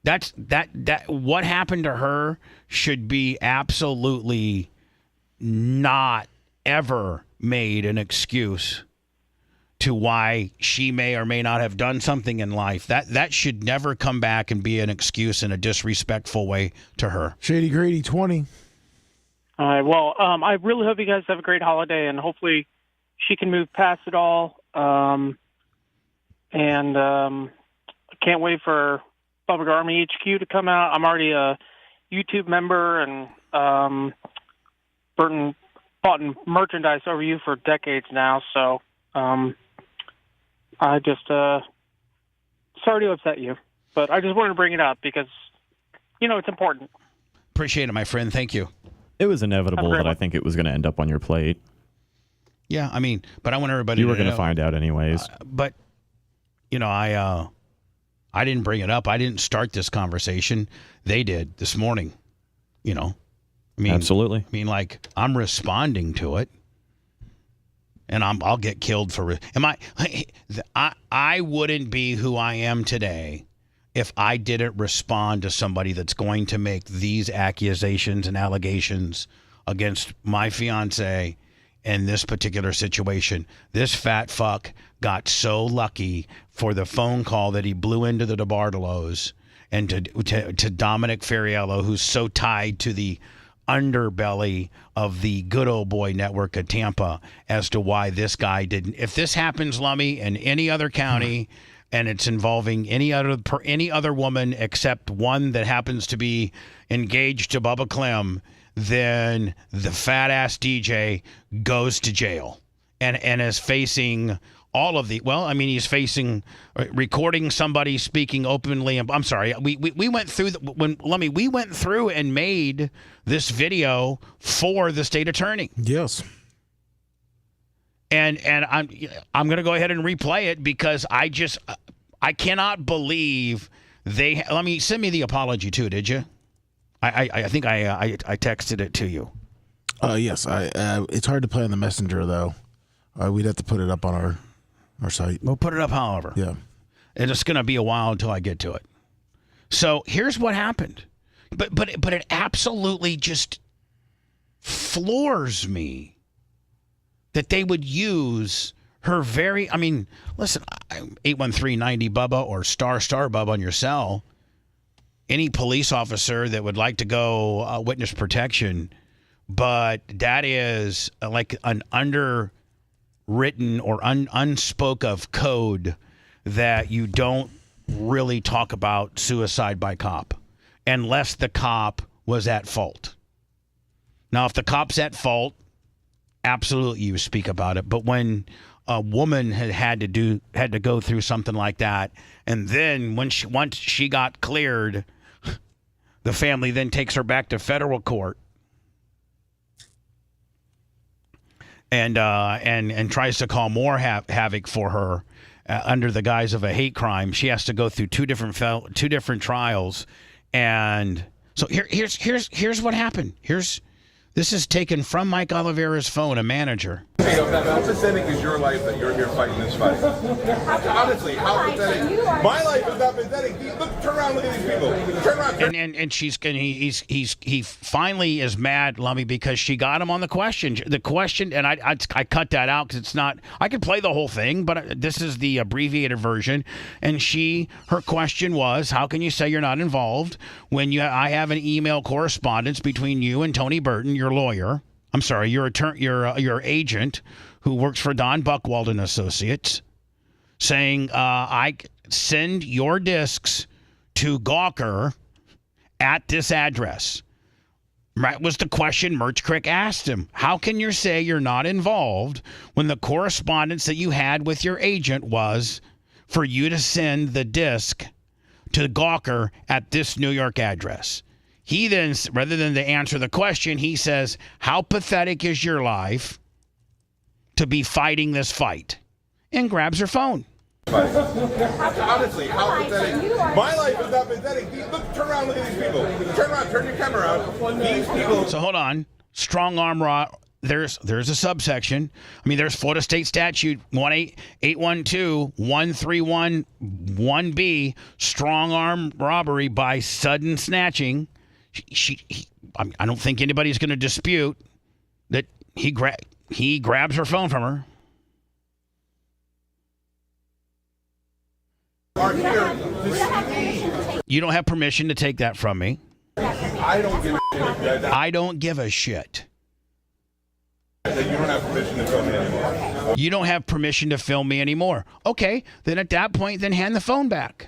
that what happened to her should be absolutely not ever made an excuse to why she may or may not have done something in life. That should never come back and be an excuse in a disrespectful way to her. Shady Grady 20. All right. Well, I really hope you guys have a great holiday, and hopefully she can move past it all. I can't wait for Public Army HQ to come out. I'm already a YouTube member and bought merchandise over you for decades now. So I just sorry to upset you, but I just wanted to bring it up because it's important. Appreciate it, my friend. Thank you. It was inevitable that I think it was going to end up on your plate. Yeah, I mean, but I want everybody. You were going to find out anyways. But I didn't bring it up. I didn't start this conversation. They did this morning. Absolutely. I mean, like, I'm responding to it, and I'll get killed for. I wouldn't be who I am today if I didn't respond to somebody that's going to make these accusations and allegations against my fiance in this particular situation. This fat fuck got so lucky for the phone call that he blew into the DeBartolos and to Dominic Ferriello, who's so tied to the underbelly of the good old boy network of Tampa as to why this guy didn't. If this happens, Lummy, in any other county and it's involving any other woman except one that happens to be engaged to Bubba Clem, then the fat ass DJ goes to jail and is facing all of the. Well, I mean, he's facing recording somebody speaking openly. I'm sorry. We went through we went through and made this video for the state attorney. Yes. And I'm going to go ahead and replay it because I cannot believe they. Let me send me the apology too. Did you? I think I texted it to you. Yes. It's hard to play on the messenger though. We'd have to put it up on our site. We'll put it up, however. Yeah. And it's going to be a while until I get to it. So here's what happened. But it absolutely just floors me that they would use her very. I mean, listen, 813-90 Bubba or star Bubba on your cell. Any police officer that would like to go witness protection, but that is like an underwritten or unspoke of code that you don't really talk about suicide by cop unless the cop was at fault. Now, if the cop's at fault, absolutely you speak about it. But when a woman had to go through something like that, and then once she got cleared, the family then takes her back to federal court and tries to cause more havoc for her under the guise of a hate crime. She has to go through two different trials, and so here's what happened. This is taken from Mike Oliveira's phone, a manager. How pathetic is your life that you're here fighting this fight? Honestly, how pathetic? My life is not pathetic. Look, turn around, look at these people. Turn around. And he finally is mad, Lummy, because she got him on the question. The question, and I cut that out because it's not. I could play the whole thing, but this is the abbreviated version. And her question was, how can you say you're not involved when I have an email correspondence between you and Tony Burton, your lawyer. I'm sorry, your agent who works for Don Buchwald and Associates, saying I send your discs to Gawker at this address. That was the question Merch Crick asked him. How can you say you're not involved when the correspondence that you had with your agent was for you to send the disc to Gawker at this New York address? He then, rather than to answer the question, he says, how pathetic is your life to be fighting this fight? And grabs her phone. Honestly, how pathetic. My life is not pathetic. Look, turn around, look at these people. Turn around, turn your camera around. These people. So hold on. Strong arm there's a subsection. I mean, there's Florida State Statute 18812-131-1B, strong arm robbery by sudden snatching. I don't think anybody's going to dispute that he grabs her phone from her. You don't have permission to take that from me. I don't give a shit. I don't give a shit. You don't have permission to film me anymore. You don't have permission to film me anymore. Okay, then at that point, then hand the phone back.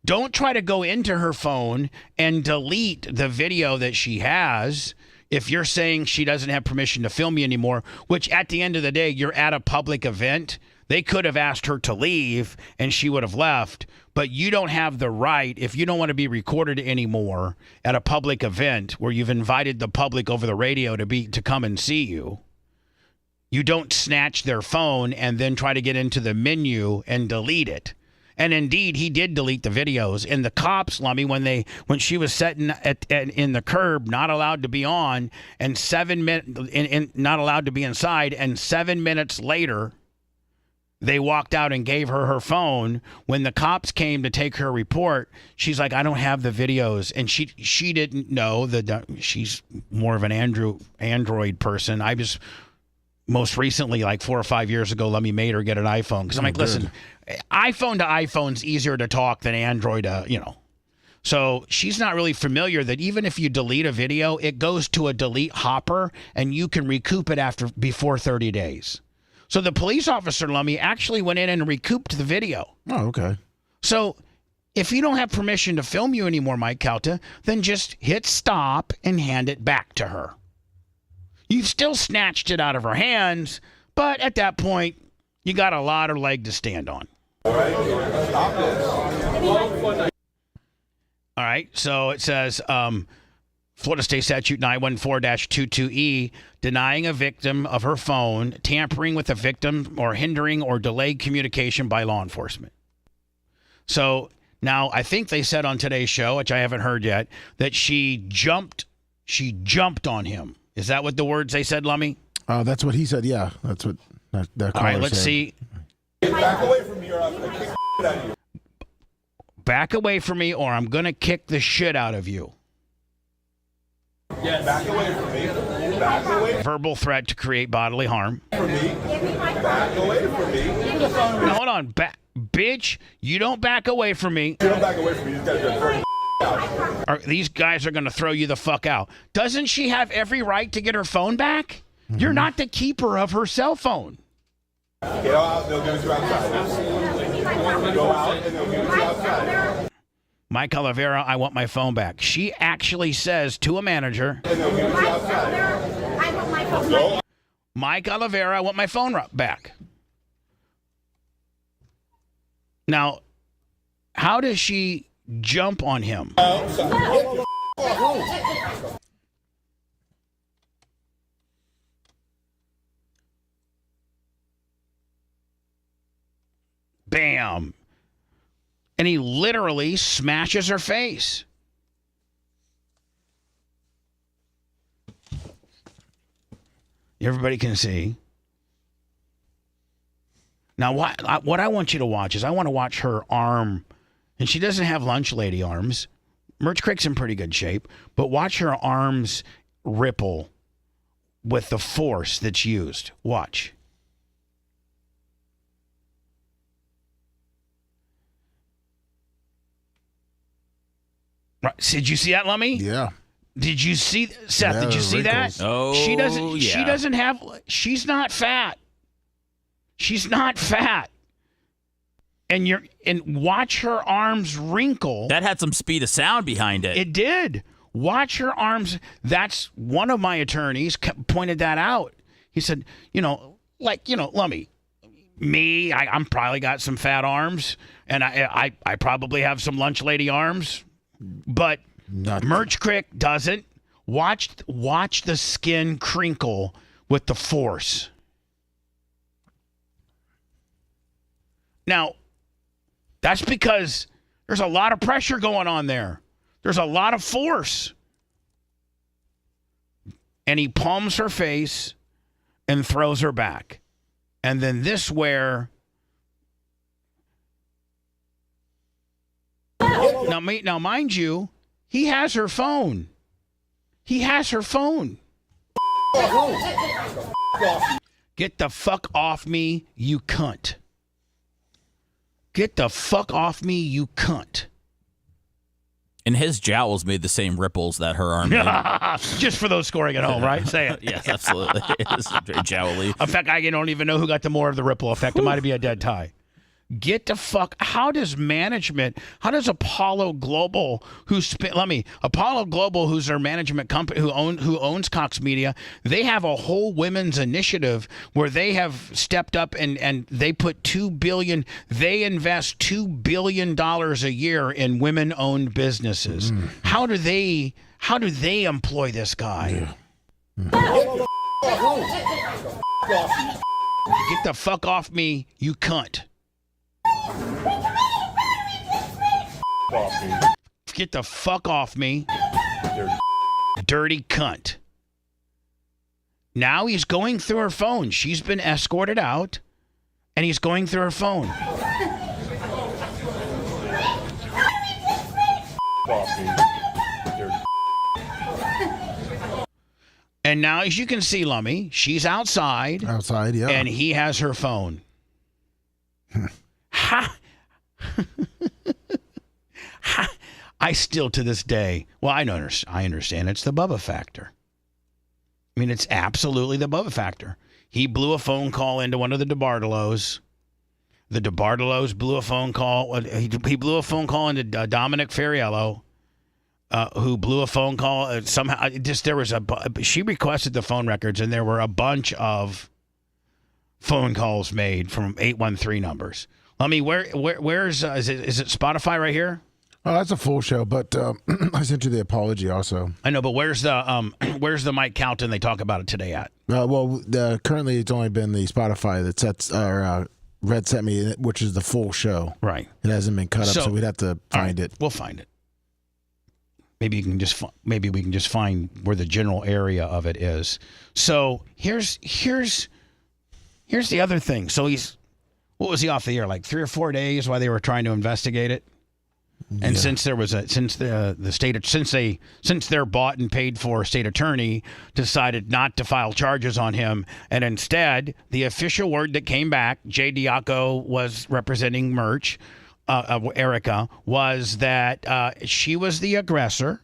Don't try to go into her phone and delete the video that she has if you're saying she doesn't have permission to film you anymore, which at the end of the day, you're at a public event. They could have asked her to leave and she would have left, but you don't have the right, if you don't want to be recorded anymore at a public event where you've invited the public over the radio to come and see you. You don't snatch their phone and then try to get into the menu and delete it. And indeed, he did delete the videos. And the cops, Lummy, when she was sitting in the curb, not allowed to be on, and not allowed to be inside, and 7 minutes later, they walked out and gave her phone. When the cops came to take her report, she's like, I don't have the videos. And she didn't know that she's more of an Android person. I just most recently, like 4 or 5 years ago, let me made her get an iPhone. Because I'm like, listen, iPhone to iPhone's easier to talk than Android to, So she's not really familiar that even if you delete a video, it goes to a delete hopper and you can recoup it before 30 days. So the police officer, Lummy, actually went in and recouped the video. Oh, okay. So if you don't have permission to film you anymore, Mike Calta, then just hit stop and hand it back to her. You've still snatched it out of her hands, but at that point, you got a lot of leg to stand on. All right, stop this. All right, so it says Florida State Statute 914-22E, denying a victim of her phone, tampering with a victim, or hindering or delayed communication by law enforcement. So now I think they said on today's show, which I haven't heard yet, that she jumped on him. Is that what the words they said, Lummy? That's what he said, yeah. That's what that All right, let's see. Back away from me or I'll kick the shit out of you. Back away from me or I'm going to kick the shit out of you. Yes. Back away from me. Back away. Verbal threat to create bodily harm. From me. Back away from me. Now, hold on. Bitch, you don't back away from me. You don't back away from me. You just got to throw out. These guys are going to throw you the fuck out. Doesn't she have every right to get her phone back? Mm-hmm. You're not the keeper of her cell phone. Get out, they'll give it to you outside. Go out and they'll give it to you outside. Mike Oliveira, I want my phone back. She actually says to a manager, and they'll give it to you outside. Mike Oliveira, I want my phone back. Now, how does she jump on him? Bam. And he literally smashes her face. Everybody can see. Now, what I want you to watch is I want to watch her arm. And she doesn't have lunch lady arms. Merch Crick's in pretty good shape. But watch her arms ripple with the force that's used. Watch. Right. Did you see that, Lummy? Yeah. Did you see Seth? Did you see that? Oh, she doesn't. yeah. She doesn't have. She's not fat. She's not fat. And watch her arms wrinkle. That had some speed of sound behind it. It did. Watch her arms. That's one of my attorneys pointed that out. He said, Lummy, me, I'm probably got some fat arms, and I probably have some lunch lady arms, but Merch Crick doesn't. Watch the skin crinkle with the force. Now, that's because there's a lot of pressure going on there. There's a lot of force. And he palms her face and throws her back. And then this where... Now, mind you, he has her phone. He has her phone. Get the fuck off me, you cunt. Get the fuck off me, you cunt. And his jowls made the same ripples that her arm did. Just for those scoring at home, right? Say it. Yes, absolutely. It's very jowly. In fact, I don't even know who got the more of the ripple effect. It might be a dead tie. Get the fuck. How does Apollo Global, Apollo Global, who's their management company, who owns Cox Media, they have a whole women's initiative where they have stepped up and they put they invest $2 billion a year in women-owned businesses. How do they employ this guy? Yeah. Get the fuck off me, you cunt. Get the fuck off me, dirty cunt. Now he's going through her phone. She's been escorted out, and he's going through her phone. And now, as you can see, Lummy, she's outside. Outside, yeah. And he has her phone. Ha! I still, to this day, I understand it's the Bubba factor. I mean, it's absolutely the Bubba factor. He blew a phone call into one of the DeBartolos. The DeBartolos blew a phone call. He blew a phone call into Dominic Ferriello, who blew a phone call. Somehow, she requested the phone records, and there were a bunch of phone calls made from 813 numbers. I mean, where's is it Spotify right here? Oh, that's a full show, but I sent you the apology also. I know, but where's the Mike Calton they talk about it today at? Currently it's only been the Spotify that Red sent me, which is the full show. Right. It hasn't been cut up, so we'd have to find it. We'll find it. Maybe we can just find where the general area of it is. So here's the other thing. So what was he off the air, like 3 or 4 days while they were trying to investigate it? And since their bought and paid for state attorney decided not to file charges on him, and instead the official word that came back, Jay Diaco was representing Merch, Erica, was that she was the aggressor,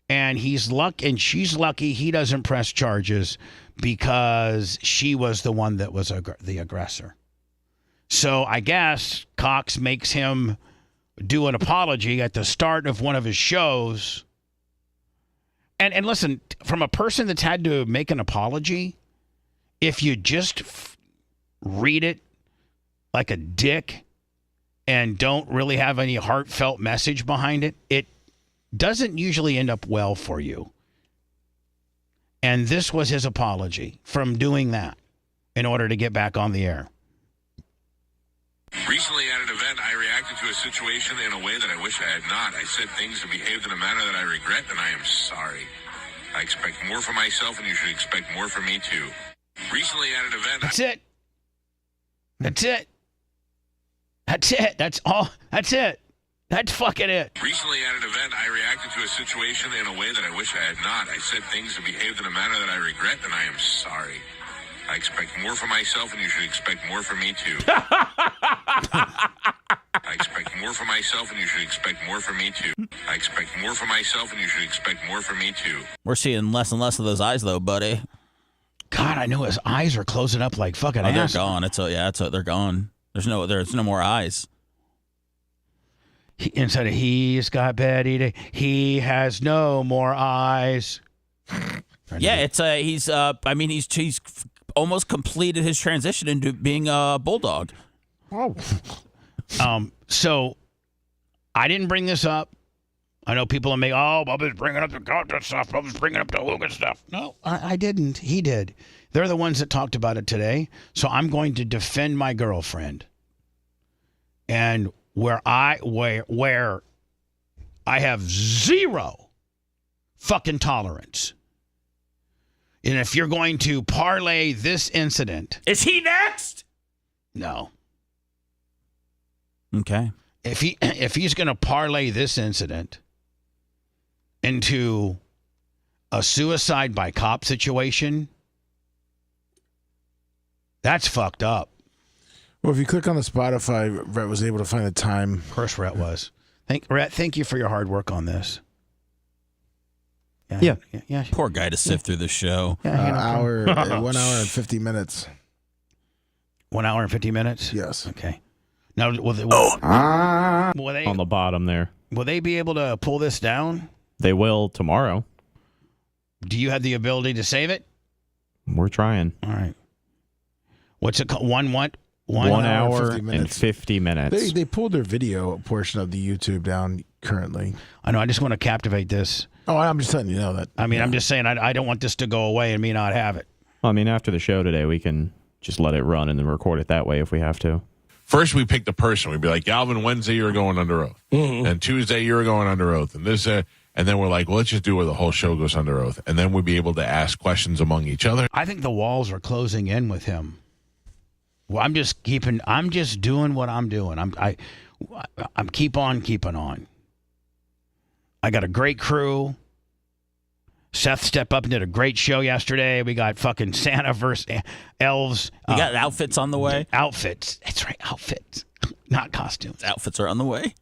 and she's lucky he doesn't press charges because she was the one that was the aggressor. So I guess Cox makes him do an apology at the start of one of his shows. And listen, from a person that's had to make an apology, if you just read it like a dick and don't really have any heartfelt message behind it, it doesn't usually end up well for you. And this was his apology from doing that in order to get back on the air. Recently at an event, I reacted to a situation in a way that I wish I had not. I said things and behaved in a manner that I regret, and I am sorry. I expect more from myself, and you should expect more from me, too. Recently at an event... That's it. That's it. That's it. That's all. That's it. That's fucking it. Recently at an event, I reacted to a situation in a way that I wish I had not. I said things and behaved in a manner that I regret, and I am sorry. I expect more from myself, and you should expect more from me, too. I expect more from myself, and you should expect more from me, too. I expect more from myself, and you should expect more from me, too. We're seeing less and less of those eyes, though, buddy. God, I know his eyes are closing up like fucking They're gone. They're gone. There's no more eyes. Instead of he's got bad eating, he has no more eyes. Yeah, he's almost completed his transition into being a bulldog. Oh. So I didn't bring this up. I know people will make, Bubba's bringing up the content stuff. Bubba's bringing up the Hogan stuff. No, I didn't. He did. They're the ones that talked about it today. So I'm going to defend my girlfriend. And where I have zero fucking tolerance. And if you're going to parlay this incident... Is he next? No. Okay. If he's going to parlay this incident into a suicide by cop situation, that's fucked up. Well, if you click on the Spotify, Rhett was able to find the time. Of course, Rhett was. Rhett, thank you for your hard work on this. Yeah. Poor guy to sift through the show. 1 hour and 50 minutes. 1 hour and 50 minutes? Yes. Okay. Now, will they, on the bottom there. Will they be able to pull this down? They will tomorrow. Do you have the ability to save it? We're trying. All right. What's it called? 1 what? 1 hour and 50 minutes. They pulled their video portion of the YouTube down currently. I know. I just want to captivate this. Oh, I'm just letting you know that. I mean, I'm just saying I don't want this to go away and me not have it. Well, I mean, after the show today, we can just let it run and then record it that way if we have to. First, we pick the person. We'd be like, Galvin, Wednesday, you're going under oath. Mm-hmm. And Tuesday, you're going under oath. And this, and then we're like, well, let's just do where the whole show goes under oath. And then we'd be able to ask questions among each other. I think the walls are closing in with him. Well, I'm just doing what I'm doing. I'm keep on keeping on. I got a great crew. Seth stepped up and did a great show yesterday. We got fucking Santa versus elves. We got outfits on the way. Outfits. That's right, outfits. Not costumes. Outfits are on the way.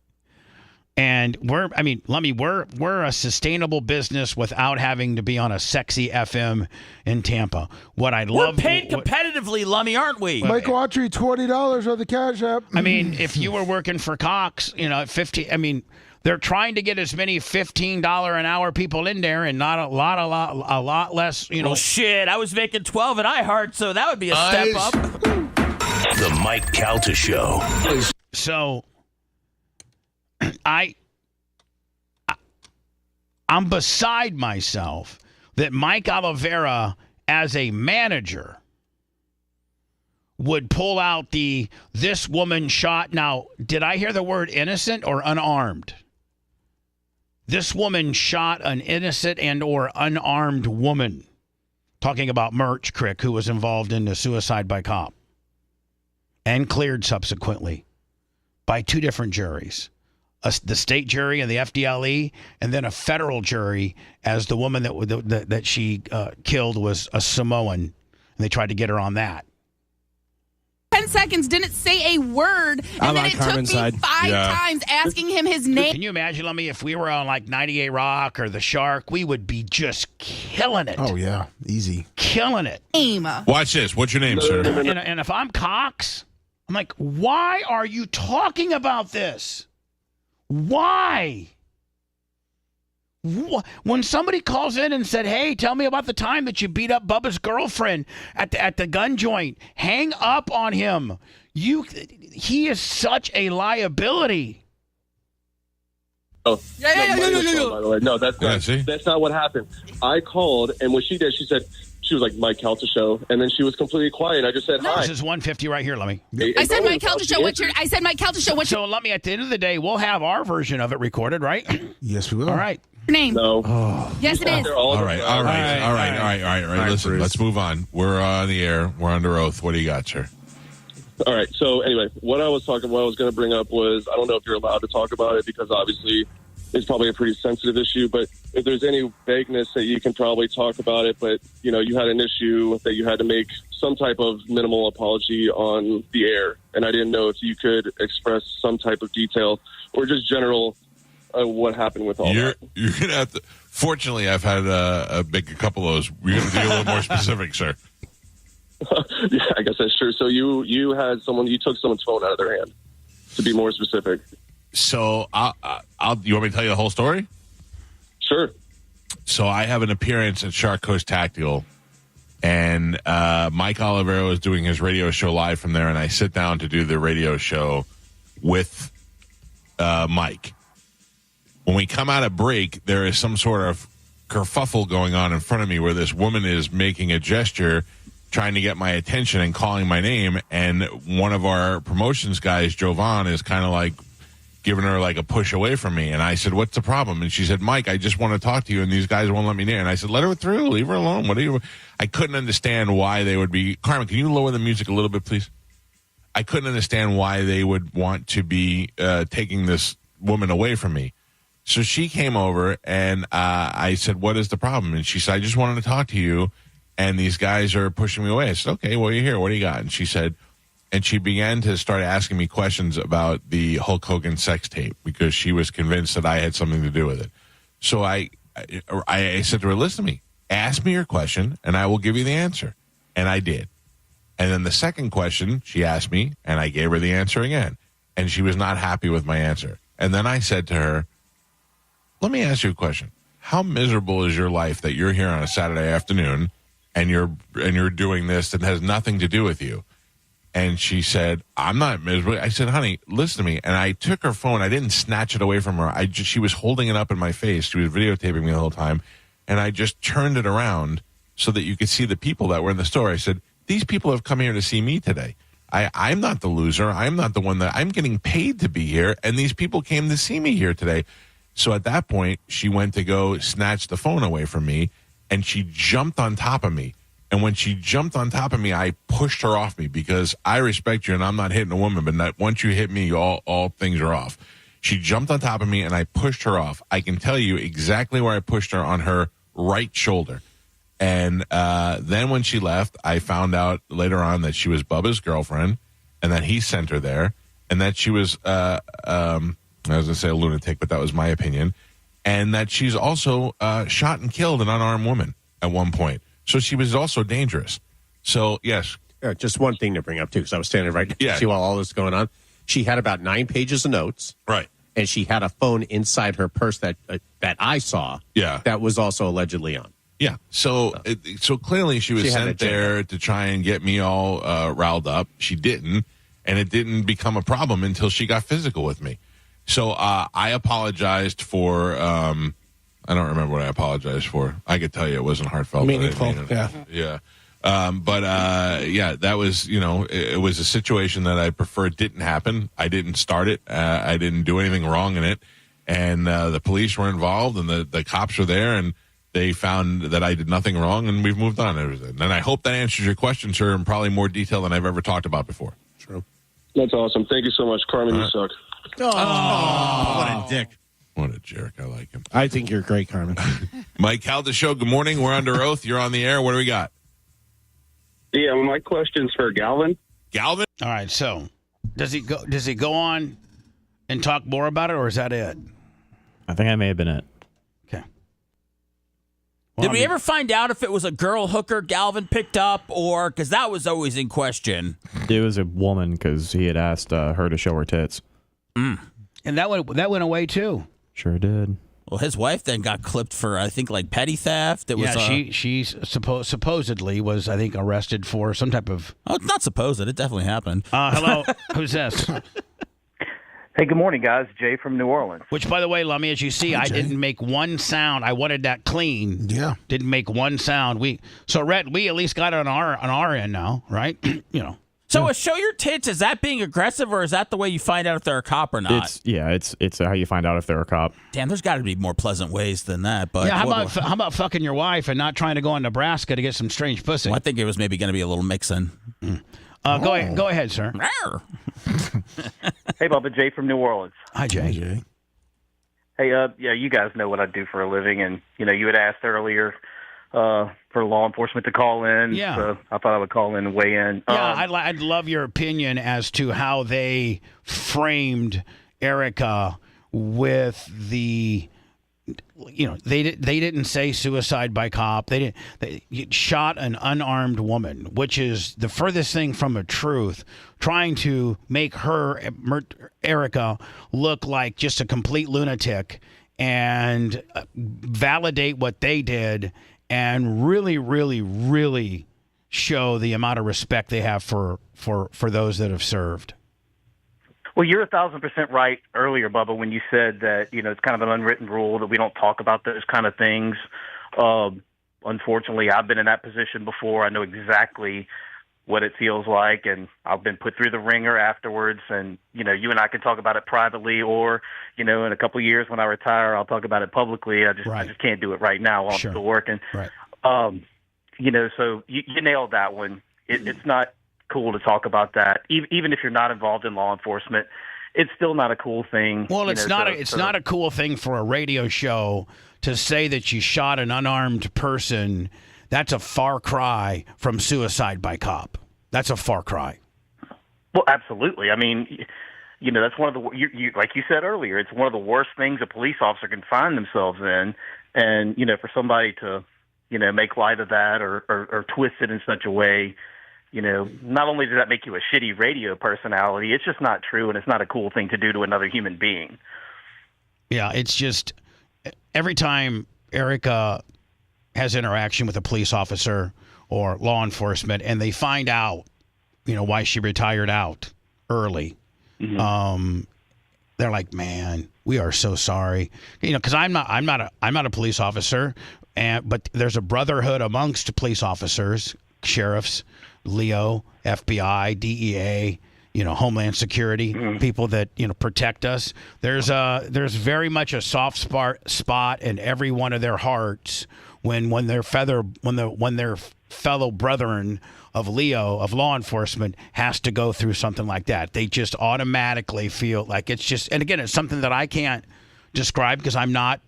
And we're a sustainable business without having to be on a sexy FM in Tampa. What I love. We're paid competitively, Lummy, aren't we? Michael Autry, $20 on the Cash App. I mean, if you were working for Cox, at 50, I mean, they're trying to get as many $15 an hour people in there, and not a lot less. Well, shit, I was making 12 at iHeart, so that would be a step up. The Mike Calta Show. So, I'm beside myself that Mike Oliveira, as a manager, would pull out this woman shot. Now, did I hear the word innocent or unarmed? This woman shot an innocent and or unarmed woman. Talking about Merch Crick, who was involved in the suicide by cop. And cleared subsequently by two different juries. The state jury and the FDLE, and then a federal jury, as the woman that she killed was a Samoan, and they tried to get her on that. 10 seconds, didn't say a word, and then it took me 5 times asking him his name. Can you imagine, Lemmy, if we were on like 98 Rock or The Shark, we would be just killing it. Oh, yeah. Easy. Killing it. Watch this. What's your name, sir? And if I'm Cox, I'm like, why are you talking about this? Why? When somebody calls in and said, hey, tell me about the time that you beat up Bubba's girlfriend at the gun joint, hang up on him. He is such a liability. Oh, Yeah. by the way. No, that's not what happened. I called, and what she did, she was like, Mike Calta Show, and then she was completely quiet. I just said, hi. This is 150 right here. Let me. I said Mike Calta Show. I said Mike Calta Show. What's So let me, at the end of the day, we'll have our version of it recorded, right? Yes, we will. All right. your name? No. Yes, it is. All right. Listen, let's move on. We're on the air. We're under oath. What do you got, sir? All right. So anyway, what I was going to bring up was, I don't know if you're allowed to talk about it because obviously it's probably a pretty sensitive issue, but if there's any vagueness that you can probably talk about it, but you had an issue that you had to make some type of minimal apology on the air. And I didn't know if you could express some type of detail or just general what happened with all that. You're going to have to, fortunately, I've had a couple of those. You're going to be a little more specific, sir. Yeah, I guess that's true. So you took someone's phone out of their hand, to be more specific. So you want me to tell you the whole story? Sure. So I have an appearance at Shark Coast Tactical, and Mike Olivero is doing his radio show live from there, and I sit down to do the radio show with Mike. When we come out of break, there is some sort of kerfuffle going on in front of me where this woman is making a gesture trying to get my attention and calling my name, and one of our promotions guys, Jovan, is kind of like giving her like a push away from me. And I said, what's the problem? And she said, Mike, I just want to talk to you, and these guys won't let me near. And I said, let her through. Leave her alone. I couldn't understand why they would be... Carmen, can you lower the music a little bit, please? I couldn't understand why they would want to be taking this woman away from me. So she came over, and I said, what is the problem? And she said, I just wanted to talk to you, and these guys are pushing me away. I said, okay, well, you're here. What do you got? And she said... And she began to start asking me questions about the Hulk Hogan sex tape because she was convinced that I had something to do with it. So I said to her, listen to me, ask me your question, and I will give you the answer. And I did. And then the second question she asked me, and I gave her the answer again. And she was not happy with my answer. And then I said to her, let me ask you a question. How miserable is your life that you're here on a Saturday afternoon and you're doing this that has nothing to do with you? And she said, I'm not miserable. I said, honey, listen to me. And I took her phone. I didn't snatch it away from her. She was holding it up in my face. She was videotaping me the whole time. And I just turned it around so that you could see the people that were in the store. I said, these people have come here to see me today. I'm not the loser. I'm not the one I'm getting paid to be here. And these people came to see me here today. So at that point, she went to go snatch the phone away from me, and she jumped on top of me. And when she jumped on top of me, I pushed her off me because I respect you and I'm not hitting a woman, but once you hit me, all things are off. She jumped on top of me and I pushed her off. I can tell you exactly where I pushed her, on her right shoulder. And then when she left, I found out later on that she was Bubba's girlfriend and that he sent her there, and that she was, I was going to say a lunatic, but that was my opinion, and that she's also shot and killed an unarmed woman at one point. So she was also dangerous. So, yes. Just one thing to bring up, too, because I was standing right next to you while all this was going on. She had about 9 pages of notes. Right. And she had a phone inside her purse that I saw. Yeah. That was also allegedly on. Yeah. So clearly she was sent there to try and get me all riled up. She didn't. And it didn't become a problem until she got physical with me. So I apologized for... I don't remember what I apologized for. I could tell you it wasn't heartfelt. Meaningful, yeah. That was, it was a situation that I prefer didn't happen. I didn't start it. I didn't do anything wrong in it. And the police were involved, and the cops were there, and they found that I did nothing wrong, and we've moved on. And I hope that answers your question, sir, in probably more detail than I've ever talked about before. True. That's awesome. Thank you so much, Carmen. You suck. Oh, what a dick. What a jerk. I like him. I think you're great, Carmen. Mike Calda Show, good morning. We're under oath. You're on the air. What do we got? Yeah, my question's for Galvin. Galvin? All right, so does he go on and talk more about it, or is that it? I think I may have been it. Okay. Did we ever find out if it was a girl hooker Galvin picked up, or because that was always in question? It was a woman because he had asked her to show her tits. And that went away too. Sure did. Well, his wife then got clipped for, I think, like petty theft. It was, she supposedly was, I think, arrested for some type of. Oh, it's not supposed. It definitely happened. Hello, who's this? Hey, good morning, guys. Jay from New Orleans. Which, by the way, Lummy, as you see, I didn't make one sound. I wanted that clean. Yeah. Didn't make one sound. So, Rhett, we at least got it on our end now, right? So, show your tits, is that being aggressive, or is that the way you find out if they're a cop or not? It's how you find out if they're a cop. Damn, there's got to be more pleasant ways than that. But yeah, how about fucking your wife and not trying to go in Nebraska to get some strange pussy? Well, I think it was maybe going to be a little mix-in. Go ahead, sir. Hey, Bubba, Jay from New Orleans. Hi, Jay. Hey, yeah, you guys know what I do for a living, and you had asked earlier for law enforcement to call in. Yeah. So I thought I would call in and weigh in. Yeah, I'd love your opinion as to how they framed Erica with the. They didn't say suicide by cop. They shot an unarmed woman, which is the furthest thing from a truth, trying to make her, Erica, look like just a complete lunatic and validate what they did and really, really, really show the amount of respect they have for those that have served. Well, you're 1,000% right earlier, Bubba, when you said that, it's kind of an unwritten rule that we don't talk about those kind of things. Unfortunately, I've been in that position before. I know exactly what it feels like, and I've been put through the ringer afterwards. And, you and I can talk about it privately, or, in a couple of years when I retire, I'll talk about it publicly. I just can't do it right now while I'm still working. Right. So you nailed that one. It's not cool to talk about that, even if you're not involved in law enforcement. It's still not a cool thing. Well, it's not a cool thing for a radio show to say that you shot an unarmed person. That's a far cry from suicide by cop. That's a far cry. Well, absolutely. I mean, that's one of the like you said earlier, it's one of the worst things a police officer can find themselves in, and for somebody to make light of that or twist it in such a way. Not only does that make you a shitty radio personality, it's just not true, and it's not a cool thing to do to another human being. Yeah, it's just every time Erica has interaction with a police officer or law enforcement, and they find out, why she retired out early, they're like, "Man, we are so sorry." Because I'm not a police officer, but there's a brotherhood amongst police officers, sheriffs, Leo, FBI, DEA, Homeland Security, people that protect us. There's very much a soft spot in every one of their hearts when their fellow brethren of Leo, of law enforcement, has to go through something like that. They just automatically feel like it's just, and again, it's something that I can't describe because I'm not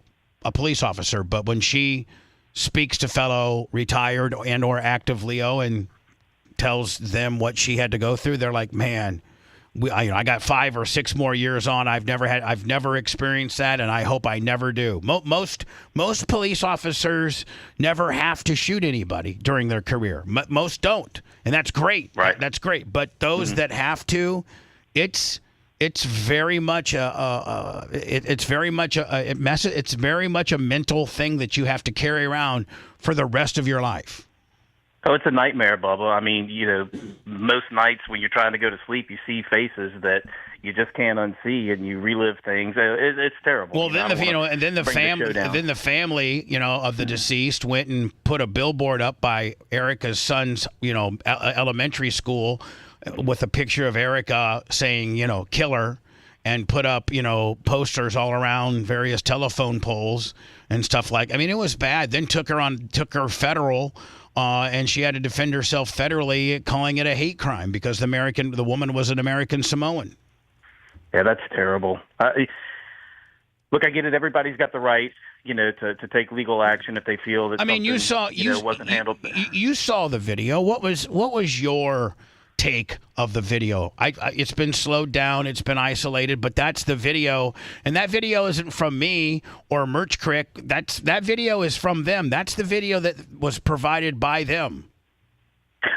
a police officer. But when she speaks to fellow retired and or active Leo and tells them what she had to go through, they're like, "Man, I got 5 or 6 more years on. I've never experienced that, and I hope I never do." Most police officers never have to shoot anybody during their career. Most don't, and that's great. Right. That's great. But those that have to, it's very much it's very much a mental thing that you have to carry around for the rest of your life. Oh, it's a nightmare, Bubba. I mean, most nights when you're trying to go to sleep, you see faces that you just can't unsee, and you relive things. It's terrible. Well, then the family, of the deceased went and put a billboard up by Erica's son's, elementary school, with a picture of Erica saying, "killer," and put up, posters all around various telephone poles and stuff like. I mean, it was bad. Then took her federal. And she had to defend herself federally, calling it a hate crime because the woman was an American Samoan. Yeah, that's terrible. Look, I get it. Everybody's got the right, to take legal action if they feel that. I mean, wasn't handled. You saw the video. What was your take of the video? It's been slowed down, it's been isolated, but that's the video, and that video isn't from me or Merch Crick. That video is from them. That's the video that was provided by them.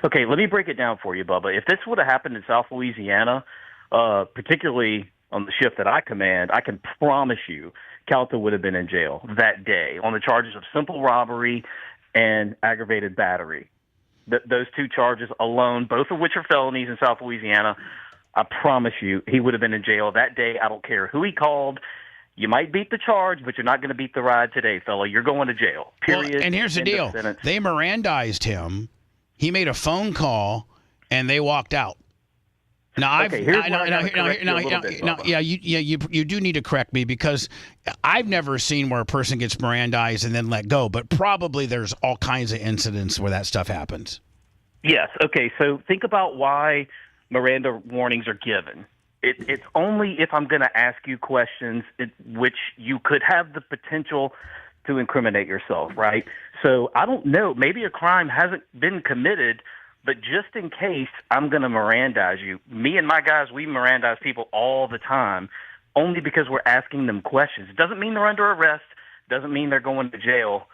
Okay, let me break it down for you, Bubba. If this would have happened in South Louisiana, particularly on the shift that I command, I can promise you Calta would have been in jail that day on the charges of simple robbery and aggravated battery. Those two charges alone, both of which are felonies in South Louisiana, I promise you, he would have been in jail that day. I don't care who he called. You might beat the charge, but you're not going to beat the ride today, fella. You're going to jail. Period. Well, and here's the deal. They Mirandized him. He made a phone call, and they walked out. Now, you do need to correct me because I've never seen where a person gets Mirandized and then let go, but probably there's all kinds of incidents where that stuff happens. Yes. Okay. So think about why Miranda warnings are given. It's only if I'm going to ask you questions which you could have the potential to incriminate yourself, right? So I don't know. Maybe a crime hasn't been committed, but just in case, I'm going to Mirandize you. Me and my guys, we Mirandize people all the time only because we're asking them questions. It doesn't mean they're under arrest. Doesn't mean they're going to jail.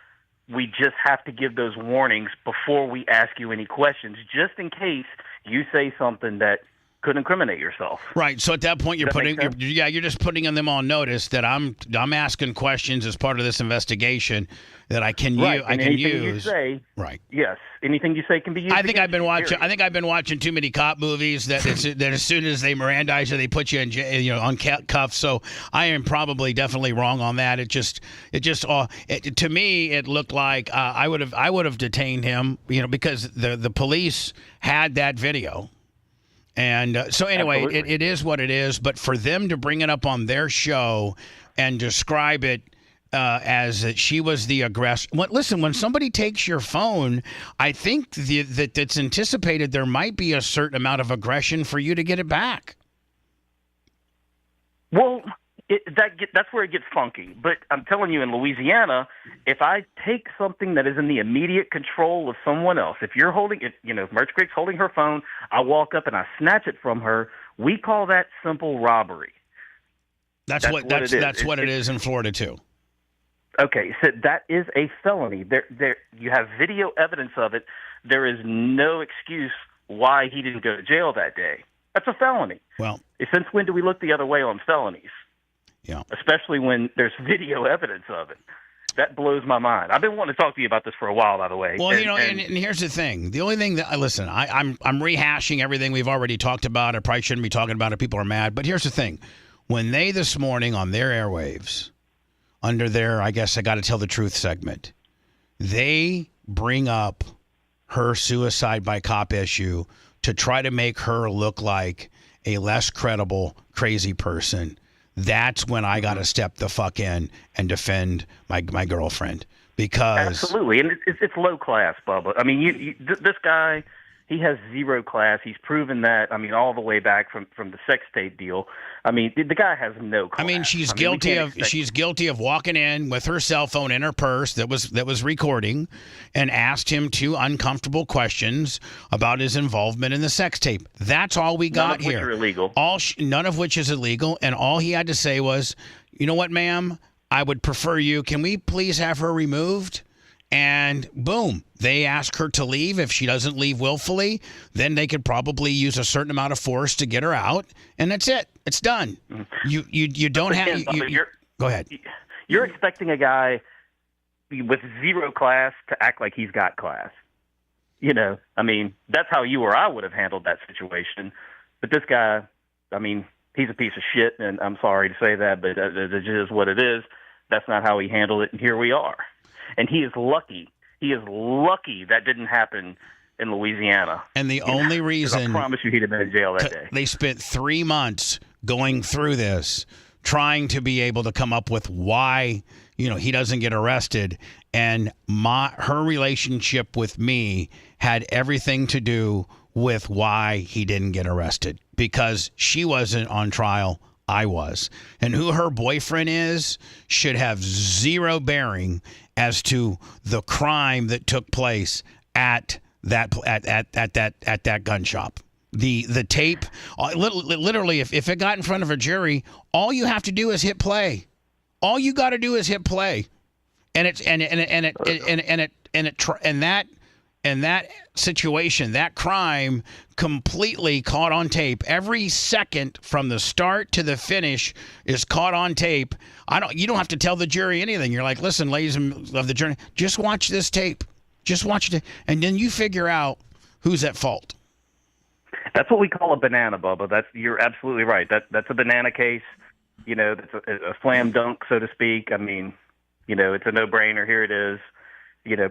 We just have to give those warnings before we ask you any questions, just in case you say something that could incriminate yourself. Right. So at that point, you're just putting them on notice that I'm asking questions as part of this investigation that I can use. You say, right. Yes. Anything you say can be used. I think I've been watching too many cop movies that as soon as they Mirandize you, they put you in jail, on cuffs. So I am definitely wrong on that. To me, it looked like I would have detained him, because the police had that video. And so anyway, it is what it is. But for them to bring it up on their show and describe it as that she was the aggressor. Listen, when somebody takes your phone, I think that it's anticipated there might be a certain amount of aggression for you to get it back. Well, that's where it gets funky. But I'm telling you, in Louisiana, if I take something that is in the immediate control of someone else, if Merch Creek's holding her phone, I walk up and I snatch it from her, we call that simple robbery. That's what it is in Florida too. Okay, so that is a felony. There, you have video evidence of it. There is no excuse why he didn't go to jail that day. That's a felony. Well, since when do we look the other way on felonies? Yeah. Especially when there's video evidence of it. That blows my mind. I've been wanting to talk to you about this for a while, by the way. Well, and here's the thing. The only thing I'm rehashing everything we've already talked about. I probably shouldn't be talking about it. People are mad. But here's the thing. When they this morning on their airwaves, under their I guess I got to tell the truth segment, they bring up her suicide by cop issue to try to make her look like a less credible, crazy person. That's when I got to step the fuck in and defend my girlfriend, because absolutely, and it's low class, Bubba. I mean, this guy, he has zero class. He's proven that. I mean, all the way back from the sex tape deal. I mean, the guy has no class. I mean, she's guilty of walking in with her cell phone in her purse that was recording, and asked him two uncomfortable questions about his involvement in the sex tape. That's all we got here. None of which are illegal. None of which is illegal, and all he had to say was, "You know what, ma'am? I would prefer you. Can we please have her removed?" And boom, they ask her to leave. If she doesn't leave willfully, then they could probably use a certain amount of force to get her out, and that's it. It's done. You don't have. Go ahead. You're expecting a guy with zero class to act like he's got class. I mean, that's how you or I would have handled that situation. But this guy, I mean, he's a piece of shit, and I'm sorry to say that, but it is what it is. That's not how he handled it, and here we are. And he is lucky. He is lucky that didn't happen in Louisiana. And the only reason, I promise you, he'd have been in jail that day. They spent 3 months going through this, trying to be able to come up with why he doesn't get arrested. And her relationship with me had everything to do with why he didn't get arrested, because she wasn't on trial. I was. And who her boyfriend is should have zero bearing as to the crime that took place at that gun shop. The tape, literally, if it got in front of a jury, all you have to do is hit play. All you got to do is hit play, and that And that situation, that crime, completely caught on tape. Every second from the start to the finish is caught on tape. You don't have to tell the jury anything. You're like, listen, ladies of the jury, just watch this tape. Just watch it, and then you figure out who's at fault. That's what we call a banana, Bubba. You're absolutely right. That's a banana case. That's a slam dunk, so to speak. I mean, it's a no-brainer. Here it is.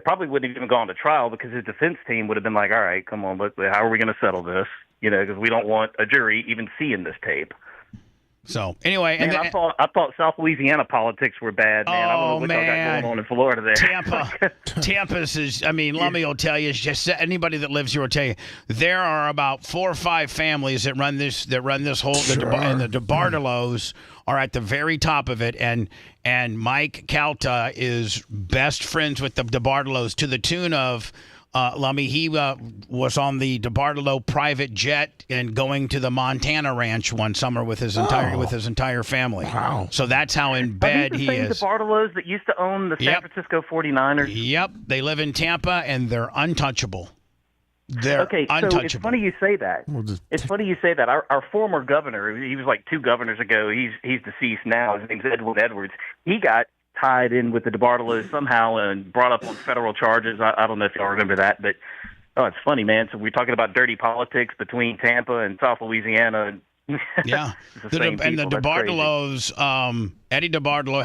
Probably wouldn't even gone to trial because his defense team would have been like, all right, come on, how are we going to settle this? Because we don't want a jury even seeing this tape. So anyway, man, I thought South Louisiana politics were bad, man. I don't know what y'all got going on in Florida there. Tampa's is. I mean, Lummy will tell you. Just anybody that lives here will tell you. There are about 4 or 5 families that run this whole. And the DeBartolos are at the very top of it, and Mike Calta is best friends with the DeBartolos to the tune of. Lummy, he was on the DeBartolo private jet and going to the Montana ranch one summer with his entire family. Wow! So that's how in bed he is. The DeBartolos that used to own the San Francisco 49ers. Yep, they live in Tampa and they're untouchable. They're untouchable. So it's funny you say that. It's funny you say that. Our former governor, he was like 2 governors ago. He's deceased now. His name's Edwin Edwards. He got tied in with the DeBartolos somehow and brought up on federal charges. I don't know if y'all remember that, but it's funny, man. So we're talking about dirty politics between Tampa and South Louisiana. Yeah, and the DeBartolos, Eddie DeBartolo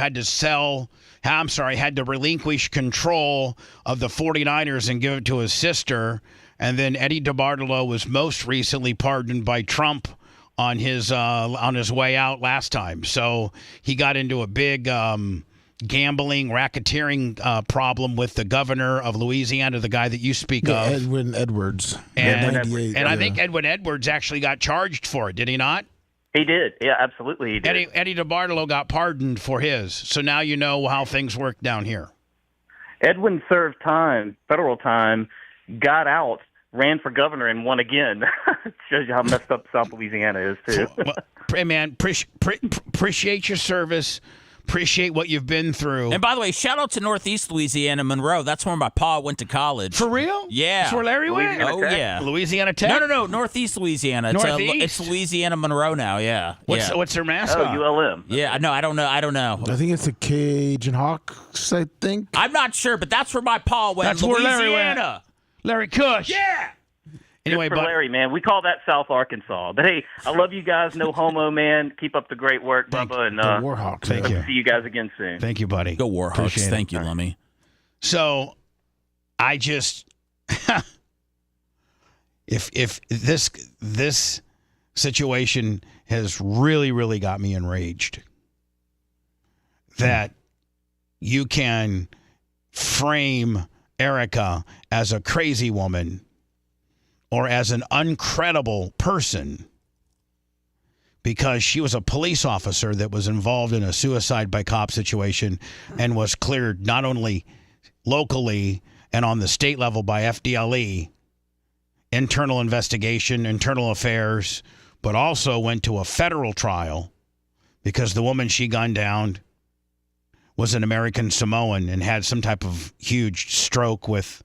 had to relinquish control of the 49ers and give it to his sister. And then Eddie DeBartolo was most recently pardoned by Trump on his way out last time. So he got into a big gambling, racketeering problem with the governor of Louisiana, the guy that you speak of. Edwin Edwards. And I think Edwin Edwards actually got charged for it, did he not? He did. Yeah, absolutely he did. Eddie DeBartolo got pardoned for his. So now you know how things work down here. Edwin served time, federal time, got out, ran for governor, and won again. Shows you how messed up South Louisiana is, too. Well, man, appreciate your service. Appreciate what you've been through. And by the way, shout out to Northeast Louisiana, Monroe. That's where my pa went to college. For real? Yeah. That's where Larry went? Yeah. Louisiana Tech? No. Northeast Louisiana. It's Louisiana Monroe now, yeah. What's their mascot? ULM. Yeah, no, I don't know. I think it's the Cajun Hawks, I think. I'm not sure, but that's where my pa went. That's Louisiana. where Larry went. Larry Cush. Yeah. Anyway, Larry, man, we call that South Arkansas. But hey, I love you guys. No homo, man. Keep up the great work, Bubba. And Warhawks. Thank you. See you guys again soon. Thank you, buddy. Go Warhawks. Thank you, Lummy. So, I just if this situation has really got me enraged, that you can frame Erica as a crazy woman or as an uncredible person because she was a police officer that was involved in a suicide by cop situation and was cleared not only locally and on the state level by FDLE, internal investigation, internal affairs, but also went to a federal trial because the woman she gunned down was an American Samoan and had some type of huge stroke with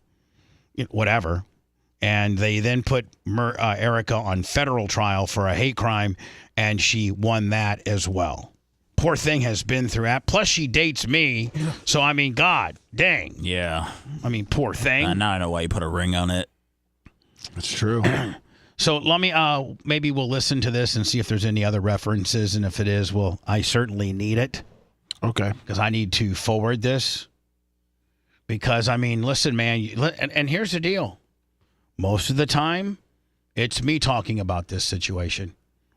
whatever. And they then put Erica on federal trial for a hate crime, and she won that as well. Poor thing has been through that. Plus, she dates me. So, I mean, God dang. Yeah. I mean, poor thing. Now I know why you put a ring on it. It's true. So let me, maybe we'll listen to this and see if there's any other references. And if it is, well, I certainly need it. Okay. Because I need to forward this. Because, I mean, listen, man. And here's the deal. Most of the time, it's me talking about this situation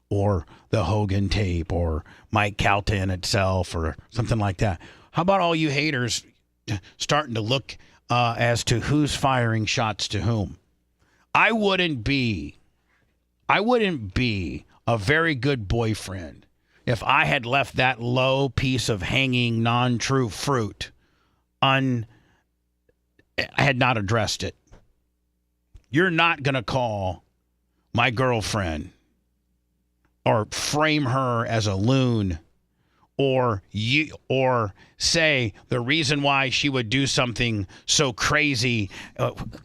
or the Hogan tape or Mike Calta in itself or something like that. How about all you haters starting to look as to who's firing shots to whom? I wouldn't be a very good boyfriend if I had left that low piece of hanging non-true fruit I had not addressed it. You're not going to call my girlfriend or frame her as a loon or say the reason why she would do something so crazy.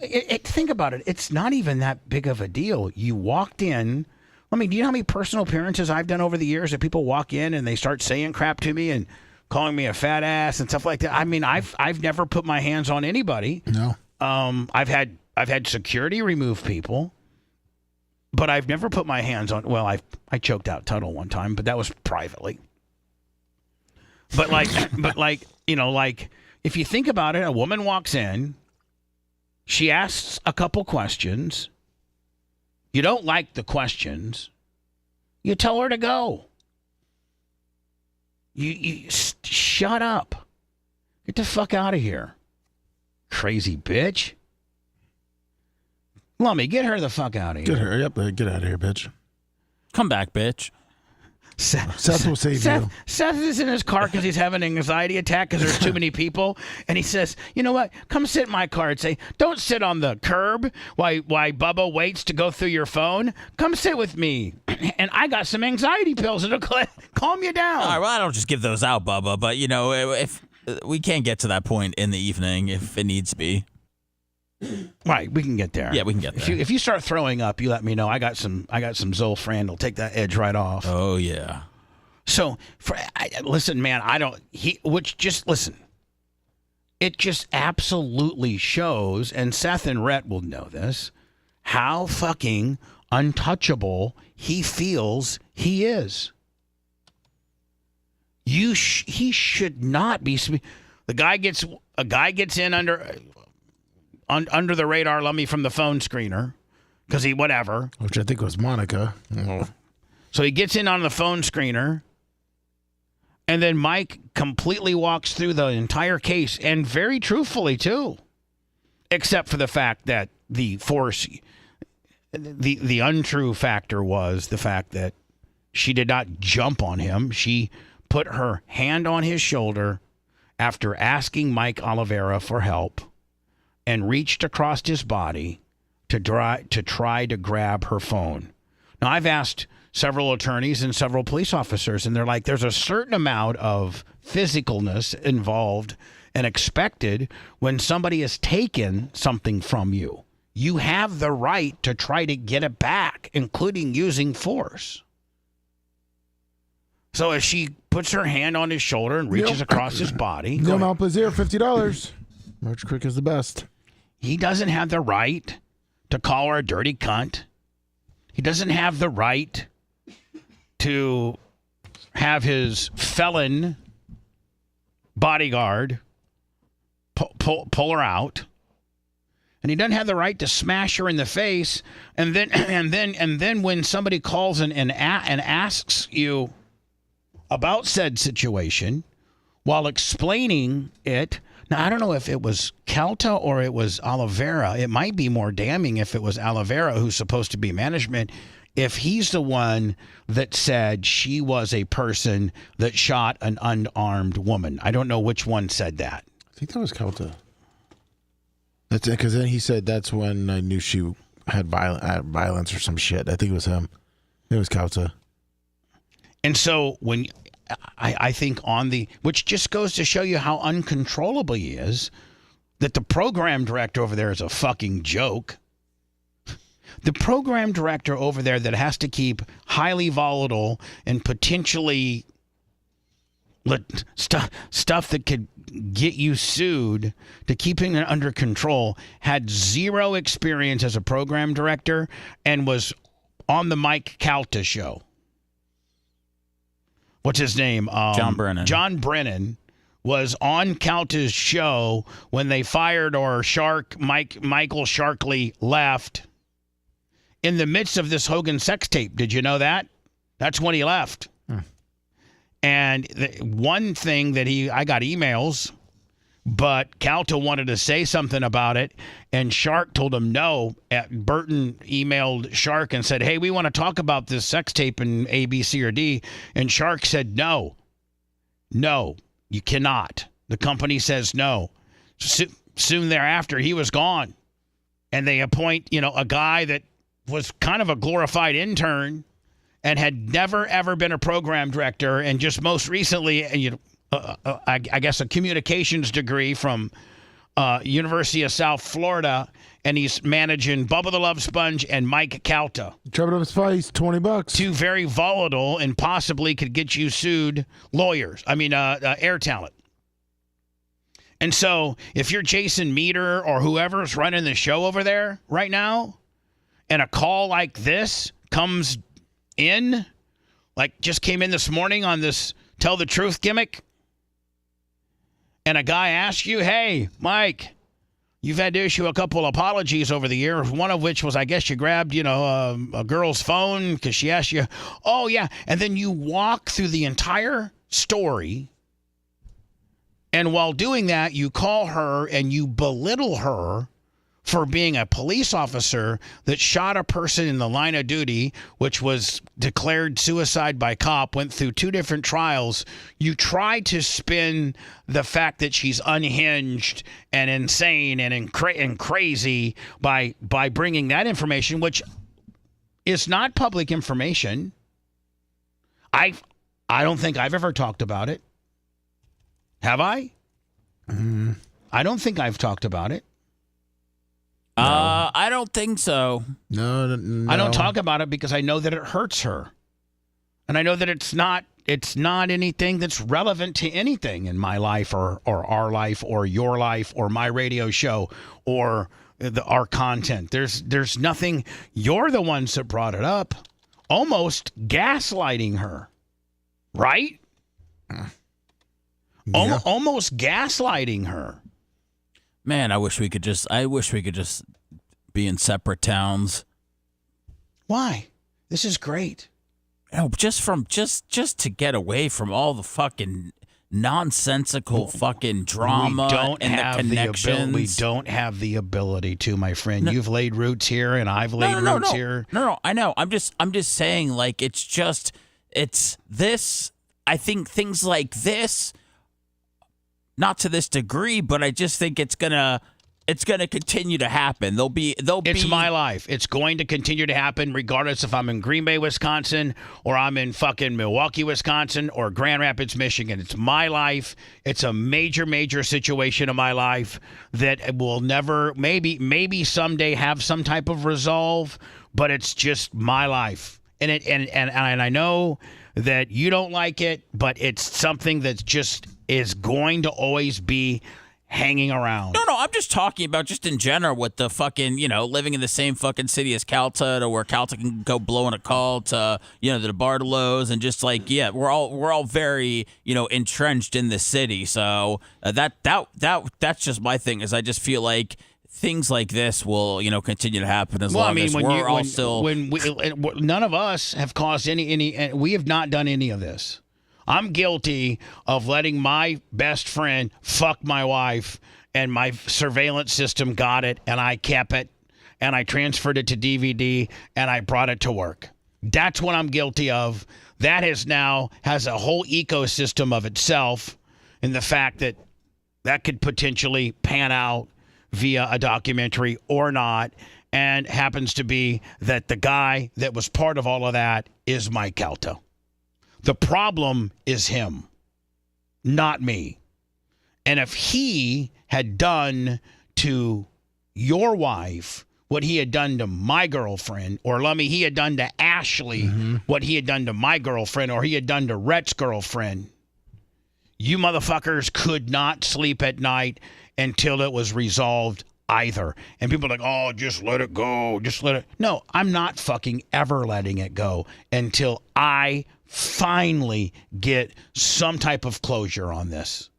Think about it. It's not even that big of a deal. You walked in. I mean, do you know how many personal appearances I've done over the years that people walk in and they start saying crap to me and calling me a fat ass and stuff like that? I mean, I've never put my hands on anybody. No. I've had security remove people, but I've never put my hands on. Well, I choked out Tuttle one time, but that was privately. But like, if you think about it, a woman walks in, she asks a couple questions. You don't like the questions. You tell her to go. You shut up. Get the fuck out of here. Crazy bitch. Lummy, get her the fuck out of here. Get her. Yep. Get out of here, bitch. Come back, bitch. Seth will save you. Seth is in his car because he's having an anxiety attack because there's too many people. And he says, you know what? Come sit in my car and say, don't sit on the curb while Bubba waits to go through your phone. Come sit with me. And I got some anxiety pills that'll calm you down. All right, well, I don't just give those out, Bubba. But, if we can't get to that point in the evening if it needs to be. Right, we can get there. Yeah, we can get there. If you start throwing up, you let me know. I got some Zolfran. It'll take that edge right off. Oh yeah. So, listen, man. Listen. It just absolutely shows, and Seth and Rhett will know this, how fucking untouchable he feels he is. He should not be. A guy gets in under the radar, Lummy, from the phone screener, because whatever. Which I think was Monica. Oh. So he gets in on the phone screener, and then Mike completely walks through the entire case, and very truthfully, too. Except for the fact that the untrue factor was the fact that she did not jump on him. She put her hand on his shoulder after asking Mike Oliveira for help, and reached across his body to try to grab her phone. Now, I've asked several attorneys and several police officers, and they're like, there's a certain amount of physicalness involved and expected when somebody has taken something from you. You have the right to try to get it back, including using force. So as she puts her hand on his shoulder and reaches across his body. No Mount Plaisir, $50. March Quick is the best. He doesn't have the right to call her a dirty cunt. He doesn't have the right to have his felon bodyguard pull her out. And he doesn't have the right to smash her in the face. And then when somebody calls and asks you about said situation while explaining it. Now, I don't know if it was Calta or it was Oliveira. It might be more damning if it was Oliveira, who's supposed to be management, if he's the one that said she was a person that shot an unarmed woman. I don't know which one said that. I think that was Calta. That's because then he said that's when I knew she had violence or some shit. I think it was him. It was Calta. And so when I think which just goes to show you how uncontrollable he is, that the program director over there is a fucking joke. The program director over there that has to keep highly volatile and potentially stuff that could get you sued to keeping it under control had zero experience as a program director and was on the Mike Calta show. What's his name? John Brennan. John Brennan was on Calta's show when they fired Michael Sharkley left in the midst of this Hogan sex tape. Did you know that? That's when he left. And one thing that I got emails, but Calta wanted to say something about it, and Shark told him no. Burton emailed Shark and said, hey, we want to talk about this sex tape in A, B, C, or D. And Shark said, no, you cannot. The company says no. Soon thereafter, he was gone. And they appoint, a guy that was kind of a glorified intern and had never, ever been a program director, and just most recently, I guess, a communications degree from University of South Florida, and he's managing Bubba the Love Sponge and Mike Calta. Trouble up spice, $20. Two very volatile and possibly could get you sued air talent. And so if you're Jason Meter or whoever's running the show over there right now, and a call like this comes in, like just came in this morning on this Tell the Truth gimmick, and a guy asks you, hey, Mike, you've had to issue a couple apologies over the years, one of which was, I guess, you grabbed, a girl's phone because she asked you, oh, yeah. And then you walk through the entire story, and while doing that, you call her and you belittle her for being a police officer that shot a person in the line of duty, which was declared suicide by cop, went through 2 different trials. You try to spin the fact that she's unhinged and insane and crazy by bringing that information, which is not public information. I don't think I've ever talked about it. Have I? I don't think I've talked about it. No. I don't think so. No. I don't talk about it because I know that it hurts her. And I know that it's not anything that's relevant to anything in my life or our life or your life or my radio show or our content. There's nothing. You're the ones that brought it up, almost gaslighting her, right? Yeah. Almost gaslighting her. Man, I wish we could just be in separate towns. Why? This is great. Oh, just to get away from all the fucking nonsensical fucking drama and the connections. We don't have the ability to, my friend. You've laid roots here, and I've laid roots here. No, I know. I'm just saying, like, it's this. I think things like this, not to this degree, but I just think it's gonna continue to happen. It's my life. It's going to continue to happen regardless if I'm in Green Bay, Wisconsin, or I'm in fucking Milwaukee, Wisconsin, or Grand Rapids, Michigan. It's my life. It's a major, major situation in my life that will never, maybe someday have some type of resolve, but it's just my life. And I know that you don't like it, but it's something that just is going to always be hanging around. No, I'm just talking about just in general with the fucking, living in the same fucking city as Calta, to where Calta can go blowing a call to, the DeBartolos, and just like, yeah, we're all very, entrenched in the city. So that's just my thing, is I just feel like things like this will, continue to happen as long as we're all still. None of us have caused any. We have not done any of this. I'm guilty of letting my best friend fuck my wife, and my surveillance system got it, and I kept it, and I transferred it to DVD, and I brought it to work. That's what I'm guilty of. That has a whole ecosystem of itself, in the fact that could potentially pan out via a documentary or not, and happens to be that the guy that was part of all of that is Mike Calta. The problem is him, not me. And if he had done to your wife what he had done to my girlfriend, or Lummy, he had done to Ashley what he had done to my girlfriend, or he had done to Rhett's girlfriend, you motherfuckers could not sleep at night until it was resolved either. And people are like, oh, just let it go. Just let it. No, I'm not fucking ever letting it go until I finally get some type of closure on this.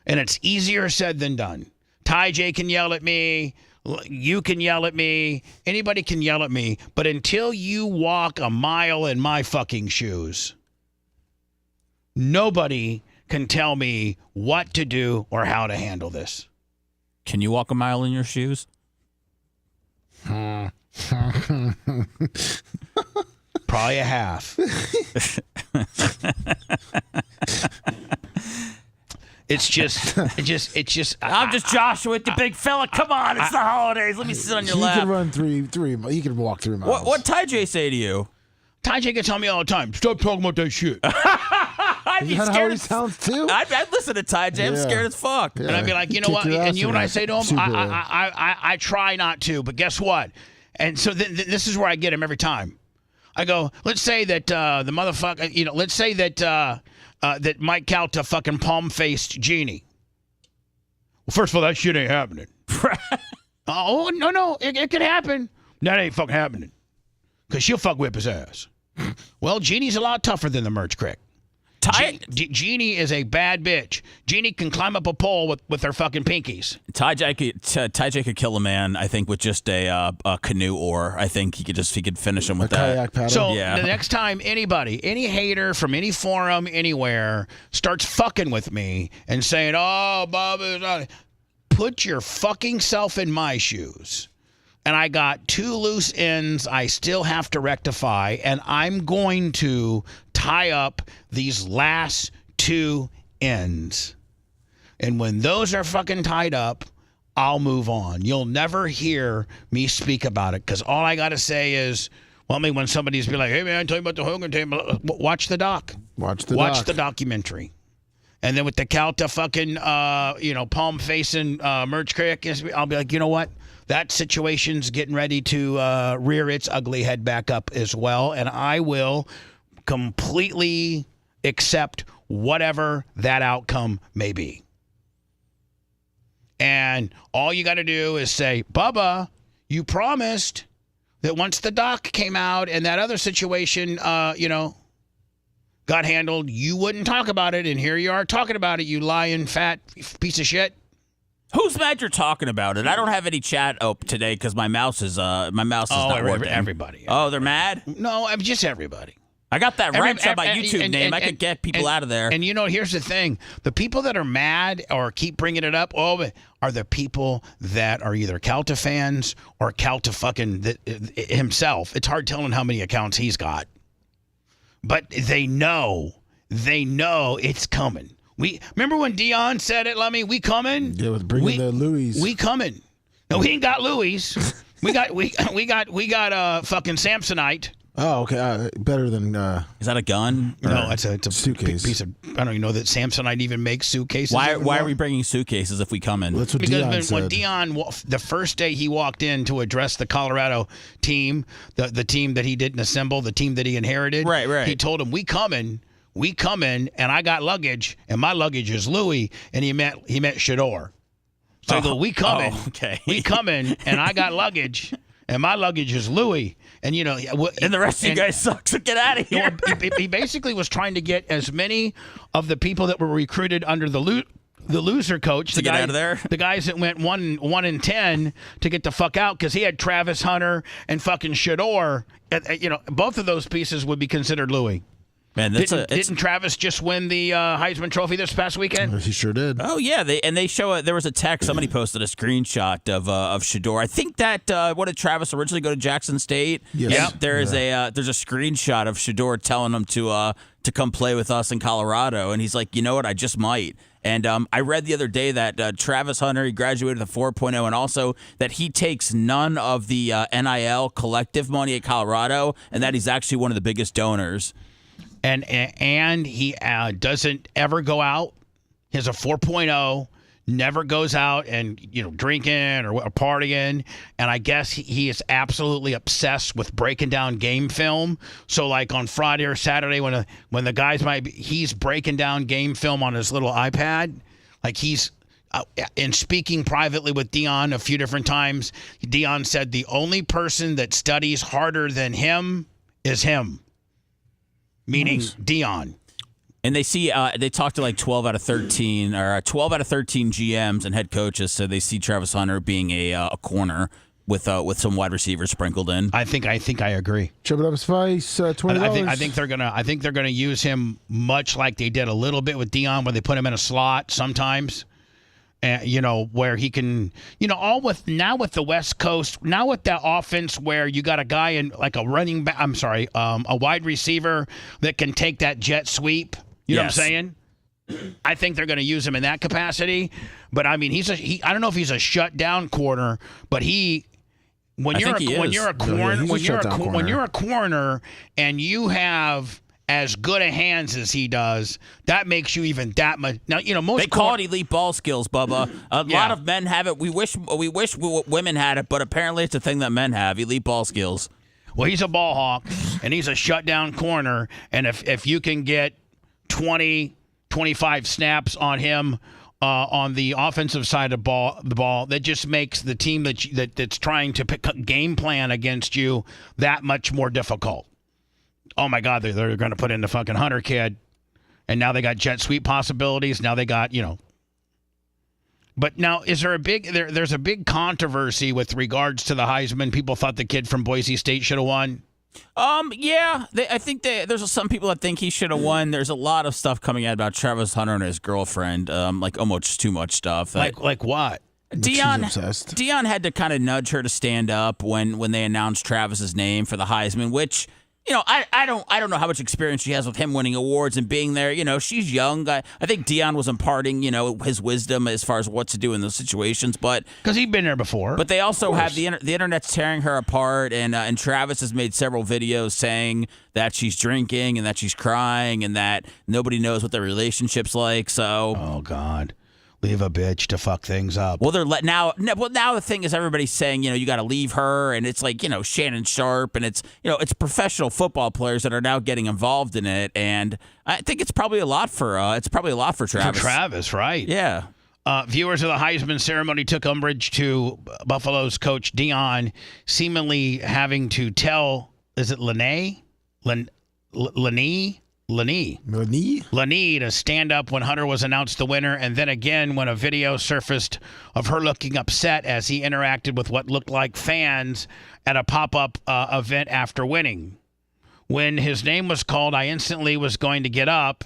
And it's easier said than done. Ty J can yell at me. You can yell at me. Anybody can yell at me. But until you walk a mile in my fucking shoes, nobody can tell me what to do or how to handle this. Can you walk a mile in your shoes? Probably a half. It's just. I'm just Joshua with the big fella. Come on, it's the holidays. Let me sit on your lap. He can run three. He can walk 3 miles. What Ty J say to you? Ty can tell me all the time, stop talking about that shit. I'd be scared. How he sounds too. I'd listen to Ty J. I'm scared as fuck. Yeah. And I'd be like, you know what? And you know what I say to him? I try not to, but guess what? And so this is where I get him every time. I go, let's say that the motherfucker, let's say that that Mike Calta fucking palm-faced Jeannie. Well, first of all, that shit ain't happening. Oh, no, it could happen. That ain't fucking happening. Because she'll fuck whip his ass. Well, Jeannie's a lot tougher than the merch crick. Jeannie is a bad bitch. Jeannie can climb up a pole with her fucking pinkies. Ty J could kill a man, I think, with just a canoe oar. I think he could finish him with that. Kayak paddle. So the next time any hater from any forum anywhere starts fucking with me and saying, "Oh, Bob, put your fucking self in my shoes." And I got 2 loose ends I still have to rectify, and I'm going to tie up these last 2 ends. And when those are fucking tied up, I'll move on. You'll never hear me speak about it, because all I got to say is, well, I mean, when somebody's be like, hey, man, tell you about the Hogan team, watch the doc. Watch the documentary. And then with the Calta fucking, palm-facing merch crick, I'll be like, you know what? That situation's getting ready to rear its ugly head back up as well, and I will completely accept whatever that outcome may be. And all you got to do is say, Bubba, you promised that once the doc came out and that other situation, got handled, you wouldn't talk about it, and here you are talking about it, you lying fat piece of shit. Who's mad you're talking about it? I don't have any chat up today because my mouse is not working. Everybody. Oh, they're mad? No, I'm just everybody. I got that wrench on my YouTube name. I could get people out of there. And here's the thing: the people that are mad or keep bringing it up, are the people that are either Calta fans or Calta fucking himself. It's hard telling how many accounts he's got, but they know it's coming. Remember when Dion said it, Lummy? We coming? Yeah, with bringing the Louis. We coming. No, we ain't got Louis. we got fucking Samsonite. Oh, okay. Better than. Is that a gun? No, it's a suitcase. Piece of. I don't even know that Samsonite even makes suitcases. Why are we bringing suitcases if we come in? That's what Dion said. When Dion, the first day he walked in to address the Colorado team, the team that he didn't assemble, the team that he inherited. Right. He told him, we coming, and I got luggage, and my luggage is Louis, and he met Shador. So I go, we coming, we coming, and I got luggage, and my luggage is Louis, and and the rest of you guys suck, so get out of here. He basically was trying to get as many of the people that were recruited under the loser coach to get out of there. The guys that went 1-10 to get the fuck out, because he had Travis Hunter and fucking Shador. Both of those pieces would be considered Louis. Man, didn't Travis just win the Heisman Trophy this past weekend? He sure did. Oh yeah, they show it. There was a text. Somebody posted a screenshot of Shador. I think that what did Travis originally go to Jackson State? Yes. Yep. There's a screenshot of Shador telling him to come play with us in Colorado, and he's like, you know what, I just might. And I read the other day that Travis Hunter, he graduated with a 4.0, and also that he takes none of the NIL collective money at Colorado, and that he's actually one of the biggest donors. And he doesn't ever go out. He has a 4.0, never goes out and drinking or partying. And I guess he is absolutely obsessed with breaking down game film. So like on Friday or Saturday when the guys he's breaking down game film on his little iPad. Like he's in speaking privately with Dion a few different times. Dion said the only person that studies harder than him is him. Meaning Dion. And they talked to like 12 out of 13 GMs and head coaches, so they see Travis Hunter being a corner with some wide receivers sprinkled in. I think I agree. Triple Up Spice, $20. I think they're gonna use him much like they did a little bit with Dion, where they put him in a slot sometimes. Where he can, with the West Coast, now with that offense where you got a guy in like a running back, a wide receiver that can take that jet sweep. You know what I'm saying? I think they're going to use him in that capacity. But I mean, I don't know if he's a shutdown corner, but When you're a coroner and you have as good a hands as he does, that makes you even that much. Now, most they call it elite ball skills, Bubba. A lot of men have it. We wish women had it, but apparently it's a thing that men have. Elite ball skills. Well, he's a ball hawk, and he's a shutdown corner. And if you can get 20, 25 snaps on him on the offensive side of the ball, that just makes the team that's trying to game plan against you that much more difficult. Oh, my God, they're going to put in the fucking Hunter kid. And now they got jet sweep possibilities. Now they got, But now, is there there's a big controversy with regards to the Heisman. People thought the kid from Boise State should have won. Yeah. I think there's some people that think he should have won. There's a lot of stuff coming out about Travis Hunter and his girlfriend. Like almost too much stuff. Like what? Dion had to kind of nudge her to stand up when they announced Travis's name for the Heisman, which, I don't know how much experience she has with him winning awards and being there. She's young. I think Dion was imparting, his wisdom as far as what to do in those situations. But because he'd been there before. But they also have the internet's tearing her apart, and Travis has made several videos saying that she's drinking and that she's crying and that nobody knows what their relationship's like. So, oh God. Leave a bitch to fuck things up. Well, now the thing is everybody's saying, you got to leave her, and it's like, Shannon Sharp, and it's professional football players that are now getting involved in it, and I think it's probably a lot for Travis. For Travis, right? Yeah. Viewers of the Heisman ceremony took umbrage to Buffalo's coach Dion seemingly having to tell, is it Lenny to stand up when Hunter was announced the winner, and then again when a video surfaced of her looking upset as he interacted with what looked like fans at a pop-up event after winning. When his name was called, I instantly was going to get up.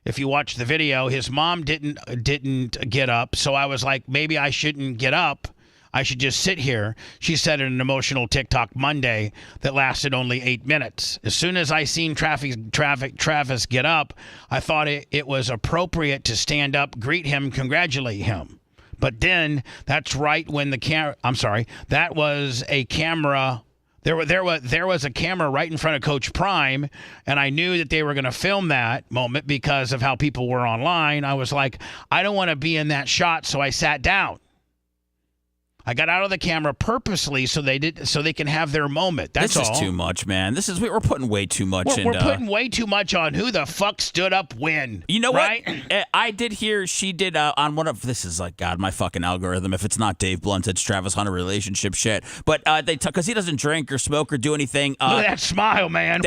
If you watch the video, his mom didn't get up, so I was like, maybe I shouldn't get up. I should just sit here, she said in an emotional TikTok Monday that lasted only 8 minutes. As soon as I seen Travis get up, I thought it was appropriate to stand up, greet him, congratulate him. But then that's right when that was a camera. There was a camera right in front of Coach Prime, and I knew that they were going to film that moment because of how people were online. I was like, I don't want to be in that shot, so I sat down. I got out of the camera purposely so they can have their moment. That's all. This is too much, man. We're putting way too much. We're putting way too much on who the fuck stood up when. You know right? what? I did hear she did on one of this is like God, my fucking algorithm. If it's not Dave Blunt, it's Travis Hunter relationship shit. But because he doesn't drink or smoke or do anything. Look at that smile, man.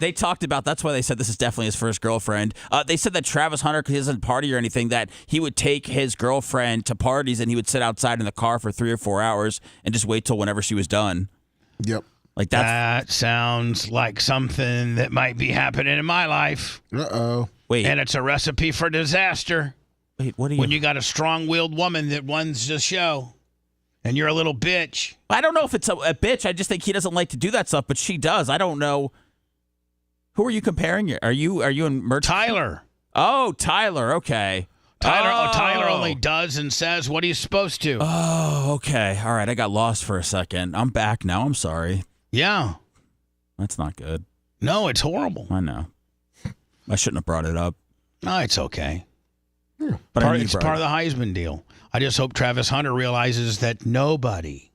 They talked about that's why they said this is definitely his first girlfriend. They said that Travis Hunter, because he doesn't party or anything, that he would take his girlfriend to parties and he would sit outside in the car for 3 or 4 hours and just wait till whenever she was done. Yep. Like that sounds like something that might be happening in my life. Uh-oh. Wait. And it's a recipe for disaster. Wait, what are you? When you got a strong-willed woman that runs the show and you're a little bitch. I don't know if it's a bitch. I just think he doesn't like to do that stuff, but she does. I don't know. Who are you comparing? Are you in merch? Tyler. Oh, Tyler. Okay. Tyler only does and says what he's supposed to. Oh, okay. All right. I got lost for a second. I'm back now. I'm sorry. Yeah. That's not good. No, it's horrible. I know. I shouldn't have brought it up. No, it's okay. Yeah, but it's part of the Heisman deal. I just hope Travis Hunter realizes that nobody,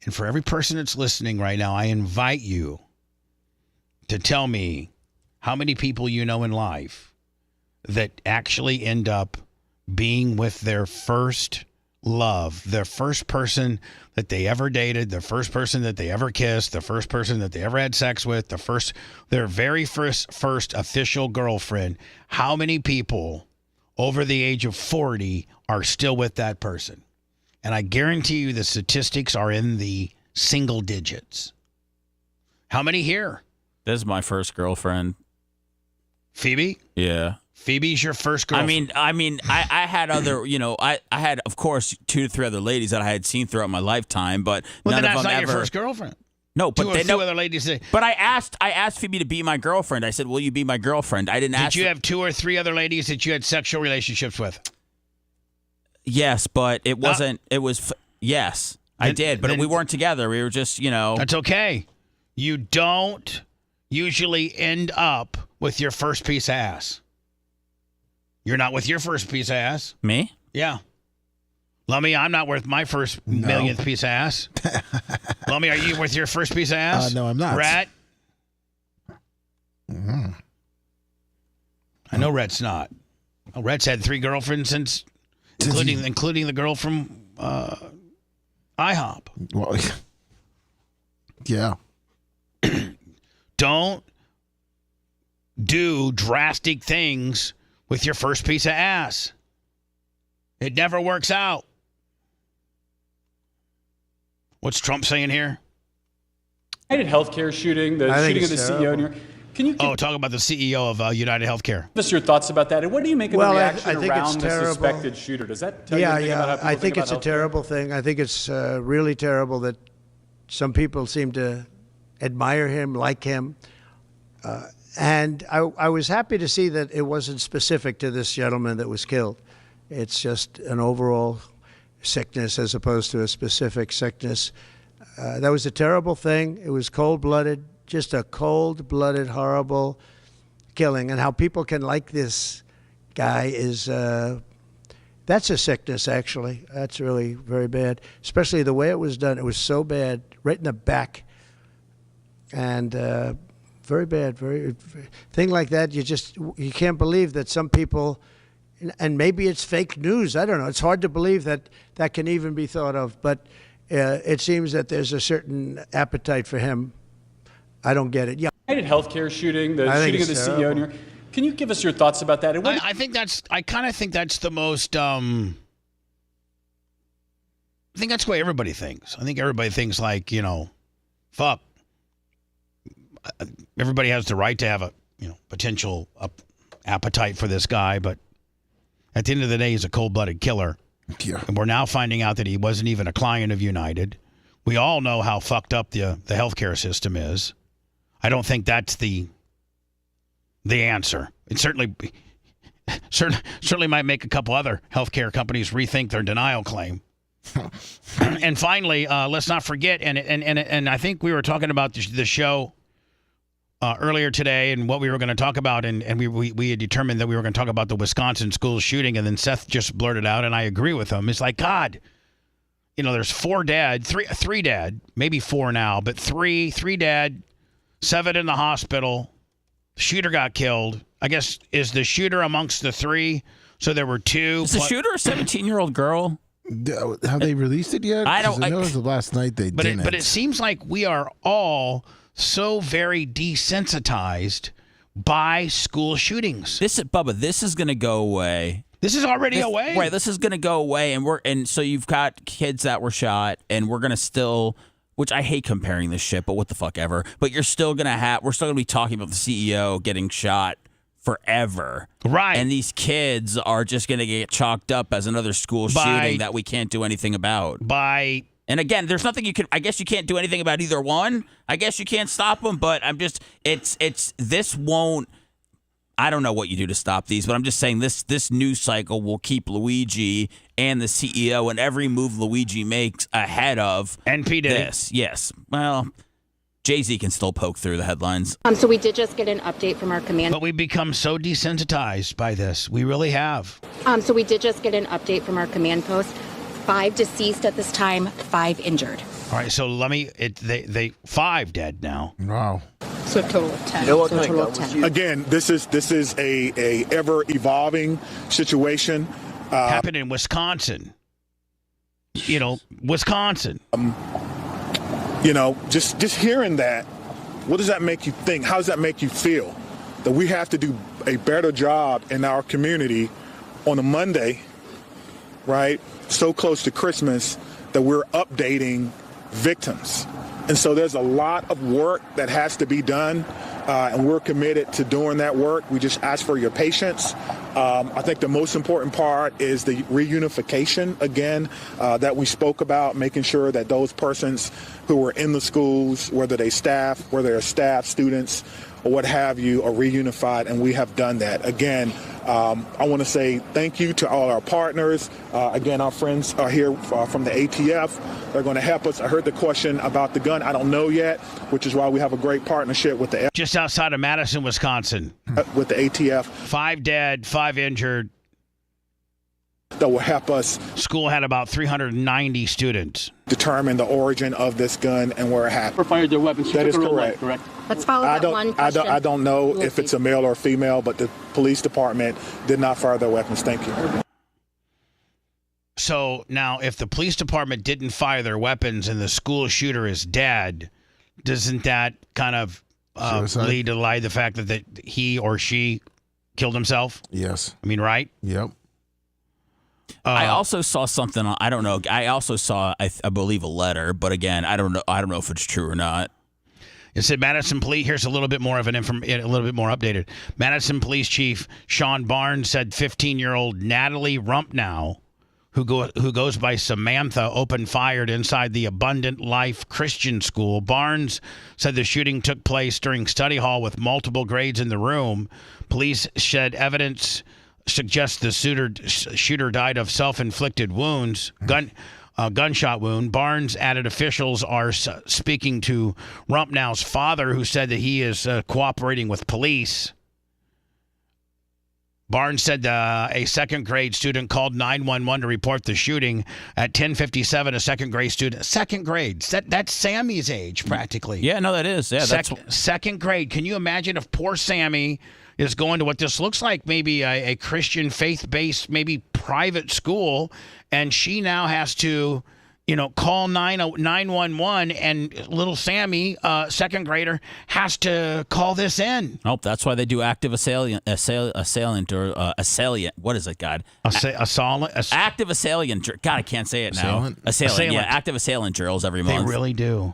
and for every person that's listening right now, I invite you to tell me how many people you know in life that actually end up being with their first love, their first person that they ever dated, the first person that they ever kissed, the first person that they ever had sex with, their very first official girlfriend. How many people over the age of 40 are still with that person? And I guarantee you the statistics are in the single digits. How many here? This is my first girlfriend. Phoebe? Yeah. Phoebe's your first girlfriend. I mean, I had other, I had, of course, 2 to 3 other ladies that I had seen throughout my lifetime, but none of them not ever. Your first girlfriend. No, but two other ladies. But I asked Phoebe to be my girlfriend. I said, "Will you be my girlfriend?" I didn't ask. Did you have 2 or 3 other ladies that you had sexual relationships with? Yes, but it wasn't. It was yes. I did, but we weren't together. We were just, That's okay. You don't usually end up with your first piece of ass. You're not with your first piece of ass. Me? Yeah. Lummy, I'm not worth my first millionth piece of ass. Lummy, are you with your first piece of ass? No, I'm not. Rat? I know Rhett's not. Oh, Rhett's had 3 girlfriends since including the girl from IHOP. Well, yeah. Don't do drastic things with your first piece of ass. It never works out. What's Trump saying here? United Healthcare shooting, the shooting of the CEO in New York. Can you talk about the CEO of United Healthcare? Give us your thoughts about that, and what do you make of the reaction I think around it's the terrible. suspected shooter? Does that tell you anything about how people I think it's a about terrible thing. I think it's really terrible that some people seem to admire him, like him. And I was happy to see that it wasn't specific to this gentleman that was killed. It's just an overall sickness as opposed to a specific sickness. That was a terrible thing. It was cold-blooded, just a cold-blooded, horrible killing. And how people can like this guy is, that's a sickness, actually. That's really very bad, especially the way it was done. It was so bad, right in the back. And very bad, thing like that, you can't believe that some people, and maybe it's fake news, I don't know. It's hard to believe that that can even be thought of, but it seems that there's a certain appetite for him. I don't get it. Yeah. United Healthcare shooting, the shooting of the CEO in New York. Can you give us your thoughts about that? And I kind of think that's the most. I think that's the way everybody thinks. I think everybody thinks like, fuck. Everybody has the right to have a potential appetite for this guy, but at the end of the day, he's a cold-blooded killer. Yeah. And we're now finding out that he wasn't even a client of United. We all know how fucked up the healthcare system is. I don't think that's the answer. It certainly might make a couple other healthcare companies rethink their denial claim. And finally, let's not forget, and I think we were talking about the show earlier today and what we were going to talk about, and we had determined that we were going to talk about the Wisconsin school shooting, and then Seth just blurted out, and I agree with him. It's like, God, there's 4 dead, three dead, maybe 4 now, but three dead, 7 in the hospital. The shooter got killed. I guess, is the shooter amongst the 3? So there were 2. Is the shooter a 17-year-old girl? Have they released it yet? I don't. I know it was the last night they didn't. But it seems like we are all so very desensitized by school shootings. Bubba, this is going to go away. This is already away. Right, this is going to go away, and so you've got kids that were shot, and we're going to still, which I hate comparing this shit, but what the fuck ever. But we're still going to be talking about the CEO getting shot forever. Right. And these kids are just going to get chalked up as another school shooting that we can't do anything about. And again, there's nothing I guess you can't do anything about either one. I guess you can't stop them, but this won't, I don't know what you do to stop these, but I'm just saying this news cycle will keep Luigi and the CEO and every move Luigi makes ahead of NPD. This. Yes. Well, Jay-Z can still poke through the headlines. So we did just get an update from our command. But we've become so desensitized by this. We really have. So we did just get an update from our command post. 5 deceased at this time, 5 injured. All right, so they 5 dead now. Wow. So a total of 10. Again, this is a ever evolving situation. Happened in Wisconsin. Wisconsin. Just hearing that, what does that make you think? How does that make you feel? That we have to do a better job in our community on a Monday, right? So close to Christmas that we're updating victims. And so there's a lot of work that has to be done, and we're committed to doing that work. We just ask for your patience. I think the most important part is the reunification, again, that we spoke about, making sure that those persons who are in the schools, whether they're staff, students, or what have you are reunified, and we have done that. Again, I want to say thank you to all our partners. Again, our friends are here from the ATF. They're going to help us. I heard the question about the gun. I don't know yet, which is why we have a great partnership with the just outside of Madison, Wisconsin. With the ATF. 5 dead, 5 injured. That will help us. School had about 390 students. Determine the origin of this gun and where it happened. Fired their weapons. That is correct. Let's follow that one question. I don't know if it's a male or female, but the police department did not fire their weapons. Thank you. So now, if the police department didn't fire their weapons and the school shooter is dead, doesn't that kind of lead to the fact that he or she killed himself? Yes. I mean, right? Yep. I also saw something. I don't know. I also saw, I believe, a letter. But again, I don't know. I don't know if it's true or not. It said Madison Police. Here's a little bit more of a little bit more updated. Madison Police Chief Sean Barnes said 15-year-old Natalie Rumpnow, who goes by Samantha, opened fire inside the Abundant Life Christian School. Barnes said the shooting took place during study hall with multiple grades in the room. Police said evidence suggests the shooter died of self-inflicted wounds, gunshot wound. Barnes added officials are speaking to Rumpnow's father, who said that he is cooperating with police. Barnes said a second-grade student called 911 to report the shooting. At 10:57, a second-grade student, second grade, that's Sammy's age practically. Yeah, no, that is. Yeah, that's second grade. Can you imagine if poor Sammy is going to what this looks like, maybe a Christian faith-based, maybe private school, and she now has to, call 911, and little Sammy, second grader, has to call this in. Oh, that's why they do active assailant or assailant. What is it, God? Active assailant. God, I can't say it now. Assailant. Yeah, active assailant drills every month. They really do.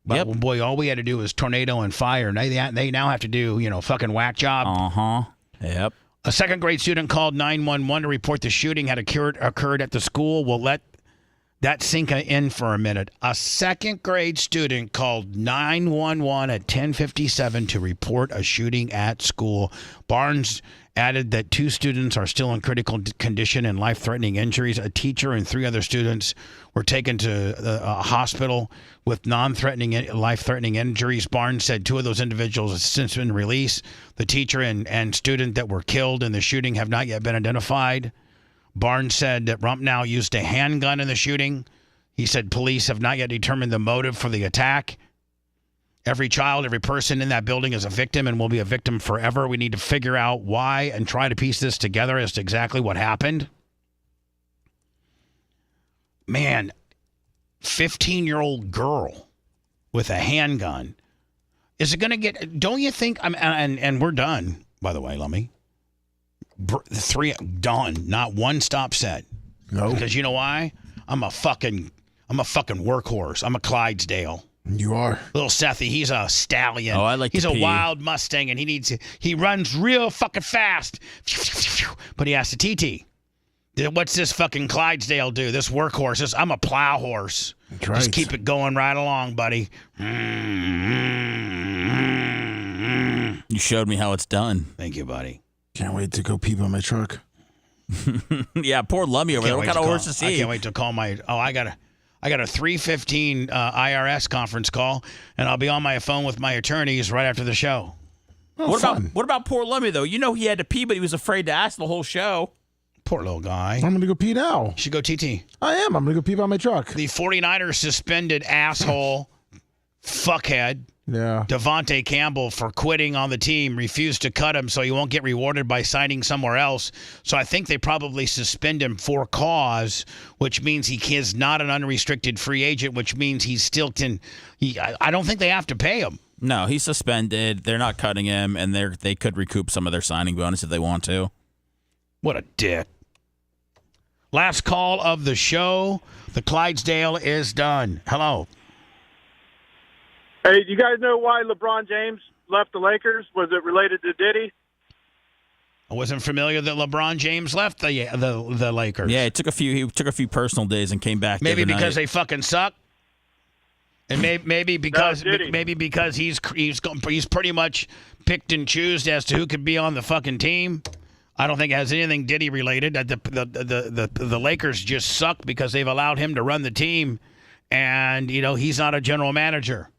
But boy, all we had to do was tornado and fire. They now have to do, fucking whack job. Yep. A second grade student called 911 to report the shooting had occurred at the school. We'll let that sink in for a minute. A second grade student called 911 at 10:57 to report a shooting at school. Barnes added that 2 students are still in critical condition and life-threatening injuries. A teacher and 3 other students were taken to a hospital with non-threatening, life-threatening injuries. Barnes said 2 of those individuals have since been released. The teacher and student that were killed in the shooting have not yet been identified. Barnes said that Rumpnow used a handgun in the shooting. He said police have not yet determined the motive for the attack. Every child, every person in that building is a victim and will be a victim forever. We need to figure out why and try to piece this together as to exactly what happened. Man, 15-year-old girl with a handgun. Is it going to get... Don't you think... And we're done, by the way, Lummy. 3 done. Not one stop set. No. Because you know why? I'm a fucking workhorse. I'm a Clydesdale. You are. Little Sethy, he's a stallion. Oh, I like He's to a pee. wild Mustang, and he runs real fucking fast. But he has to TT. What's this fucking Clydesdale do? This workhorse. I'm a plow horse. That's right. Just keep it going right along, buddy. You showed me how it's done. Thank you, buddy. Can't wait to go pee by my truck. Yeah, poor Lummy over there. What kind of horse is he? I can't wait to call my... I got a 3:15 IRS conference call, and I'll be on my phone with my attorneys right after the show. What about poor Lummy, though? You know he had to pee, but he was afraid to ask the whole show. Poor little guy. I'm going to go pee now. You should go TT. I am. I'm going to go pee by my truck. The 49ers suspended asshole fuckhead Devontae Campbell for quitting on the team, refused to cut him so he won't get rewarded by signing somewhere else. So I think they probably suspend him for cause, which means he is not an unrestricted free agent, which means he still can. I don't think they have to pay him. No, he's suspended. They're not cutting him, and they could recoup some of their signing bonus if they want to. What a dick. Last call of the show. The Clydesdale is done. Hello. Hey, do you guys know why LeBron James left the Lakers? Was it related to Diddy? I wasn't familiar that LeBron James left the Lakers. Yeah, he took a few personal days and came back. Maybe because they they fucking suck. And maybe because he's pretty much picked and choosed as to who could be on the fucking team. I don't think it has anything Diddy related. The Lakers just suck because they've allowed him to run the team, and he's not a general manager.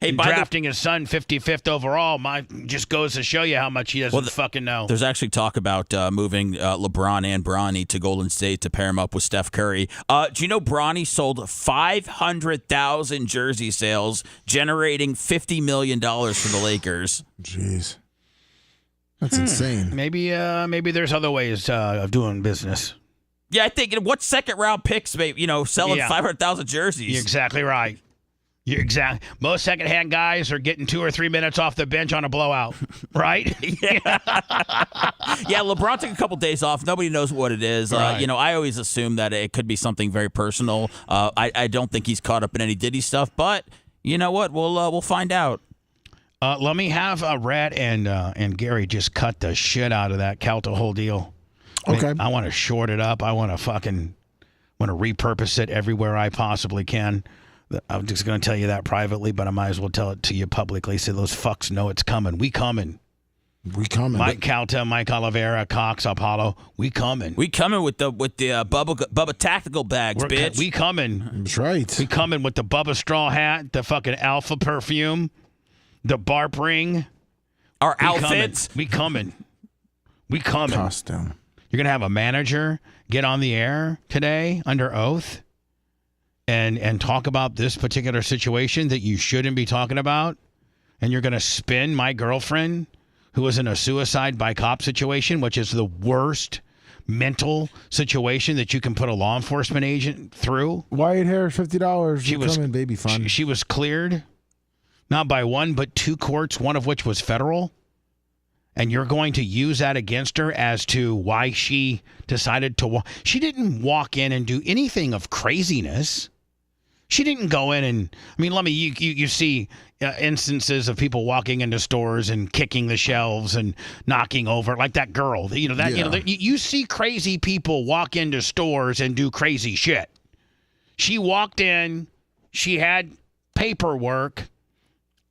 Hey, drafting his son 55th overall just goes to show you how much he doesn't fucking know. There's actually talk about moving LeBron and Bronny to Golden State to pair him up with Steph Curry. Do you know Bronny sold 500,000 jersey sales, generating $50 million for the Lakers? Jeez. That's insane. Maybe there's other ways of doing business. Yeah, I think what second-round picks, selling 500,000 jerseys. You're exactly right. Most secondhand guys are getting 2 or 3 minutes off the bench on a blowout, right? Yeah, LeBron took a couple days off. Nobody knows what it is. Right. I always assume that it could be something very personal. I don't think he's caught up in any Diddy stuff, but you know what? We'll find out. Let me have Rat and Gary just cut the shit out of that Calta whole deal. Okay. I want to short it up. I want to repurpose it everywhere I possibly can. I'm just going to tell you that privately, but I might as well tell it to you publicly so those fucks know it's coming. We coming. Mike Calta, Mike Oliveira, Cox, Apollo. We coming. We coming with the Bubba tactical bags, bitch. We coming. That's right. We coming with the Bubba straw hat, the fucking Alpha perfume, the Barp ring. Our outfits. We coming. We coming. Costume. You're going to have a manager get on the air today under oath and talk about this particular situation that you shouldn't be talking about, and you're going to spin my girlfriend who was in a suicide by cop situation, which is the worst mental situation that you can put a law enforcement agent through. Wyatt Harris, $50. She was coming, baby fun. She was cleared, not by one but 2 courts, one of which was federal. And you're going to use that against her as to why she decided to She didn't walk in and do anything of craziness. She didn't go in and, you see instances of people walking into stores and kicking the shelves and knocking over, like that girl. You see crazy people walk into stores and do crazy shit. She walked in, she had paperwork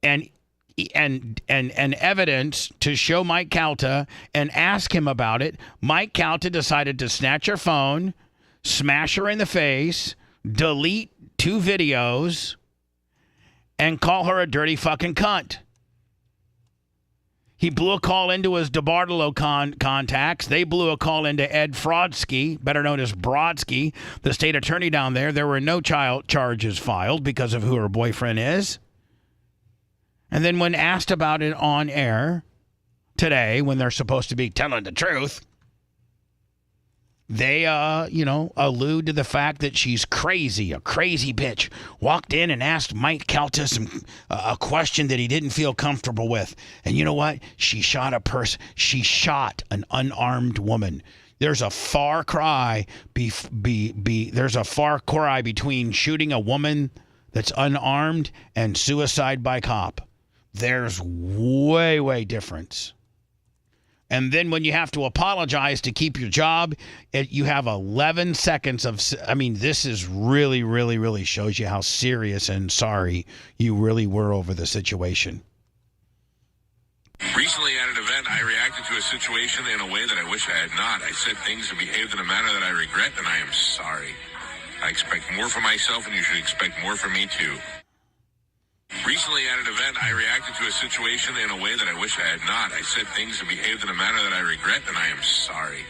and evidence to show Mike Calta and ask him about it. Mike Calta decided to snatch her phone, smash her in the face, delete 2 videos, and call her a dirty fucking cunt. He blew a call into his DeBartolo contacts. They blew a call into Ed Frodsky, better known as Brodsky, the state attorney down there. There were no child charges filed because of who her boyfriend is. And then when asked about it on air today, when they're supposed to be telling the truth, they, allude to the fact that she's crazy, a crazy bitch. Walked in and asked Mike Calta a question that he didn't feel comfortable with. And you know what? She shot a person. She shot an unarmed woman. There's a far cry. There's a far cry between shooting a woman that's unarmed and suicide by cop. There's way difference. And then when you have to apologize to keep your job, you have 11 seconds of, this is really shows you how serious and sorry you really were over the situation. Recently at an event, I reacted to a situation in a way that I wish I had not. I said things and behaved in a manner that I regret, and I am sorry. I expect more from myself, and you should expect more from me, too. Recently at an event, I reacted to a situation in a way that I wish I had not. I said things and behaved in a manner that I regret, and I am sorry.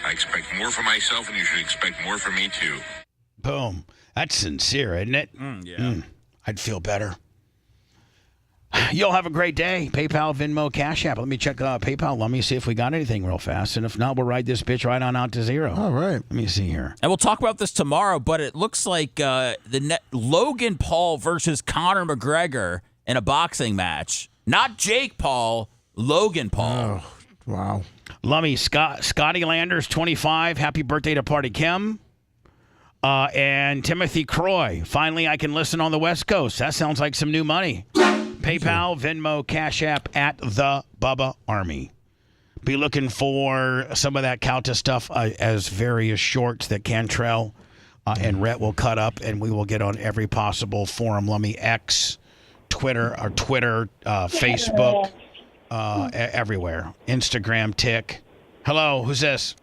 I expect more from myself, and you should expect more from me, too. Boom. That's sincere, isn't it? I'd feel better. You'll have a great day. PayPal, Venmo, Cash App. Let me check PayPal. Let me see if we got anything real fast. And if not, we'll ride this bitch right on out to zero. All right. Let me see here. And we'll talk about this tomorrow, but it looks like Logan Paul versus Conor McGregor in a boxing match. Not Jake Paul, Logan Paul. Oh, wow. Lummy, Scotty Landers, 25. Happy birthday to Party Kim. And Timothy Croy. Finally, I can listen on the West Coast. That sounds like some new money. PayPal, Venmo, Cash App at the Bubba Army. Be looking for some of that Calta stuff as various shorts that Cantrell and Rhett will cut up, and we will get on every possible forum. Lummy X, Twitter, Facebook, everywhere. Instagram, Tick. Hello, who's this?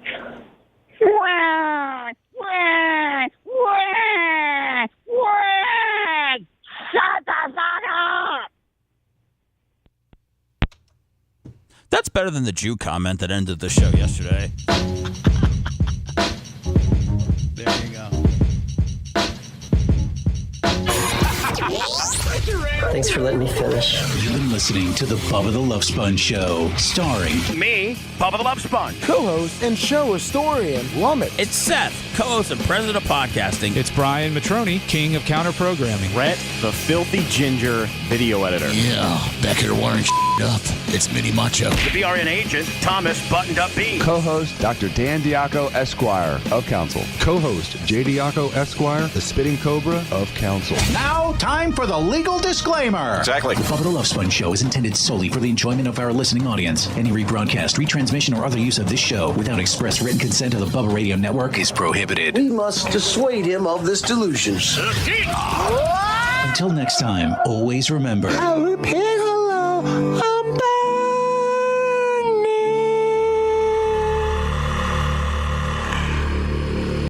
Shut the fuck up! That's better than the Jew comment that ended the show yesterday. There you go. Thanks for letting me finish. You've been listening to the Bubba the Love Sponge Show, starring me, Bubba the Love Sponge, co-host and show historian, Lummit. It's Seth, co-host and president of podcasting. It's Brian Matroni, king of counter programming. Rhett, the filthy ginger video editor. Yeah, back here wiring up. It's Mini Macho. The BRN agent, Thomas Buttoned Up B. Co-host, Dr. Dan Diaco, Esquire of Council. Co-host, J. Diaco, Esquire, the Spitting Cobra of Council. Now, time for the legal disclaimer. Exactly. The Bubba the Love Sponge Show is intended solely for the enjoyment of our listening audience. Any rebroadcast, retransmission, or other use of this show without express written consent of the Bubba Radio Network is prohibited. We must dissuade him of this delusion. Until next time, always remember. I'll repeat hello.